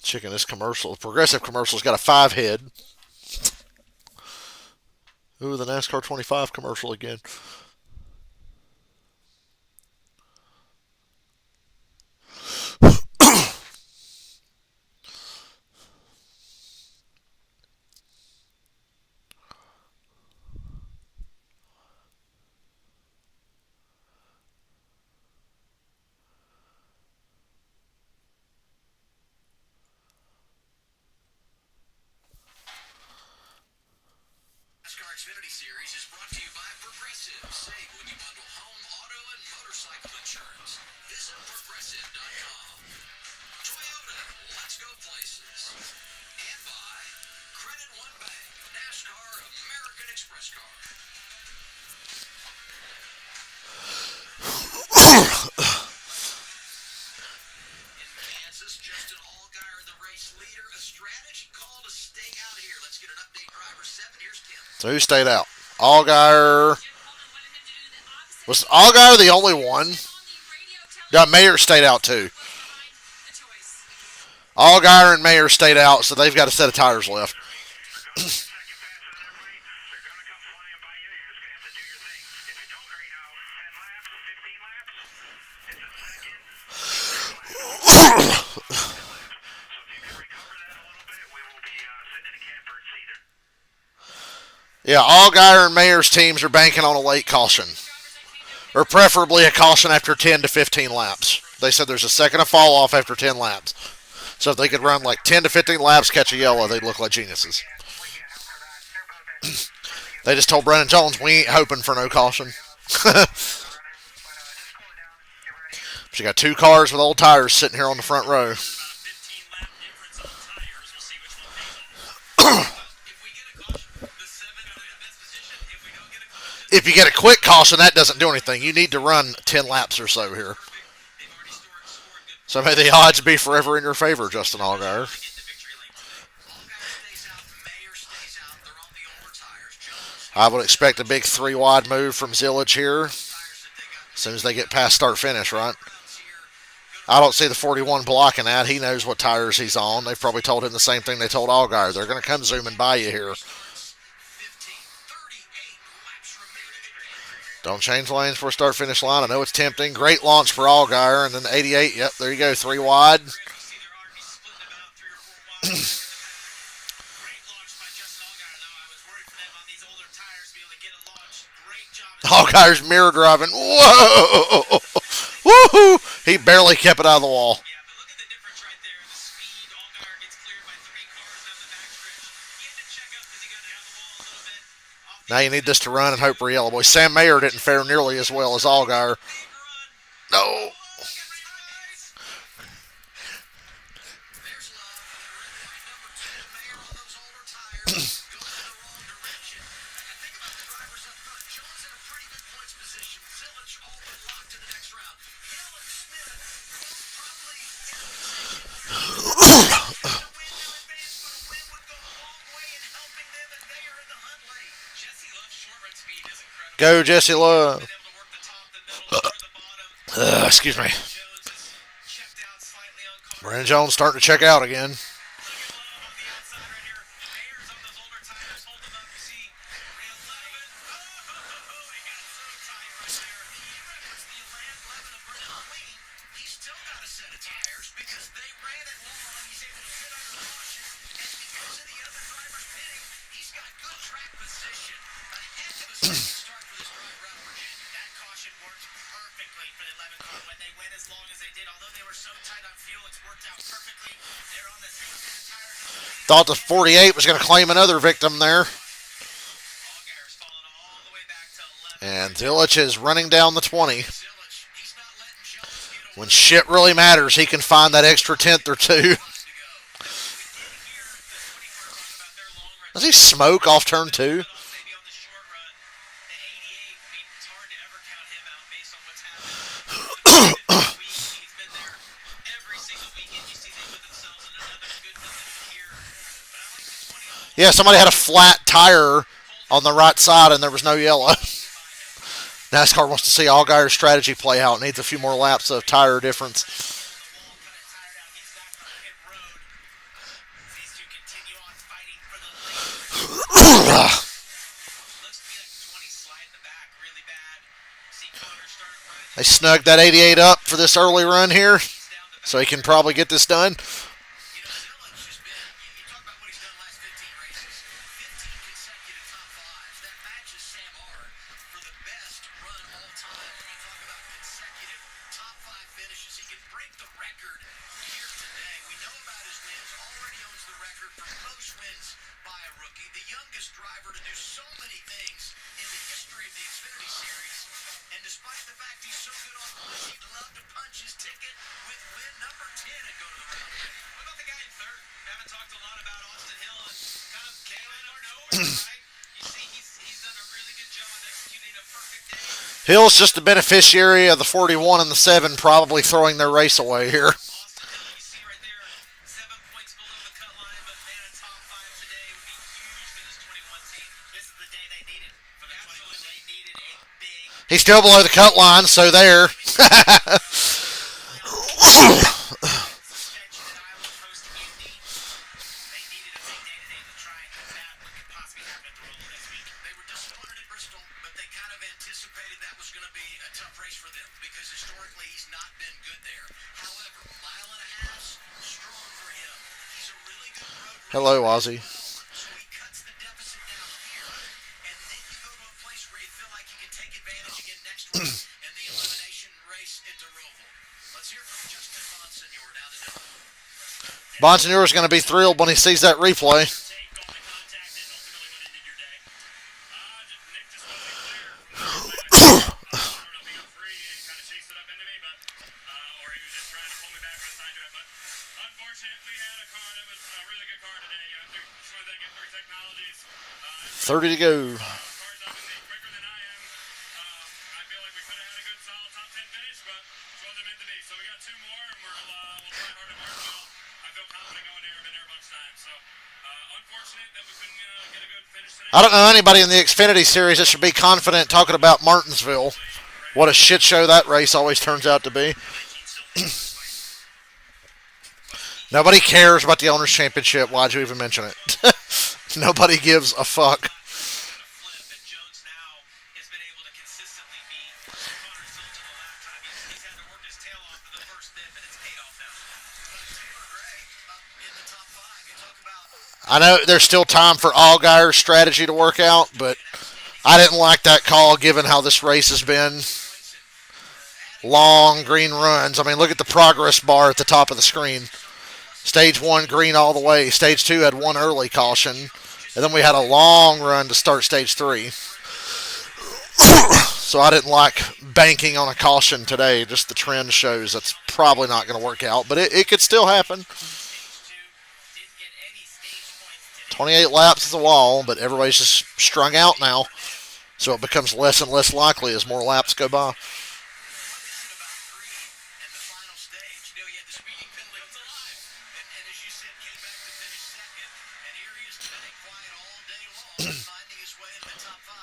Checking this commercial. The Progressive commercial's got a 5 head. Ooh, the NASCAR 25 commercial again. NASCAR Xfinity Series is brought to you by Progressive. Save when you bundle home, auto, and motorcycle insurance. Visit Progressive.com. Toyota, let's go places. And by Credit One Bank, NASCAR American Express Card. In Kansas, Justin Allgaier, the race leader, a strategy call to stay out here. Let's get an update. Driver 7, here's Tim. So who stayed out? Allgaier. Was Allgaier the only one? Yeah, Mayer stayed out too. Allgaier and Mayer stayed out, so they've got a set of tires left. Yeah, Allgaier and Mayer's teams are banking on a late caution. Or preferably a caution after 10 to 15 laps. They said there's a second of fall off after 10 laps. So if they could run like 10 to 15 laps, catch a yellow, they'd look like geniuses. They just told Brennan Jones, we ain't hoping for no caution. She got 2 cars with old tires sitting here on the front row. If you get a quick caution, that doesn't do anything. You need to run 10 laps or so here. So may the odds be forever in your favor, Justin Allgaier. I would expect a big 3-wide move from Zillage here. As soon as they get past start-finish, right? I don't see the 41 blocking that. He knows what tires he's on. They've probably told him the same thing they told Allgaier. They're going to come zooming by you here. Don't change lanes for a start-finish line. I know it's tempting. Great launch for Allgaier. And then 88, yep, there you go, 3 wide. Allgaier's mirror driving. Whoa! Woohoo! He barely kept it out of the wall. Now you need this to run and hope for yellow. Boy, Sam Mayer didn't fare nearly as well as Allgaier. No. Go, Jesse Love. Been able to work the top, the middle, or the bottom. Excuse me. Jones is checked out slightly on Carter. Brandon Jones starting to check out again. Look at Love on the outside right here. Ayers on those older tires. Hold them up. You see the 11. Oh, he got so tight right there. You reference the 11 of Brendan Queen. He's still got a set of tires because they ran it long. He's able to sit under caution. And because of the other drivers pitting, he's got good track position. A heck of a second start for this driver out of Virginia. That caution worked perfectly for the 11 car when they went as long as they did. Although they were so tight on fuel, it's worked out perfectly. They're on the same set of tires as the leaders. Thought the 48 was going to claim another victim there. Allgaier's fallen all the way back to 11. And Zilich is running down the 20. Zilich, he's not letting Jones get away. When shit really matters, he can find that extra tenth or two. Does he smoke off turn 2? Maybe on the short run, the 88, I mean, it's hard to ever count him out based on what's happened. He's been there every single weekend. You see they put themselves in another good position here. But I like the 20 Yeah, somebody had a flat tire on the right side and there was no yellow. NASCAR wants to see Allgaier's strategy play out. Needs a few more laps of tire difference. the wall, kind of tired out. He's back on pit road. These two continue on fighting for the lead. Looks to be like 20 sliding the back really bad. See Connor starting right. They snugged that 88 up for this early run here, He's down the so he can probably get this done. You know, Zilich has been, you talk about what he's done last 15 races. 15 consecutive top fives. That matches Sam Ard for the best run all time. When you talk about consecutive top 5 finishes, he can break the record here today. We know about his wins. Already owns the record for most wins by a rookie. The youngest driver to do so many things in the history of the Xfinity Series. And despite the fact he's so good on points, he'd love to punch his ticket with win number 10 and go to the round of 8. What about the guy in third? We haven't talked a lot about Austin Hill and kind of came out of nowhere, right? You see, he's done a really good job of executing a perfect day. Hill's just the beneficiary of the 41 and the 7 probably throwing their race away here. Austin Hill, you see right there, 7 points below the cut line, but man, a top 5 today would be huge for this 21 team. This is the day they needed for the 21. They needed a big He's still below the cut line, so there. suspension at Iowa post Indy. They needed a big day today to try and combat what could possibly happen at the Roval this week. They were disappointed at Bristol, but they kind of anticipated that was going to be a tough race for them because historically he's not been good there. However, mile and a half, strong for him. He's a really good road racer. Hello, Ozzy. So he cuts the deficit down here, and then you go to a place where you feel like you can take advantage again next week in the elimination race into Roval. Let's hear from Justin Bonsignor down in Illinois. Bonsignor is going to be thrilled when he sees that replay. Take all the contact and ultimately what ended your day. Nick just wasn't clear. I don't know if he got free and kind of chased it up into me, but or he was just trying to pull me back for the side drive. But unfortunately, we had a car that was a really good car today. Just wanted to get 3 technologies. 30 to go. Car's obviously quicker than I am. I feel like we could have had a good, solid top 10 finish, but it wasn't meant to be. So we got 2 more, and we'll try hard at Martinsville. I feel confident going there. I've been there a bunch of times. So unfortunate that we couldn't get a good finish today. I don't know anybody in the Xfinity Series that should be confident talking about Martinsville. What a shit show that race always turns out to be. Nobody cares about the Owners' Championship. Why'd you even mention it? Nobody gives a fuck. flip, and Jones now has been able to consistently beat Connor Silk to the lap time. He's had to work his tail off for the first bit, but it's paid off now. Taylor Gray up in the top 5. You talk about I know there's still time for Allgaier's strategy to work out, but I didn't like that call given how this race has been. Long green runs. I mean, look at the progress bar at the top of the screen. Stage 1 green all the way. Stage 2 had 1 early caution. And then we had a long run to start stage 3. So I didn't like banking on a caution today. Just the trend shows that's probably not going to work out. But it could still happen. Stage 2 didn't get any stage points today. 28 laps is a wall, but everybody's just strung out now. So it becomes less and less likely as more laps go by. what is it about Green and the final stage? You know, he had the speeding penalty up alive, and as you said, came back to finish second. And here he is today, quiet all day long, finding his way into the top 5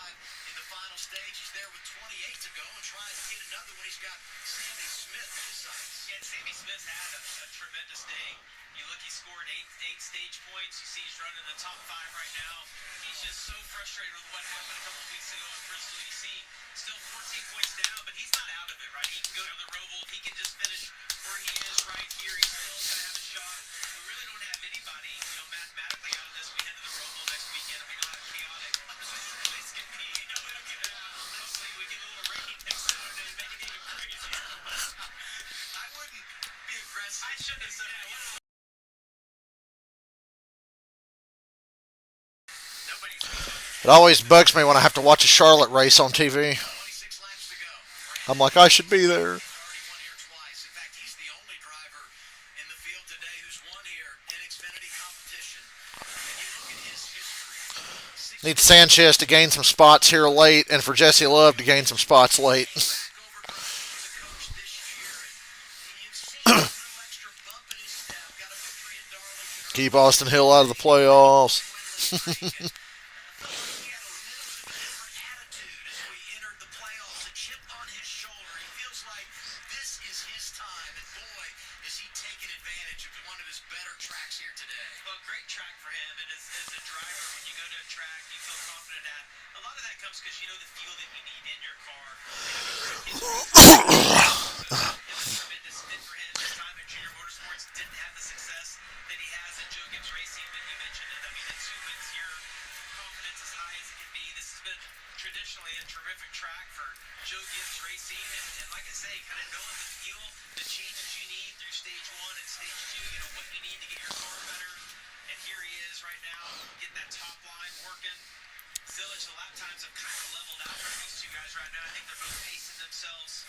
in the final stage. stage. He's there with 28 to go and trying to get another one. He's got Sammy Smith in his sights. Yeah, Sammy Smith's had a tremendous day. You look, he scored eight stage points. You see he's running the top 5 right now. He's just so frustrated with what happened a couple weeks ago in Bristol. You see, still 14 points down, but he's not out of it, right? He can go to the Roval. He can just finish where he is right here. He's still going to have a shot. We really don't have anybody, mathematically out of this. We head to the Roval next weekend, and we know how chaotic this can be. We don't get it out. Hopefully, we get a little rain next Saturday and make it even crazier. I wouldn't be aggressive. I shouldn't have said that. It always bugs me when I have to watch a Charlotte race on TV. 26 laps to go. I'm like, I should be there. He's already won here twice. In fact, he's the only driver in the field today who's won here in Xfinity competition. And you look at his history. Need Sanchez to gain some spots here late, and for Jesse Love to gain some spots late. Back over for the coach this year. And you've seen a little extra bump in his step. Got a victory in Darlington. Keep Austin Hill out of the playoffs. He had a little bit of a different attitude as we entered the playoffs. A chip on his shoulder. He feels like this is his time. And boy, is he taking advantage of one of his better tracks here today. Well, great track for him. And as a driver, when you go to a track, you feel confident at. A lot of that comes because you know the fuel that you need in your car. It was a tremendous fit for him. His time in Junior Motorsports didn't have the success that he has in Joe Gibbs Racing, but you mentioned it. I mean, the 2 wins here, confidence as high as it can be. This has been traditionally a terrific track for Joe Gibbs Racing, and like I say, kind of knowing the fuel, the changes you need through stage 1 and stage 2, what you need to get your car better. And here he is right now, getting that top line working. Zillage, the lap times have kind of leveled out for these two guys right now. I think they're both pacing themselves,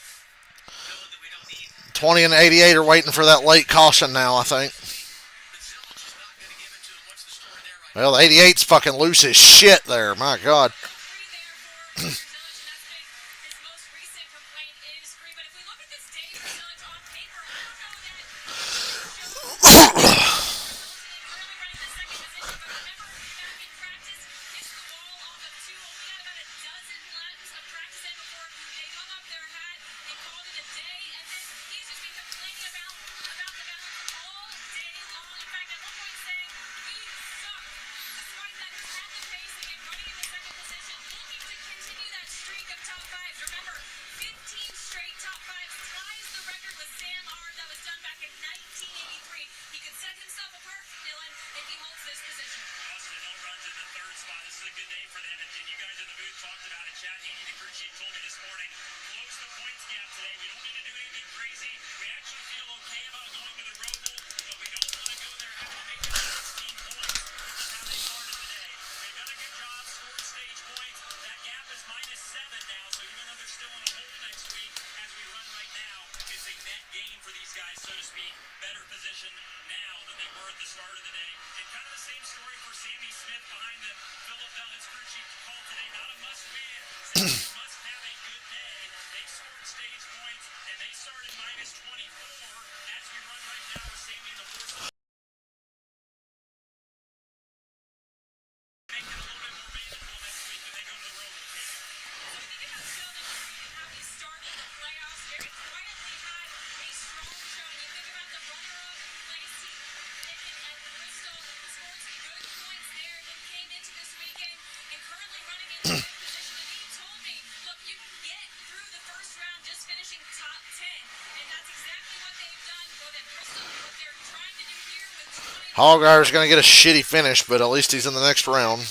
knowing that we don't need. 20 and 88 are waiting for that late caution now, I think. But Zillage is not going to give it to him. What's the story there right Well, the 88's fucking loose as shit there. My God. Free there for Mr. Zillage, and that's been his most recent complaint is free. But if we look at this day for Zillage on paper, I don't know that shows currently running the second position. But remember, back in practice, missed the wall off of 2. Only had about a dozen laps of practice in before they hung up their hat and called it a day. And then he's just been complaining about the balance all day long. In fact, at one point saying he sucked. Despite that, he's at the pacing and running in the second position, looking to continue that streak of top 5s. Remember, 15 straight top 5s ties the record with Sam R. That was done back in 1983. He could set himself apart, Dylan, if he holds this position. Austin Hill runs in the 3rd spot. This is a good day for them. And you guys in the booth talked about it. Chad Haney, the crew chief, told me this morning, close the points gap today. We don't need to do anything crazy. We actually feel okay about going to the Roval, but we don't want to go there having to make it 16 points, which is how they started today. They've done a good job, scored stage points. That gap is -7 now, so even though they're still in a hole next week, as we run right now, it's a net gain for these guys, so to speak. Better position now than they were at the start of the day. And kind of the same story for Sammy Smith behind them. Philip Bell, his crew chief, called today. Not a must-win. Sammy must have a good day. They scored stage points, and they started -24 as we run right now with Sammy in the 4th spot. Make it a little bit more manageable next week when they go to the Roval. So we think about Phil and how he started the playoffs. Very quietly had a strong showing. You think about the runner-up place he taken at Bristol, scored some good points there, then came into this weekend and currently running in the fifth position. And he told me, look, you can get through the first round just finishing top 10. And that's exactly what they've done both at Bristol, what they're trying to do here with 20. Hallgai's going to get a shitty finish, but at least he's in the next round.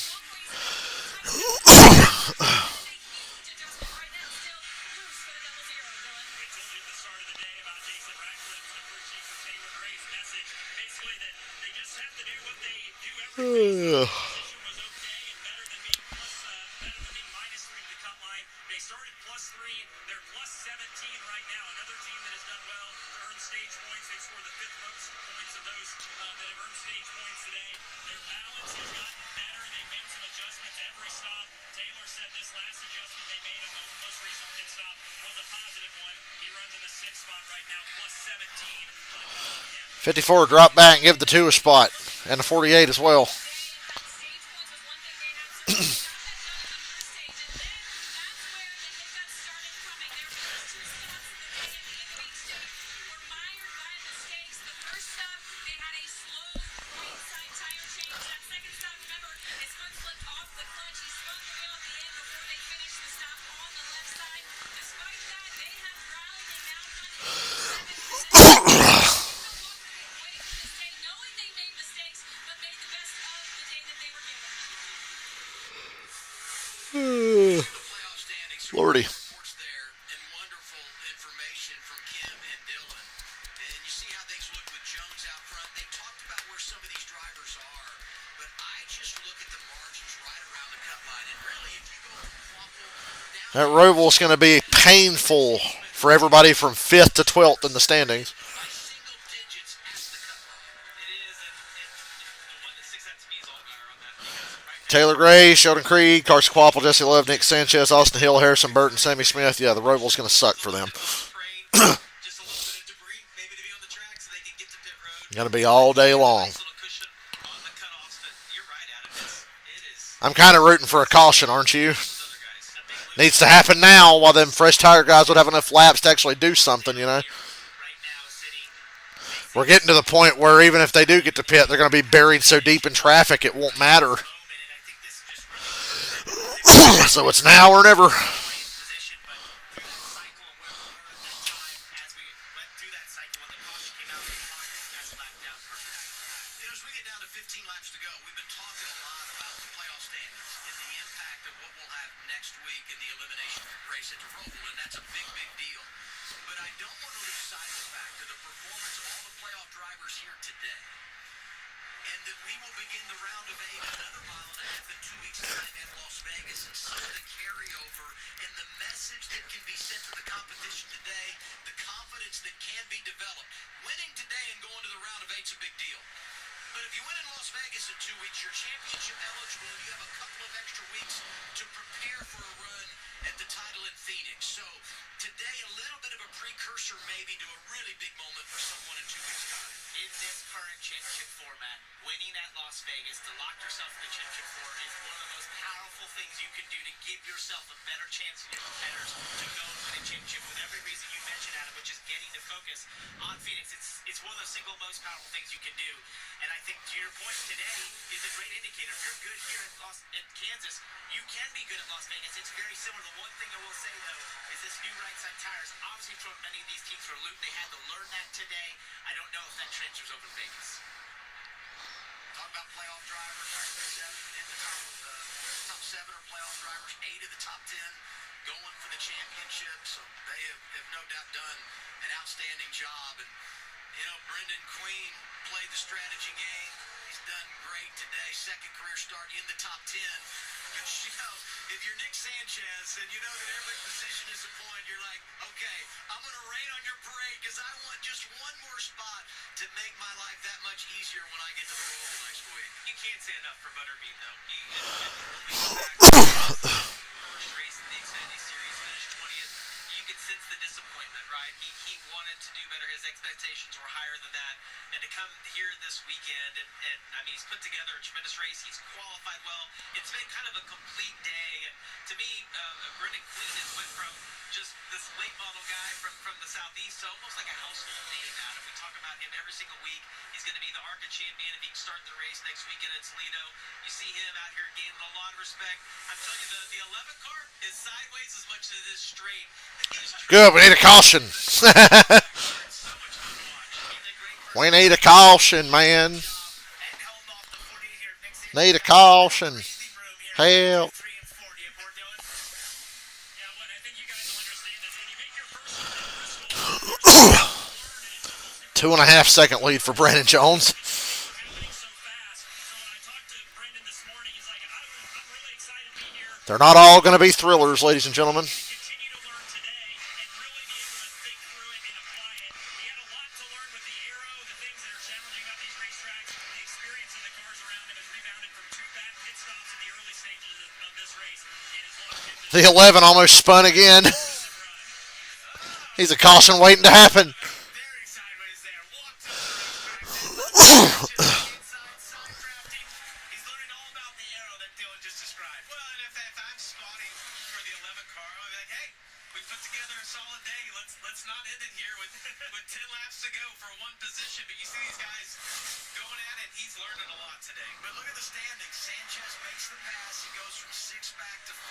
Taylor said this last adjustment they made on the most recent pit stop was a positive one. He runs in the 6th spot right now, +17. 54 drop back and give the 2 a spot. And the 48 as well. Stage points was one thing they had to do. Got that done on the first stage, and then that's where pretty. Reports there and wonderful information from Kim and Dylan. And you see how things look with Jones out front. They talked about where some of these drivers are, but I just look at the margins right around the cut line. And really, if you go from Waffle down That Roval's going to be painful for everybody from 5th to 12th in the standings. by single digits at the cut line. It is, and the one that sticks out to me is Allgaier on that because right Taylor Gray, Sheldon Creed, Carson Quapple, Jesse Love, Nick Sanchez, Austin Hill, Harrison Burton, Sammy Smith. Yeah, the Roval's going to suck for them. now, just a little bit of debris maybe to be on the track so they can get to pit road. Going to be all day long. Nice little cushion on the cutoffs, but you're right, Adam. It is I'm kind of rooting for a caution, aren't you? those other guys. A big loop Needs to happen now while them fresh tire guys would have enough laps to actually do something, you know. right now sitting We're getting to the point where even if they do get to pit, they're going to be buried so deep in traffic it won't matter. moment, and I think this just really So it's now or never. position, but through that cycle and where we were at that time, as we went through that cycle when the caution came out, the clock got slapped down perfect. You know, as we get down to 15 laps to go, we've been talking a lot about the playoff standings and the impact of what we'll have next week in the elimination race at Roval, and that's a big, big deal. But I don't want to lose sight of the fact of the performance of all the playoff drivers here today. And that we will begin the round of 8 another mile and a half in 2 weeks' time at Las Vegas. And some of the carryover and the message that can be sent to the competition today, the confidence that can be developed. Winning today and going to the round of 8 is a big deal. But if you win in Las Vegas in 2 weeks, you're championship eligible and you have a couple of extra weeks to prepare for a run at the title in Phoenix. So today, a little bit of a precursor maybe to a really big moment for someone in 2 weeks' time. In this current championship format, winning at Las Vegas to lock yourself in the championship four is one of the most powerful things you can do to give yourself a better chance than your competitors to go and win a championship. With every reason you mentioned, Adam, which is getting to focus on Phoenix, it's one of the single most powerful things you can do. And I think to your point today is a great indicator. If you're good here at Kansas, you can be good at Las Vegas. It's very similar. The one thing I will say though is this new right side tires obviously thrown many of these teams for a loop. They had to learn that today. I don't know if that transfers over to Vegas. Talk about playoff drivers. Seven in the top 7 are playoff drivers. 8 of the top 10 going for the championship. So they have no doubt done an outstanding job. And, you know, Brendan Queen played the strategy game. He's done great today. Second career start in the top 10. But, you know, if you're Nick Sanchez and you know that every position is a point, you're like, okay, I'm going to rain on your parade because I want just one more spot to make my life that much easier when I get to the Roval next week. You can't say enough for Butterbean though. First race in the Xfinity Series, finished 20th. You could sense the disappointment, right? He wanted to do better. His expectations were higher than that. And to come here this weekend, and I mean, he's put together a tremendous race. He's qualified well. It's been kind of a complete day. And to me, Brendan Quinn has went from just this late model guy from the southeast to almost like a household name now. And we talk about him every single week. He's going to be the ARCA champion if he can start the race next weekend at Toledo. You see him out here gaining a lot of respect. I'm telling you, the 11 car is sideways as much as it is straight. Good, we need a caution. So much fun to watch. He's a great person. We need a caution, man. And held off the 40 here. Nick Sanchez Need a caution. breathing room here. Help. 3 and 40 at Port Dillon. Yeah, what I think you guys will understand is when you make your first run at Bristol, 2.5-second lead for Brandon Jones. happening so fast. So when I talked to Brendan this morning, he's like, I'm really excited to be here. They're not all going to be thrillers, ladies and gentlemen. Continue to learn today and really be able to think through it and apply it. He had a lot to learn with the aero, the things that are challenging about these racetracks. The experience of the cars around him has rebounded from 2 bad pit stops in the early stages of this race and has locked into The 11 almost spun again. the run. He's a caution waiting to happen. Very sideways there. Walked up the racetrack. Inside side drafting. He's learning all about the arrow that Dylan just described. Well, and if I'm spotting for the 11 car, I'll be like, hey, we put together a solid day. Let's not end it here with 10 laps to go for one position. But you see these guys going at it. He's learning a lot today. But look at the standings. Sanchez makes the pass. He goes from 6 back to 5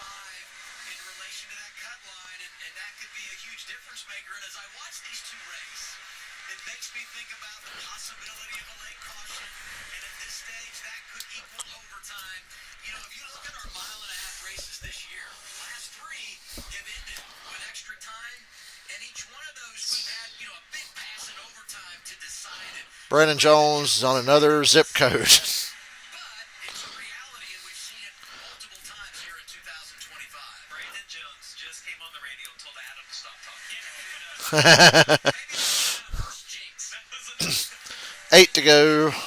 in relation to that cut line, and that could be a huge difference maker. And as I watch these two race, it makes me think about the possibility of a late caution. And at this stage, that could equal overtime. You know, if you look at our mile-and-a-half races this year, the last 3 have ended Brandon Jones is on another zip code. But it's a reality, and we've seen it multiple times here in 2025. Brandon Jones just came on the radio and told Adam to stop talking. Maybe that's the first jinx. 8 to go. To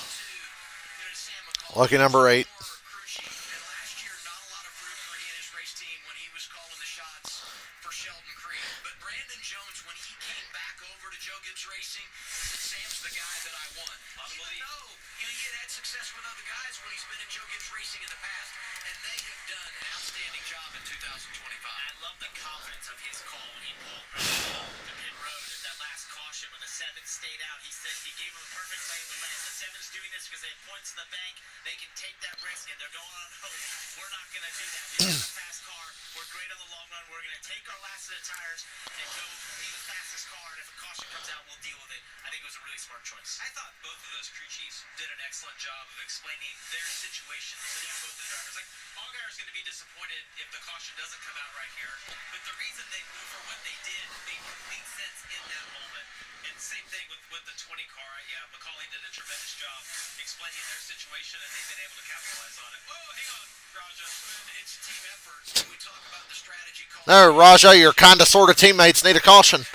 Sam McCall. Lucky number 8. Crew chief. And last year, not a lot of room for he and his race team when he was calling the shots for Sheldon Creed. But Brandon Jones, when he came back over to Joe Gibbs Racing, said, Sam's the guy that I want. Even though he had had success with other guys when he's been at Joe Gibbs Racing in the past, and they have done an outstanding job in 2025. I love the confidence of his call when he pulled the pit road at that last caution when the 7 stayed out. He said he gave him a perfect lay of the land. The 7's doing this because they have points in the bank. They can take that risk, and they're going on hope. We're not going to do that. We have a fast car. We're great on the long run. We're going to take our last set of tires and go be the fastest car. And if a caution comes out, we'll deal with it. I think it was a really smart choice. I thought both of those crew chiefs did an excellent job of explaining their situation to both the drivers. Like, Allgaier's going to be disappointed if the caution doesn't come out right here, but the reason they moved for what they did made complete sense in that moment. And same thing with the 20 car. Yeah, McCauley did a tremendous job explaining their situation, and they've been able to capitalize on it. Oh, hang on, Raja. It's a team effort. When we talk about the strategy call. No, Raja, your kind of sort of teammates need a caution.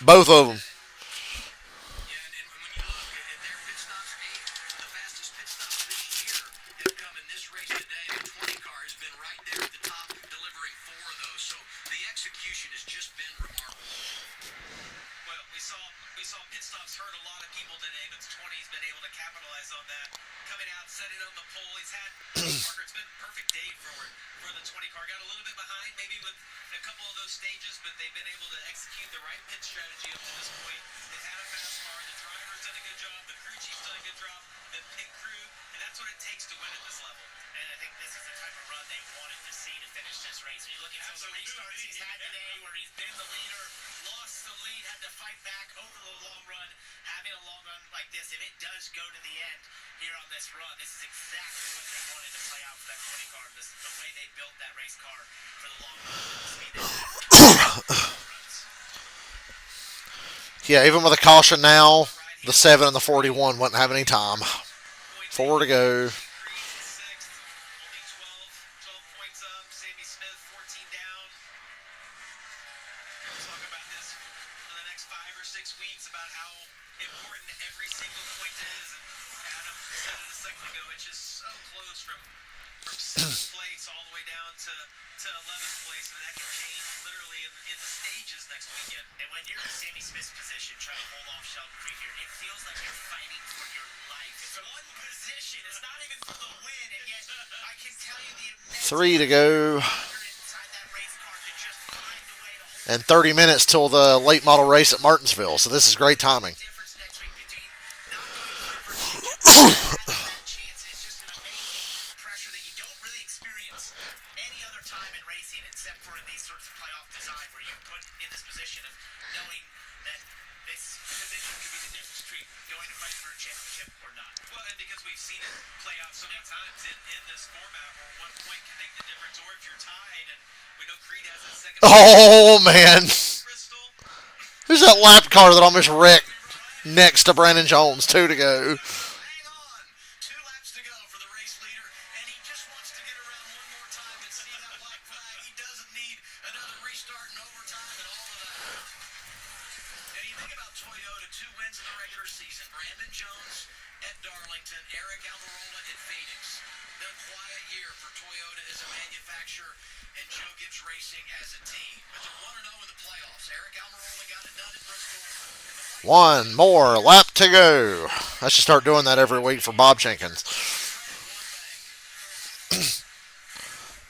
Both of them. Yeah, and when you look at their pit stops, 8, the fastest pit stops this year have come in this race today. The 20 car has been right there at the top, delivering 4 of those. So the execution has just been remarkable. Well, we saw pit stops hurt a lot of people today, but 20's been able to capitalize on that. Coming out, setting on the pole. He's had Parker. It's been a perfect day for the 20 car. Got a little bit behind, maybe with a couple of those stages, but they've been able to execute the right pit strategy up to this point. They've had a fast car. The driver's done a good job. The crew chief's done a good job. The pit crew, and that's what it takes to win at this level. And I think this is the type of run they wanted to see to finish this race. When you look at some of the restarts he's had today where he's been the leader, lost the lead, had to fight back over the long run. Having a long run like this, if it does go to the end here on this run, this is exactly what they wanted to play out for that 20 car. The way they built that race car for the long run, the speed they had. Yeah, even with a caution now, the 7 and the 41 wouldn't have any time. 4 to go. Sixth, only 12 points up. Sammy Smith, 14 down. We'll talk about this for the next 5 or 6 weeks about how important every single point is. And Adam said it a second ago, it's just so close from 7th place all the way down to 11th place, and that can change literally in the stages next weekend. And when you're in Sammy Smith's position, trying to hold off Sheldon Creed here, it feels like you're fighting for your life. It's one position. It's not even for the win, and yet I can tell you the immense 3 to go. inside that race car to just find a way to hold And 30 minutes till the late model race at Martinsville. So this is great timing. difference next week between not going for that chance. It's just an amazing pressure that you don't really experience any other time in racing except for in these sorts of playoff design where you're put in this position of knowing that this position could be the difference between going to fight for a championship or not. Well, and because we've seen it play out so many times in this format where one point can make the difference, or if you're tied, and we know Creed has that second Oh, man. Crystal. Who's that lap car that almost wrecked next to Brandon Jones? 2 to go. Hang on. 2 laps to go for the race leader, and he just wants to get around one more time and see that white flag. He doesn't need another restart and overtime and all of that. And you think about Toyota, 2 wins in the regular season. Brandon Jones at Darlington, Eric Almirola at Phoenix. The quiet year for Toyota as a manufacturer and Joe Gibbs Racing as a team. But they're 1-0 in the playoffs. Eric Almirola got it done at Bristol. One more lap to go. I should start doing that every week for Bob Jenkins.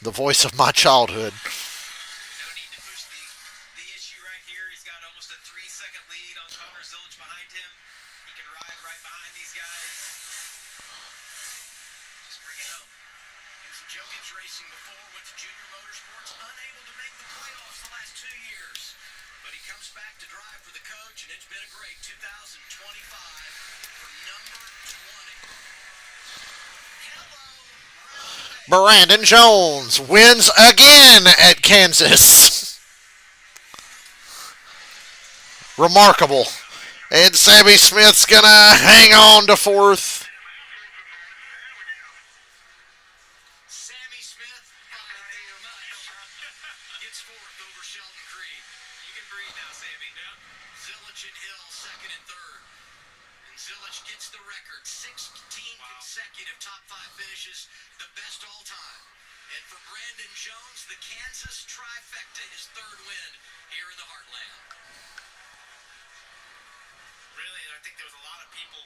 The voice of my childhood. No need to push the issue right here. He's got almost a 3-second lead on Connor Zillich behind him. He can ride right behind these guys. Just bring it home. He was at Joe Gibbs Racing before, went to Junior Motorsports, unable to make the playoffs the last 2 years. But he comes back to drive for the coach, and it's been a great 2025 for number 20. Hello, Brandon Jones wins again at Kansas. Remarkable. And Sammy Smith's going to hang on to fourth. Sammy Smith, very much, gets fourth over Sheldon Creed. You can breathe now, Sammy. Zilich and Hill second and third. And Zilich gets the record, 16 consecutive top 5 finishes, the best all time. And for Brandon Jones, the Kansas trifecta, his third win here in the Heartland. Really, I think there was a lot of people,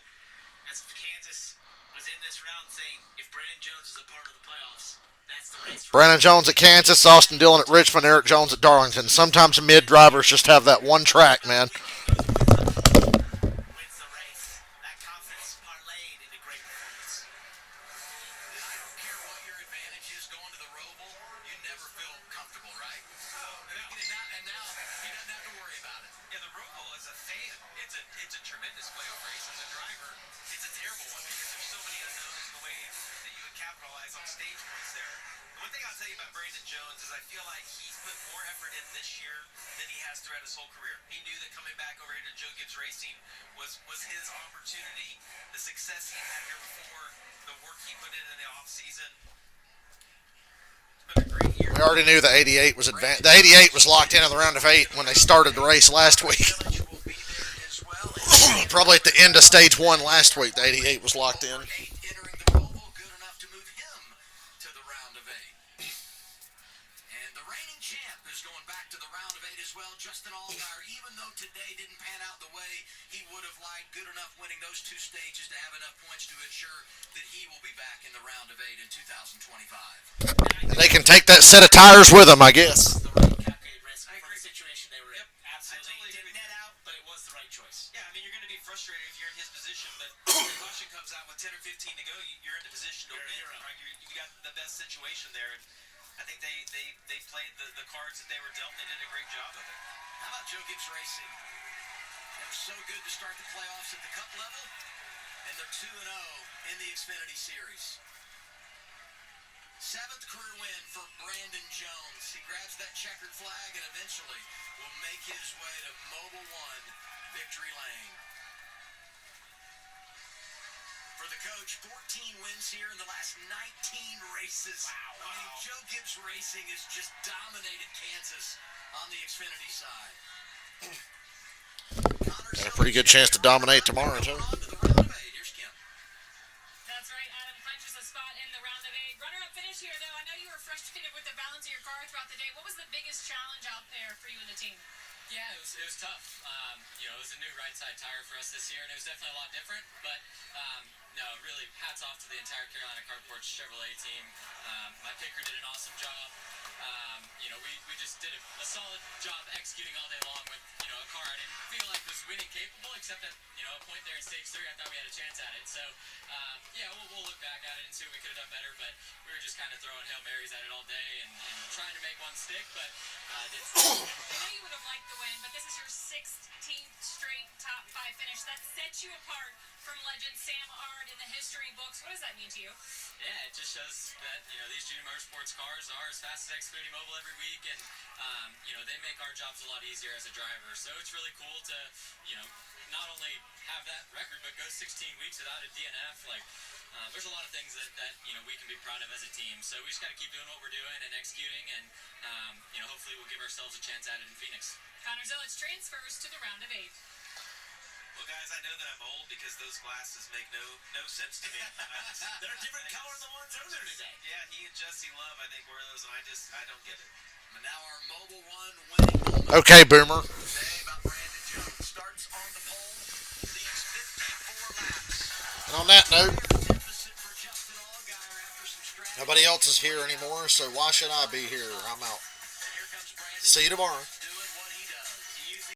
as if Kansas was in this round, saying if Brandon Jones is a part of the playoffs, that's the race. Brandon Jones at Kansas, Austin Dillon at Richmond, Eric Jones at Darlington. Sometimes mid drivers just have that one track, man. Wins the race. That confidence parlayed into great performance. I don't care what your advantage is going to the Roval, you never feel comfortable, right? And now he doesn't have to worry about it. Yeah, the Roval as a fan, it's a tremendous playoff race. As a driver, it's a terrible one because there's so many unknowns in the way that you would capitalize on stage points there. The one thing I'll tell you about Brandon Jones is I feel like he's put more effort in this year than he has throughout his whole career. He knew that coming back over here to Joe Gibbs Racing was his opportunity. The success he had here before, the work he put in the offseason. It's been a great year. We already knew the 88 was advanced. The 88 was locked into the round of 8 when they started the race last week. Zilich will be there as well. Probably at the end of stage 1 last week, the 88 was locked in. 8 entering the Roval, good enough to move him to the round of 8. And the reigning champ is going back to the round of 8 as well. Justin Allgaier, even though today didn't pan out the way he would have liked, good enough winning those 2 stages to have enough points to ensure that he will be back in the round of 8 in 2025. And they can take that set of tires with them, I guess. The right calculated risk for the situation they were in. Absolutely. Didn't net out, but it was the right choice. Yeah, I mean, you're going to be frustrated if you're in his position, but if the caution comes out with 10 or 15 to go, you're in the position to win. Right? You got the best situation there, and I think they played the cards that they were dealt. They did a great job of it. How about Joe Gibbs Racing? They were so good to start the playoffs at the Cup level, and they're 2-0 in the Xfinity Series. 7th career win for Brandon Jones. He grabs that checkered flag and eventually will make his way to Mobil 1 victory lane. For the coach, 14 wins here in the last 19 races. Wow. I mean, Joe Gibbs Racing has just dominated Kansas on the Xfinity side. Got a pretty good chance to dominate tomorrow, too. Here's Kim. That's right, Adam clinches a spot in the round of 8. Runner-up finish here, though. I know you were frustrated with the balance of your car throughout the day. What was the biggest challenge out there for you and the team? Yeah, it was tough. It was a new right side tire for us this year, and it was definitely a lot different. But no, really, hats off to the entire Carolina Carport Chevrolet team. My picker did an awesome job. We just did a solid job executing all day long with a car I didn't feel like was winning capable, except at a point there in stage 3, I thought we had a chance at it. So we'll look back at it and see what we could have done better. But we were just kind of throwing Hail Marys at it all day and trying to make one stick, but didn't. I know you would have liked the win, but this is your 16th straight top 5 finish. That sets you apart from legend Sam Ard in the history books. What does that mean to you? Yeah, it just shows that these junior motorsports cars are as fast as Xfinity Mobile every week, and they make our jobs a lot easier as a driver. So it's really cool to not only have that record but go 16 weeks without a DNF. There's a lot of things that we can be proud of as a team. So we just got to keep doing what we're doing and executing, and hopefully we'll give ourselves a chance at it in Phoenix. Connor Zilich transfers to the round of 8. Well, guys, I know that I'm old because those glasses make no sense to me. They're a different color than the ones earlier today. Yeah, he and Jesse Love, I think, wear those, and I don't get it. And now our Mobil 1 winning moment Okay, Boomer. today about Brandon Jones. Starts on the pole, leads 54 laps. And on that note, Deficit for Justin Allgaier after some strategy. nobody else is here anymore, so why should I be here? I'm out. And here comes Brandon. See you tomorrow.